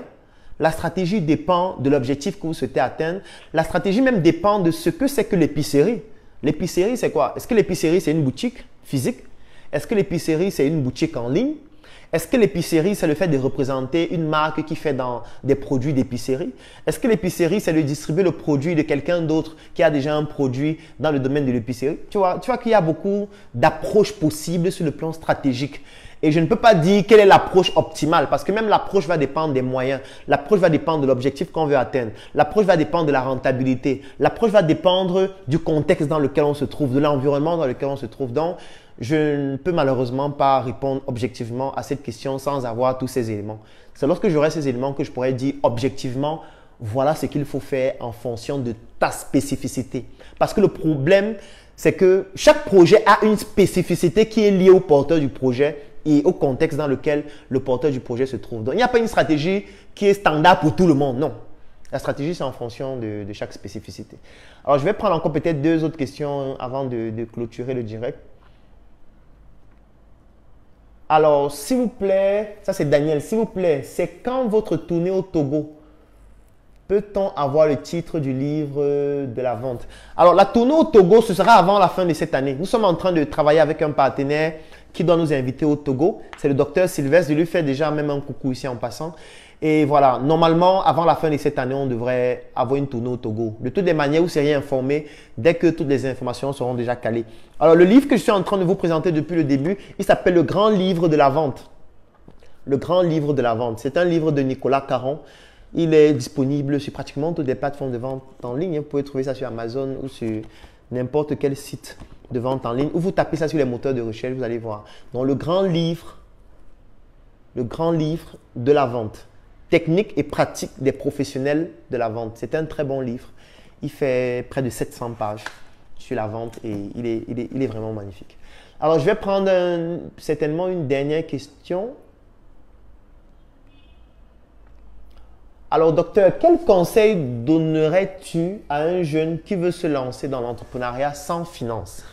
La stratégie dépend de l'objectif que vous souhaitez atteindre. La stratégie même dépend de ce que c'est que l'épicerie. L'épicerie, c'est quoi? Est-ce que l'épicerie, c'est une boutique physique? Est-ce que l'épicerie, c'est une boutique en ligne? Est-ce que l'épicerie, c'est le fait de représenter une marque qui fait des produits d'épicerie? Est-ce que l'épicerie, c'est de distribuer le produit de quelqu'un d'autre qui a déjà un produit dans le domaine de l'épicerie? Tu vois qu'il y a beaucoup d'approches possibles sur le plan stratégique. Et je ne peux pas dire quelle est l'approche optimale parce que même l'approche va dépendre des moyens. L'approche va dépendre de l'objectif qu'on veut atteindre. L'approche va dépendre de la rentabilité. L'approche va dépendre du contexte dans lequel on se trouve, de l'environnement dans lequel on se trouve. Donc, je ne peux malheureusement pas répondre objectivement à cette question sans avoir tous ces éléments. C'est lorsque j'aurai ces éléments que je pourrais dire objectivement, voilà ce qu'il faut faire en fonction de ta spécificité. Parce que le problème, c'est que chaque projet a une spécificité qui est liée au porteur du projet et au contexte dans lequel le porteur du projet se trouve. Donc, il n'y a pas une stratégie qui est standard pour tout le monde, non. La stratégie, c'est en fonction de chaque spécificité. Alors, je vais prendre encore peut-être 2 autres questions avant de clôturer le direct. Alors, s'il vous plaît, ça c'est Daniel, s'il vous plaît, c'est quand votre tournée au Togo? Peut-on avoir le titre du livre de la vente? Alors, la tournée au Togo, ce sera avant la fin de cette année. Nous sommes en train de travailler avec un partenaire qui doit nous inviter au Togo. C'est le docteur Sylvestre. Je lui fais déjà même un coucou ici en passant. Et voilà, normalement, avant la fin de cette année, on devrait avoir une tournée au Togo. De toutes les manières, vous seriez informé dès que toutes les informations seront déjà calées. Alors, le livre que je suis en train de vous présenter depuis le début, il s'appelle Le Grand Livre de la Vente. Le Grand Livre de la Vente. C'est un livre de Nicolas Caron. Il est disponible sur pratiquement toutes les plateformes de vente en ligne. Vous pouvez trouver ça sur Amazon ou sur n'importe quel site de vente en ligne. Ou vous tapez ça sur les moteurs de recherche, vous allez voir. Donc, le Grand Livre de la Vente. Technique et pratique des professionnels de la vente. C'est un très bon livre. Il fait près de 700 pages sur la vente et il est vraiment magnifique. Alors, je vais prendre certainement une dernière question. Alors, docteur, quel conseil donnerais-tu à un jeune qui veut se lancer dans l'entrepreneuriat sans finance?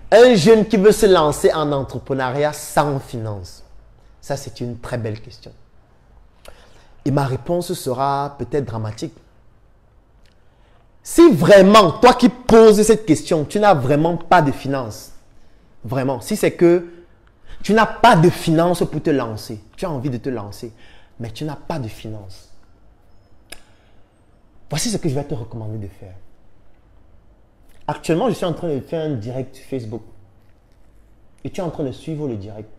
Un jeune qui veut se lancer en entrepreneuriat sans finance. Ça, c'est une très belle question. Et ma réponse sera peut-être dramatique. Si vraiment, toi qui poses cette question, tu n'as vraiment pas de finances, vraiment, si c'est que tu n'as pas de finances pour te lancer, tu as envie de te lancer, mais tu n'as pas de finances, voici ce que je vais te recommander de faire. Actuellement, je suis en train de faire un direct sur Facebook et tu es en train de suivre le direct.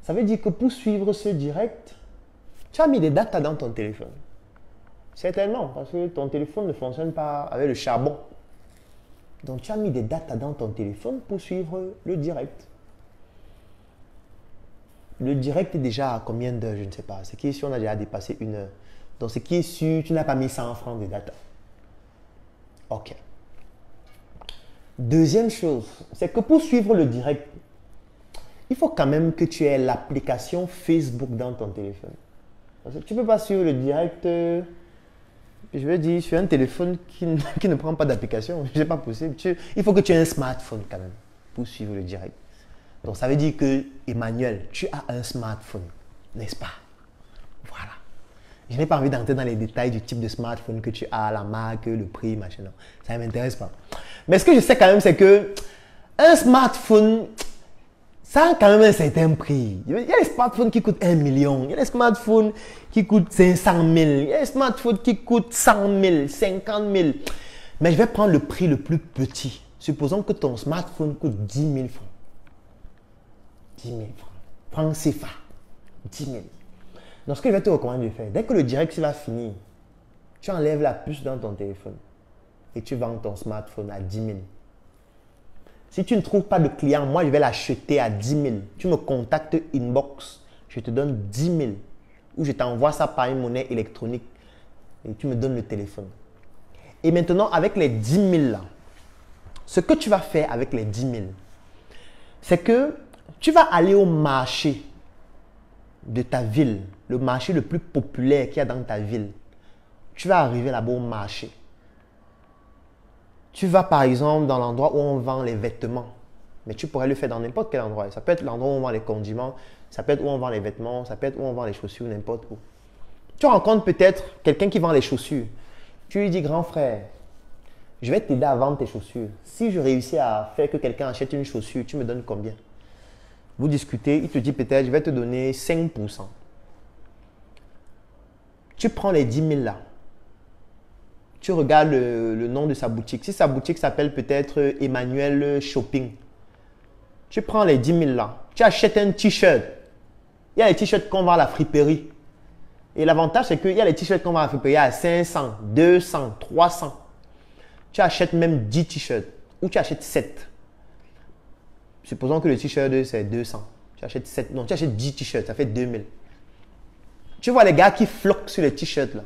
Ça veut dire que pour suivre ce direct, tu as mis des datas dans ton téléphone. Certainement, parce que ton téléphone ne fonctionne pas avec le charbon. Donc, tu as mis des datas dans ton téléphone pour suivre le direct. Le direct est déjà à combien d'heures, je ne sais pas. Ce qui est sûr, on a déjà dépassé 1 heure. Donc, ce qui est sûr, tu n'as pas mis 100 francs de data. OK. Deuxième chose, c'est que pour suivre le direct, il faut quand même que tu aies l'application Facebook dans ton téléphone. Parce que tu ne peux pas suivre le direct, je veux dire, sur un téléphone qui ne prend pas d'application. Ce n'est pas possible. Il faut que tu aies un smartphone quand même pour suivre le direct. Donc, ça veut dire que, Emmanuel, tu as un smartphone, n'est-ce pas? Voilà. Je n'ai pas envie d'entrer dans les détails du type de smartphone que tu as, la marque, le prix, machin. Non. Ça ne m'intéresse pas. Mais ce que je sais quand même, c'est que un smartphone, ça a quand même un certain prix. Il y a des smartphones qui coûtent 1 million. Il y a des smartphones qui coûtent 500 000. Il y a des smartphones qui coûtent 100 000, 50 000. Mais je vais prendre le prix le plus petit. Supposons que ton smartphone coûte 10 000 francs. 10 000 francs. Francs CFA. 10 000. Donc, ce que je vais te recommander de faire, dès que le direct va finir, tu enlèves la puce dans ton téléphone et tu vends ton smartphone à 10 000. Si tu ne trouves pas de client, moi, je vais l'acheter à 10 000. Tu me contactes inbox, je te donne 10 000 ou je t'envoie ça par une monnaie électronique et tu me donnes le téléphone. Et maintenant, avec les 10 000 là, ce que tu vas faire avec les 10 000, c'est que tu vas aller au marché de ta ville, le marché le plus populaire qu'il y a dans ta ville. Tu vas arriver là-bas au marché. Tu vas par exemple dans l'endroit où on vend les vêtements. Mais tu pourrais le faire dans n'importe quel endroit. Ça peut être l'endroit où on vend les condiments. Ça peut être où on vend les vêtements, ça peut être où on vend les chaussures, n'importe où. Tu rencontres peut-être quelqu'un qui vend les chaussures. Tu lui dis, grand frère, je vais t'aider à vendre tes chaussures. Si je réussis à faire que quelqu'un achète une chaussure, tu me donnes combien? Vous discutez, il te dit peut-être, je vais te donner 5%. Tu prends les 10 000 là. Tu regardes le nom de sa boutique. Si sa boutique s'appelle peut-être Emmanuel Shopping, tu prends les 10 000 là. Tu achètes un t-shirt. Il y a les t-shirts qu'on vend à la friperie. Et l'avantage, c'est qu'il y a les t-shirts qu'on vend à la friperie à 500, 200, 300. Tu achètes même 10 t-shirts ou tu achètes 7. Supposons que le t-shirt c'est 200. Tu achètes 7, non, tu achètes 10 t-shirts, ça fait 2000. Tu vois les gars qui floquent sur les t-shirts là.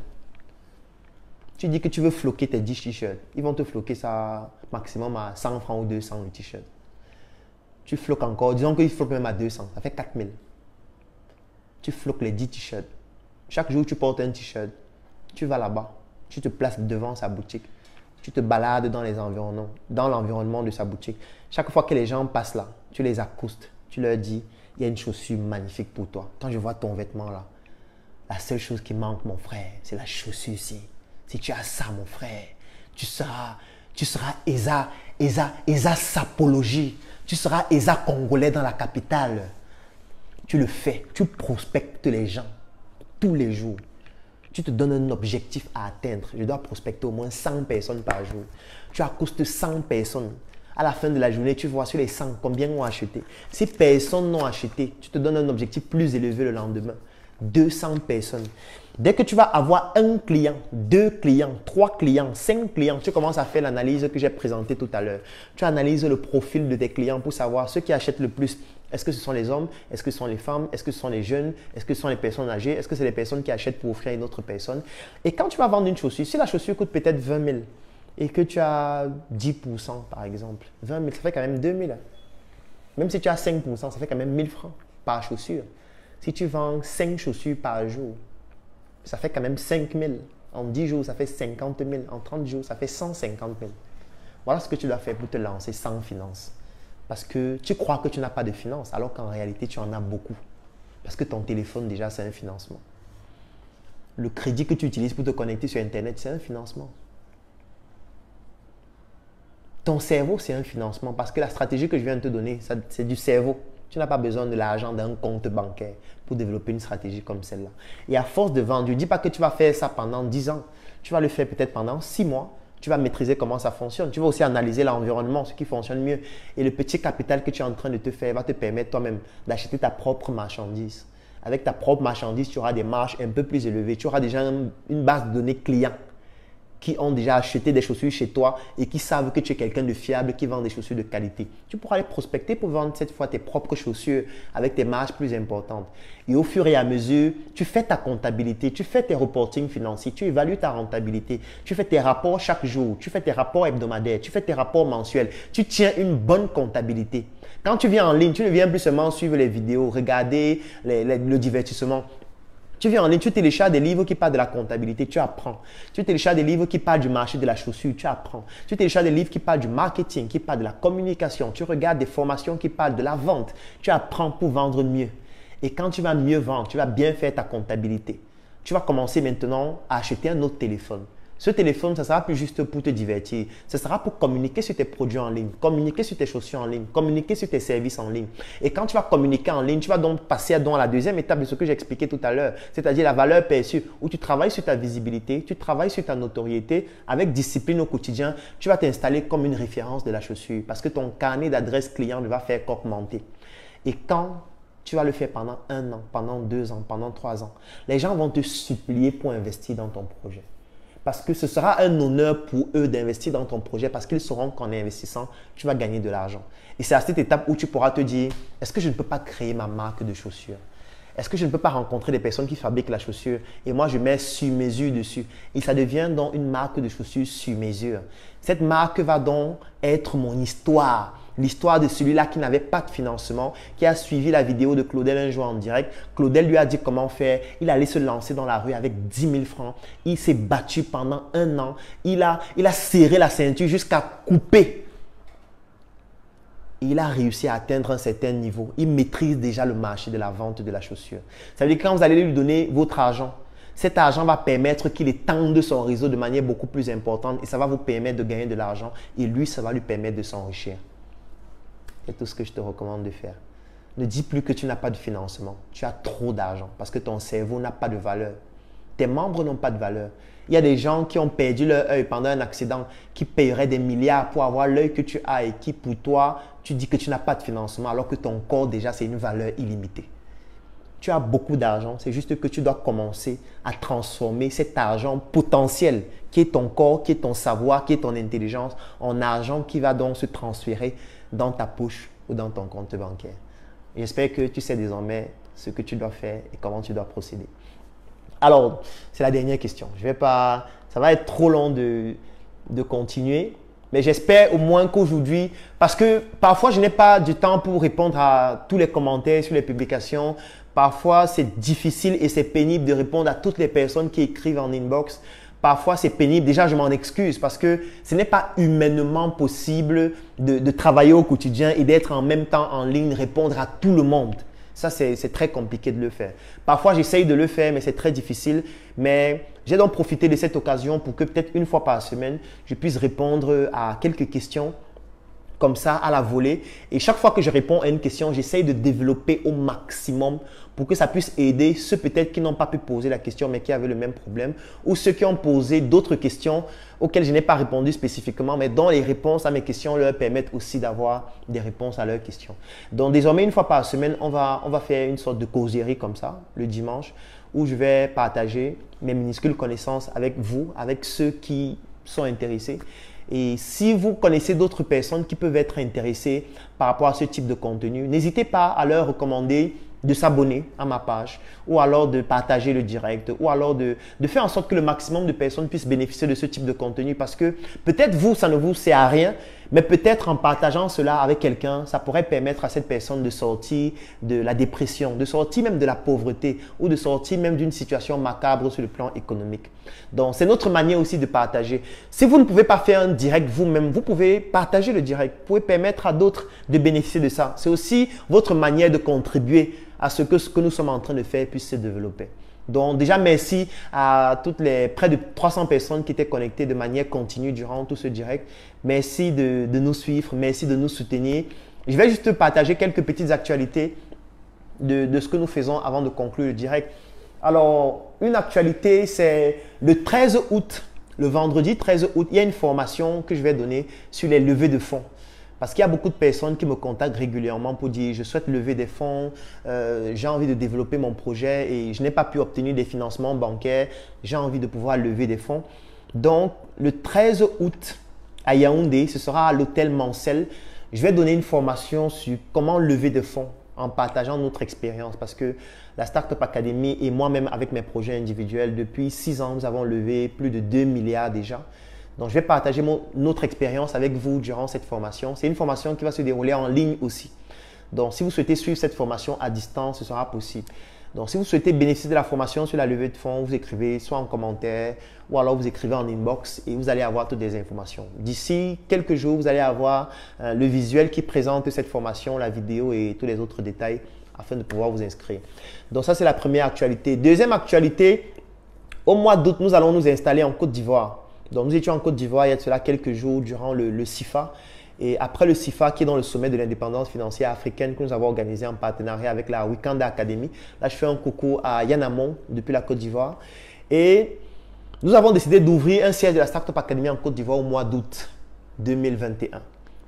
Tu dis que tu veux floquer tes 10 t-shirts. Ils vont te floquer ça maximum à 100 francs ou 200 le t-shirt. Tu floques encore, disons qu'ils floquent même à 200, ça fait 4000. Tu floques les 10 t-shirts. Chaque jour, tu portes un t-shirt. Tu vas là-bas, tu te places devant sa boutique. Tu te balades dans les environnements, dans l'environnement de sa boutique. Chaque fois que les gens passent là, tu les accoustes. Tu leur dis, il y a une chaussure magnifique pour toi. Quand je vois ton vêtement là, la seule chose qui manque, mon frère, c'est la chaussure ici. Si tu as ça, mon frère, tu seras Esa Sapologie. Tu seras Esa Congolais dans la capitale. Tu le fais, tu prospectes les gens tous les jours. Tu te donnes un objectif à atteindre. Je dois prospecter au moins 100 personnes par jour. Tu accoustes 100 personnes. À la fin de la journée, tu vois sur les 100 combien ont acheté. Si personne n'ont acheté, tu te donnes un objectif plus élevé le lendemain. 200 personnes. Dès que tu vas avoir un client, 2 clients, 3 clients, 5 clients, tu commences à faire l'analyse que j'ai présentée tout à l'heure. Tu analyses le profil de tes clients pour savoir ceux qui achètent le plus. Est-ce que ce sont les hommes? Est-ce que ce sont les femmes? Est-ce que ce sont les jeunes? Est-ce que ce sont les personnes âgées? Est-ce que c'est les personnes qui achètent pour offrir à une autre personne? Et quand tu vas vendre une chaussure, si la chaussure coûte peut-être 20 000 et que tu as 10% par exemple, 20 000, ça fait quand même 2 000. Même si tu as 5%, ça fait quand même 1 000 francs par chaussure. Si tu vends 5 chaussures par jour, ça fait quand même 5 000. En 10 jours, ça fait 50 000. En 30 jours, ça fait 150 000. Voilà ce que tu dois faire pour te lancer sans finance. Parce que tu crois que tu n'as pas de finance, alors qu'en réalité, tu en as beaucoup. Parce que ton téléphone, déjà, c'est un financement. Le crédit que tu utilises pour te connecter sur Internet, c'est un financement. Ton cerveau, c'est un financement. Parce que la stratégie que je viens de te donner, c'est du cerveau. Tu n'as pas besoin de l'argent d'un compte bancaire pour développer une stratégie comme celle-là. Et à force de vendre, je ne dis pas que tu vas faire ça pendant 10 ans. Tu vas le faire peut-être pendant 6 mois. Tu vas maîtriser comment ça fonctionne. Tu vas aussi analyser l'environnement, ce qui fonctionne mieux. Et le petit capital que tu es en train de te faire va te permettre toi-même d'acheter ta propre marchandise. Avec ta propre marchandise, tu auras des marges un peu plus élevées. Tu auras déjà une base de données clients qui ont déjà acheté des chaussures chez toi et qui savent que tu es quelqu'un de fiable qui vend des chaussures de qualité. Tu pourras les prospecter pour vendre cette fois tes propres chaussures avec des marges plus importantes. Et au fur et à mesure, tu fais ta comptabilité, tu fais tes reportings financiers, tu évalues ta rentabilité, tu fais tes rapports chaque jour, tu fais tes rapports hebdomadaires, tu fais tes rapports mensuels, tu tiens une bonne comptabilité. Quand tu viens en ligne, tu ne viens plus seulement suivre les vidéos, regarder le divertissement. Tu viens en ligne, tu télécharges des livres qui parlent de la comptabilité, tu apprends. Tu télécharges des livres qui parlent du marché de la chaussure, tu apprends. Tu télécharges des livres qui parlent du marketing, qui parlent de la communication. Tu regardes des formations qui parlent de la vente. Tu apprends pour vendre mieux. Et quand tu vas mieux vendre, tu vas bien faire ta comptabilité. Tu vas commencer maintenant à acheter un autre téléphone. Ce téléphone, ça ne sera plus juste pour te divertir. Ce sera pour communiquer sur tes produits en ligne, communiquer sur tes chaussures en ligne, communiquer sur tes services en ligne. Et quand tu vas communiquer en ligne, tu vas donc passer à la deuxième étape de ce que j'ai expliqué tout à l'heure, c'est-à-dire la valeur perçue, où tu travailles sur ta visibilité, tu travailles sur ta notoriété, avec discipline au quotidien, tu vas t'installer comme une référence de la chaussure parce que ton carnet d'adresse client ne va faire qu'augmenter. Et quand tu vas le faire pendant 1 an, pendant 2 ans, pendant 3 ans, les gens vont te supplier pour investir dans ton projet. Parce que ce sera un honneur pour eux d'investir dans ton projet parce qu'ils sauront qu'en investissant, tu vas gagner de l'argent. Et c'est à cette étape où tu pourras te dire, est-ce que je ne peux pas créer ma marque de chaussures? Est-ce que je ne peux pas rencontrer des personnes qui fabriquent la chaussure et moi je mets sur mesure dessus? Et ça devient donc une marque de chaussures sur mesure. Cette marque va donc être mon histoire. L'histoire de celui-là qui n'avait pas de financement, qui a suivi la vidéo de Claudel un jour en direct. Claudel lui a dit comment faire. Il allait se lancer dans la rue avec 10 000 francs. Il s'est battu pendant 1 an. Il a serré la ceinture jusqu'à couper. et il a réussi à atteindre un certain niveau. Il maîtrise déjà le marché de la vente de la chaussure. Ça veut dire que quand vous allez lui donner votre argent, cet argent va permettre qu'il étende son réseau de manière beaucoup plus importante et ça va vous permettre de gagner de l'argent et lui, ça va lui permettre de s'enrichir. C'est tout ce que je te recommande de faire. Ne dis plus que tu n'as pas de financement. Tu as trop d'argent parce que ton cerveau n'a pas de valeur. Tes membres n'ont pas de valeur. Il y a des gens qui ont perdu leur œil pendant un accident, qui paieraient des milliards pour avoir l'œil que tu as et qui, pour toi, tu dis que tu n'as pas de financement alors que ton corps, déjà, c'est une valeur illimitée. Tu as beaucoup d'argent, c'est juste que tu dois commencer à transformer cet argent potentiel qui est ton corps, qui est ton savoir, qui est ton intelligence, en argent qui va donc se transférer dans ta poche ou dans ton compte bancaire. J'espère que tu sais désormais ce que tu dois faire et comment tu dois procéder. Alors, c'est la dernière question. Ça va être trop long de continuer, mais j'espère au moins qu'aujourd'hui, parce que parfois je n'ai pas du temps pour répondre à tous les commentaires sur les publications. Parfois, c'est difficile et c'est pénible de répondre à toutes les personnes qui écrivent en inbox. Parfois, c'est pénible. Déjà, je m'en excuse parce que ce n'est pas humainement possible de travailler au quotidien et d'être en même temps en ligne, répondre à tout le monde. Ça, c'est très compliqué de le faire. Parfois, j'essaye de le faire, mais c'est très difficile. Mais j'ai donc profité de cette occasion pour que peut-être une fois par semaine, je puisse répondre à quelques questions comme ça à la volée. Et chaque fois que je réponds à une question, j'essaye de développer au maximum pour que ça puisse aider ceux peut-être qui n'ont pas pu poser la question mais qui avaient le même problème ou ceux qui ont posé d'autres questions auxquelles je n'ai pas répondu spécifiquement mais dont les réponses à mes questions leur permettent aussi d'avoir des réponses à leurs questions. Donc désormais, une fois par semaine, on va faire une sorte de causerie comme ça le dimanche où je vais partager mes minuscules connaissances avec vous, avec ceux qui sont intéressés. Et si vous connaissez d'autres personnes qui peuvent être intéressées par rapport à ce type de contenu, n'hésitez pas à leur recommander de s'abonner à ma page ou alors de partager le direct ou alors de faire en sorte que le maximum de personnes puissent bénéficier de ce type de contenu parce que peut-être vous, ça ne vous sert à rien, mais peut-être en partageant cela avec quelqu'un, ça pourrait permettre à cette personne de sortir de la dépression, de sortir même de la pauvreté ou de sortir même d'une situation macabre sur le plan économique. Donc, c'est notre manière aussi de partager. Si vous ne pouvez pas faire un direct vous-même, vous pouvez partager le direct. Vous pouvez permettre à d'autres de bénéficier de ça. C'est aussi votre manière de contribuer à ce que nous sommes en train de faire puisse se développer. Donc déjà, merci à toutes les près de 300 personnes qui étaient connectées de manière continue durant tout ce direct. Merci de nous suivre, merci de nous soutenir. Je vais juste partager quelques petites actualités de ce que nous faisons avant de conclure le direct. Alors, une actualité, c'est le 13 août, le vendredi 13 août, il y a une formation que je vais donner sur les levées de fonds. Parce qu'il y a beaucoup de personnes qui me contactent régulièrement pour dire « je souhaite lever des fonds, j'ai envie de développer mon projet et je n'ai pas pu obtenir des financements bancaires, j'ai envie de pouvoir lever des fonds ». Donc, le 13 août à Yaoundé, ce sera à l'hôtel Mancel, je vais donner une formation sur comment lever des fonds en partageant notre expérience parce que la Startup Academy et moi-même avec mes projets individuels, depuis 6 ans, nous avons levé plus de 2 milliards déjà. Donc, je vais partager notre expérience avec vous durant cette formation. C'est une formation qui va se dérouler en ligne aussi. Donc, si vous souhaitez suivre cette formation à distance, ce sera possible. Donc, si vous souhaitez bénéficier de la formation sur la levée de fonds, vous écrivez soit en commentaire ou alors vous écrivez en inbox et vous allez avoir toutes les informations. D'ici quelques jours, vous allez avoir le visuel qui présente cette formation, la vidéo et tous les autres détails afin de pouvoir vous inscrire. Donc, ça, c'est la première actualité. Deuxième actualité, au mois d'août, nous allons nous installer en Côte d'Ivoire. Donc, nous étions en Côte d'Ivoire il y a de cela quelques jours durant le CIFA. Et après le CIFA, qui est dans le sommet de l'indépendance financière africaine que nous avons organisé en partenariat avec la Wikanda Academy. Là, je fais un coucou à Yann Amon depuis la Côte d'Ivoire. Et nous avons décidé d'ouvrir un siège de la Startup Academy en Côte d'Ivoire au mois d'août 2021.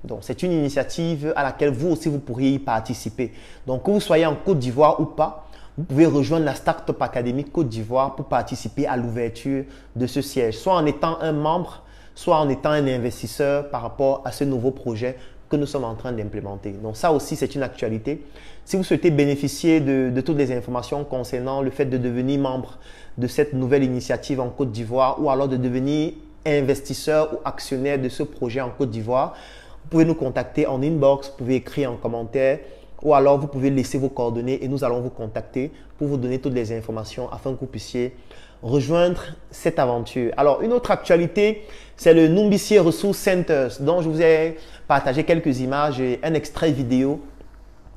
Donc, c'est une initiative à laquelle vous aussi, vous pourriez y participer. Donc, que vous soyez en Côte d'Ivoire ou pas, vous pouvez rejoindre la Startup Academy Côte d'Ivoire pour participer à l'ouverture de ce siège, soit en étant un membre, soit en étant un investisseur par rapport à ce nouveau projet que nous sommes en train d'implémenter. Donc ça aussi, c'est une actualité. Si vous souhaitez bénéficier de toutes les informations concernant le fait de devenir membre de cette nouvelle initiative en Côte d'Ivoire ou alors de devenir investisseur ou actionnaire de ce projet en Côte d'Ivoire, vous pouvez nous contacter en inbox, vous pouvez écrire en commentaire ou alors vous pouvez laisser vos coordonnées et nous allons vous contacter pour vous donner toutes les informations afin que vous puissiez rejoindre cette aventure. Alors, une autre actualité, c'est le Numbissier Resource Centers, dont je vous ai partagé quelques images et un extrait vidéo.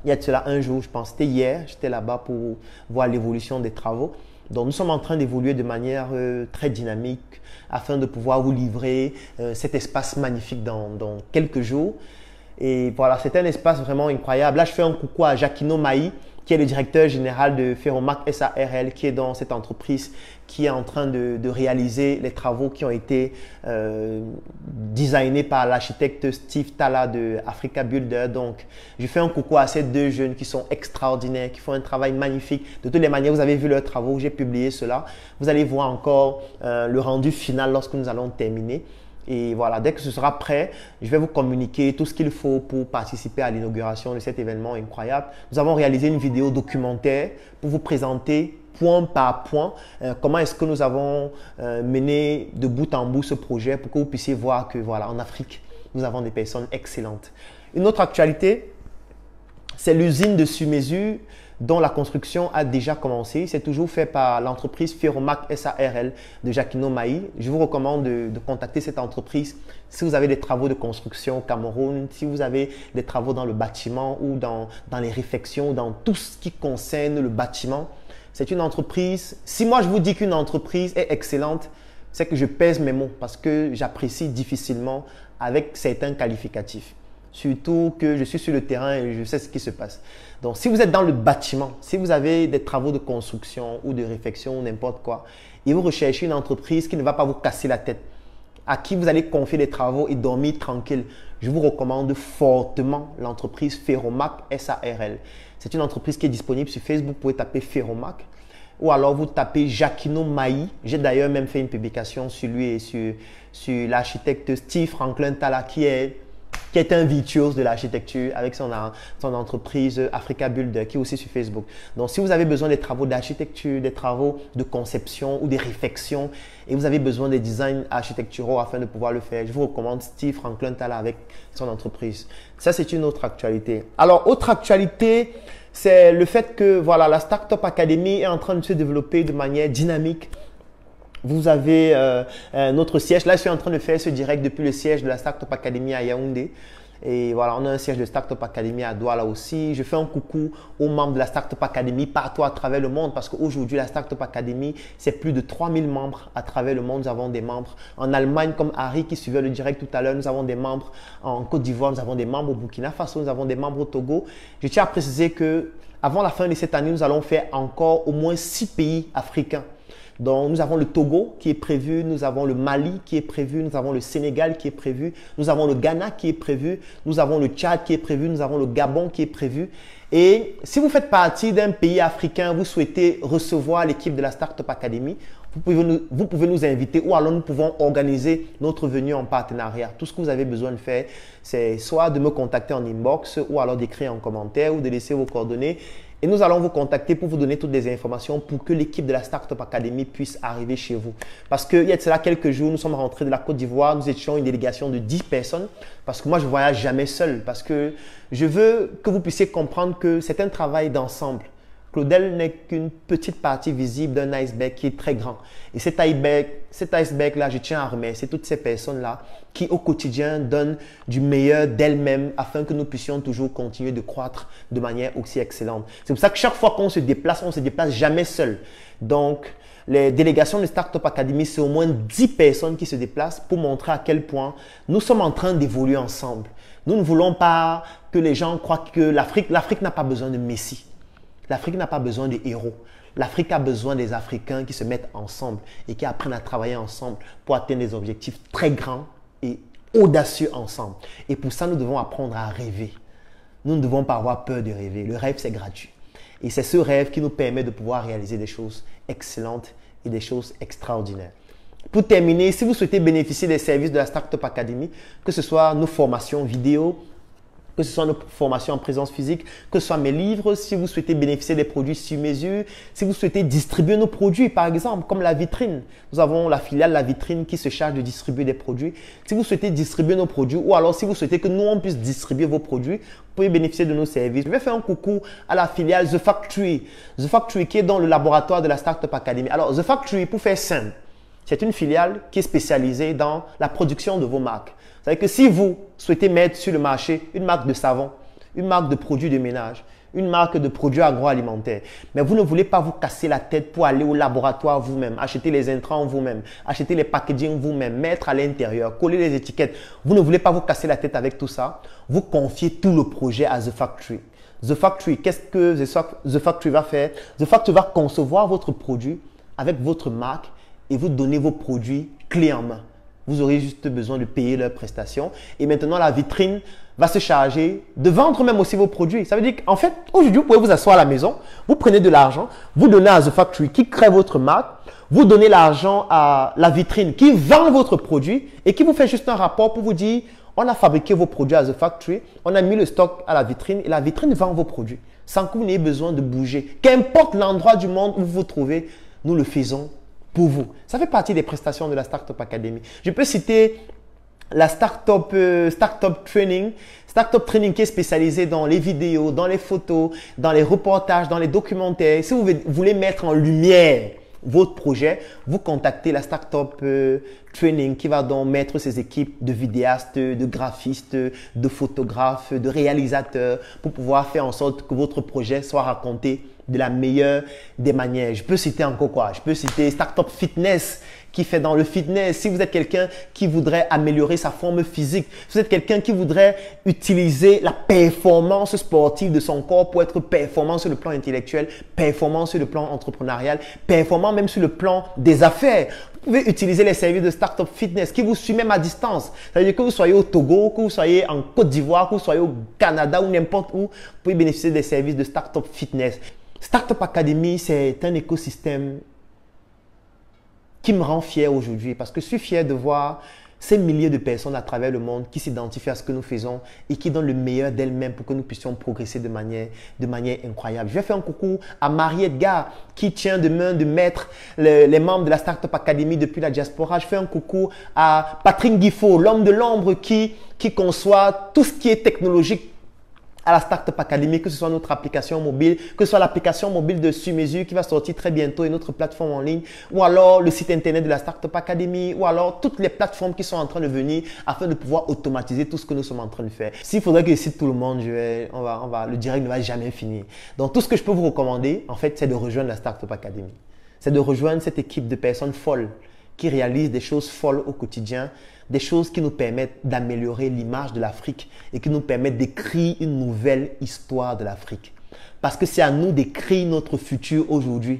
Il y a de cela un jour, je pense, c'était hier, j'étais là-bas pour voir l'évolution des travaux. Donc, nous sommes en train d'évoluer de manière très dynamique afin de pouvoir vous livrer cet espace magnifique dans quelques jours. Et voilà, c'est un espace vraiment incroyable. Là, je fais un coucou à Jacquino Maï, qui est le directeur général de Ferromac SARL, qui est dans cette entreprise qui est en train de réaliser les travaux qui ont été designés par l'architecte Steve Tala de Africa Builder. Donc, je fais un coucou à ces deux jeunes qui sont extraordinaires, qui font un travail magnifique. De toutes les manières, vous avez vu leurs travaux, j'ai publié cela. Vous allez voir encore le rendu final lorsque nous allons terminer. Et voilà, dès que ce sera prêt, je vais vous communiquer tout ce qu'il faut pour participer à l'inauguration de cet événement incroyable. Nous avons réalisé une vidéo documentaire pour vous présenter point par point comment est-ce que nous avons mené de bout en bout ce projet pour que vous puissiez voir que voilà, en Afrique, nous avons des personnes excellentes. Une autre actualité, c'est l'usine de sur-mesure dont la construction a déjà commencé. C'est toujours fait par l'entreprise Ferromac SARL de Jacquino Maï. Je vous recommande de contacter cette entreprise si vous avez des travaux de construction au Cameroun, si vous avez des travaux dans le bâtiment ou dans les réfections, dans tout ce qui concerne le bâtiment. C'est une entreprise, si moi je vous dis qu'une entreprise est excellente, c'est que je pèse mes mots parce que j'apprécie difficilement avec certains qualificatifs. Surtout que je suis sur le terrain et je sais ce qui se passe. Donc, si vous êtes dans le bâtiment, si vous avez des travaux de construction ou de réfection ou n'importe quoi, et vous recherchez une entreprise qui ne va pas vous casser la tête, à qui vous allez confier les travaux et dormir tranquille, je vous recommande fortement l'entreprise Ferromac SARL. C'est une entreprise qui est disponible sur Facebook. Vous pouvez taper Ferromac ou alors vous tapez Jacquino Maï. J'ai d'ailleurs même fait une publication sur lui et sur l'architecte Steve Franklin Tala qui est un virtuose de l'architecture avec son entreprise Africa Builder qui est aussi sur Facebook. Donc, si vous avez besoin des travaux d'architecture, des travaux de conception ou des réfections et vous avez besoin des designs architecturaux afin de pouvoir le faire, je vous recommande Steve Franklin Tala avec son entreprise. Ça, c'est une autre actualité. Alors, autre actualité, c'est le fait que voilà, la Startup Academy est en train de se développer de manière dynamique. Vous avez notre siège. Là, je suis en train de faire ce direct depuis le siège de la Startup Academy à Yaoundé. Et voilà, on a un siège de Startup Academy à Douala aussi. Je fais un coucou aux membres de la Startup Academy partout à travers le monde parce qu'aujourd'hui, la Startup Academy, c'est plus de 3000 membres à travers le monde. Nous avons des membres en Allemagne comme Harry qui suivait le direct tout à l'heure. Nous avons des membres en Côte d'Ivoire, nous avons des membres au Burkina Faso, nous avons des membres au Togo. Je tiens à préciser que avant la fin de cette année, nous allons faire encore au moins 6 pays africains. Donc, nous avons le Togo qui est prévu, nous avons le Mali qui est prévu, nous avons le Sénégal qui est prévu, nous avons le Ghana qui est prévu, nous avons le Tchad qui est prévu, nous avons le Gabon qui est prévu. Et si vous faites partie d'un pays africain, vous souhaitez recevoir l'équipe de la Startup Academy, vous pouvez nous inviter ou alors nous pouvons organiser notre venue en partenariat. Tout ce que vous avez besoin de faire, c'est soit de me contacter en inbox ou alors d'écrire en commentaire ou de laisser vos coordonnées. Et nous allons vous contacter pour vous donner toutes les informations pour que l'équipe de la Startup Academy puisse arriver chez vous. Parce qu'il y a de cela quelques jours, nous sommes rentrés de la Côte d'Ivoire, nous étions une délégation de 10 personnes. Parce que moi, je ne voyage jamais seul. Parce que je veux que vous puissiez comprendre que c'est un travail d'ensemble. Claudel n'est qu'une petite partie visible d'un iceberg qui est très grand. Et cet iceberg-là, je tiens à remercier toutes ces personnes-là qui, au quotidien, donnent du meilleur d'elles-mêmes afin que nous puissions toujours continuer de croître de manière aussi excellente. C'est pour ça que chaque fois qu'on se déplace, on ne se déplace jamais seul. Donc, les délégations de Startup Academy, c'est au moins 10 personnes qui se déplacent pour montrer à quel point nous sommes en train d'évoluer ensemble. Nous ne voulons pas que les gens croient que l'Afrique n'a pas besoin de Messi. L'Afrique n'a pas besoin de héros. L'Afrique a besoin des Africains qui se mettent ensemble et qui apprennent à travailler ensemble pour atteindre des objectifs très grands et audacieux ensemble. Et pour ça, nous devons apprendre à rêver. Nous ne devons pas avoir peur de rêver. Le rêve, c'est gratuit. Et c'est ce rêve qui nous permet de pouvoir réaliser des choses excellentes et des choses extraordinaires. Pour terminer, si vous souhaitez bénéficier des services de la Startup Academy, que ce soit nos formations vidéo, que ce soit nos formations en présence physique, que ce soit mes livres, si vous souhaitez bénéficier des produits sur mesure, si vous souhaitez distribuer nos produits, par exemple, comme la vitrine. Nous avons la filiale La Vitrine qui se charge de distribuer des produits. Si vous souhaitez distribuer nos produits ou alors si vous souhaitez que nous, on puisse distribuer vos produits, vous pouvez bénéficier de nos services. Je vais faire un coucou à la filiale The Factory. The Factory qui est dans le laboratoire de la Startup Academy. Alors, The Factory, pour faire simple, c'est une filiale qui est spécialisée dans la production de vos marques. C'est-à-dire que si vous souhaitez mettre sur le marché une marque de savon, une marque de produits de ménage, une marque de produits agroalimentaires, mais vous ne voulez pas vous casser la tête pour aller au laboratoire vous-même, acheter les intrants vous-même, acheter les packaging vous-même, mettre à l'intérieur, coller les étiquettes, vous ne voulez pas vous casser la tête avec tout ça, vous confiez tout le projet à The Factory. The Factory, qu'est-ce que The Factory va faire? The Factory va concevoir votre produit avec votre marque et vous donner vos produits clés en main. Vous aurez juste besoin de payer leurs prestations. Et maintenant, la vitrine va se charger de vendre même aussi vos produits. Ça veut dire qu'en fait, aujourd'hui, vous pouvez vous asseoir à la maison, vous prenez de l'argent, vous donnez à The Factory qui crée votre marque, vous donnez l'argent à la vitrine qui vend votre produit et qui vous fait juste un rapport pour vous dire on a fabriqué vos produits à The Factory, on a mis le stock à la vitrine et la vitrine vend vos produits sans que vous n'ayez besoin de bouger. Qu'importe l'endroit du monde où vous vous trouvez, nous le faisons pour vous. Ça fait partie des prestations de la Startup Academy. Je peux citer la Startup Training. Startup Training qui est spécialisée dans les vidéos, dans les photos, dans les reportages, dans les documentaires. Si vous voulez mettre en lumière votre projet, vous contactez la Startup Training qui va donc mettre ses équipes de vidéastes, de graphistes, de photographes, de réalisateurs pour pouvoir faire en sorte que votre projet soit raconté de la meilleure des manières. Je peux citer encore quoi? Je peux citer Startup Fitness qui fait dans le fitness. Si vous êtes quelqu'un qui voudrait améliorer sa forme physique, si vous êtes quelqu'un qui voudrait utiliser la performance sportive de son corps pour être performant sur le plan intellectuel, performant sur le plan entrepreneurial, performant même sur le plan des affaires, vous pouvez utiliser les services de Startup Fitness qui vous suivent même à distance. C'est-à-dire que vous soyez au Togo, que vous soyez en Côte d'Ivoire, que vous soyez au Canada ou n'importe où, vous pouvez bénéficier des services de Startup Fitness. Startup Academy, c'est un écosystème qui me rend fier aujourd'hui parce que je suis fier de voir ces milliers de personnes à travers le monde qui s'identifient à ce que nous faisons et qui donnent le meilleur d'elles-mêmes pour que nous puissions progresser de manière incroyable. Je vais faire un coucou à Marie Edgar qui tient de main de maître les membres de la Startup Academy depuis la diaspora. Je fais un coucou à Patrick Guiffaut, l'homme de l'ombre qui conçoit tout ce qui est technologique à la Startup Academy, que ce soit notre application mobile, que ce soit l'application mobile de Sur Mesure qui va sortir très bientôt et notre plateforme en ligne, ou alors le site internet de la Startup Academy, ou alors toutes les plateformes qui sont en train de venir afin de pouvoir automatiser tout ce que nous sommes en train de faire. S'il faudrait que je cite tout le monde, le direct ne va jamais finir. Donc tout ce que je peux vous recommander, en fait, c'est de rejoindre la Startup Academy. C'est de rejoindre cette équipe de personnes folles qui réalisent des choses folles au quotidien, des choses qui nous permettent d'améliorer l'image de l'Afrique et qui nous permettent d'écrire une nouvelle histoire de l'Afrique. Parce que c'est à nous d'écrire notre futur aujourd'hui.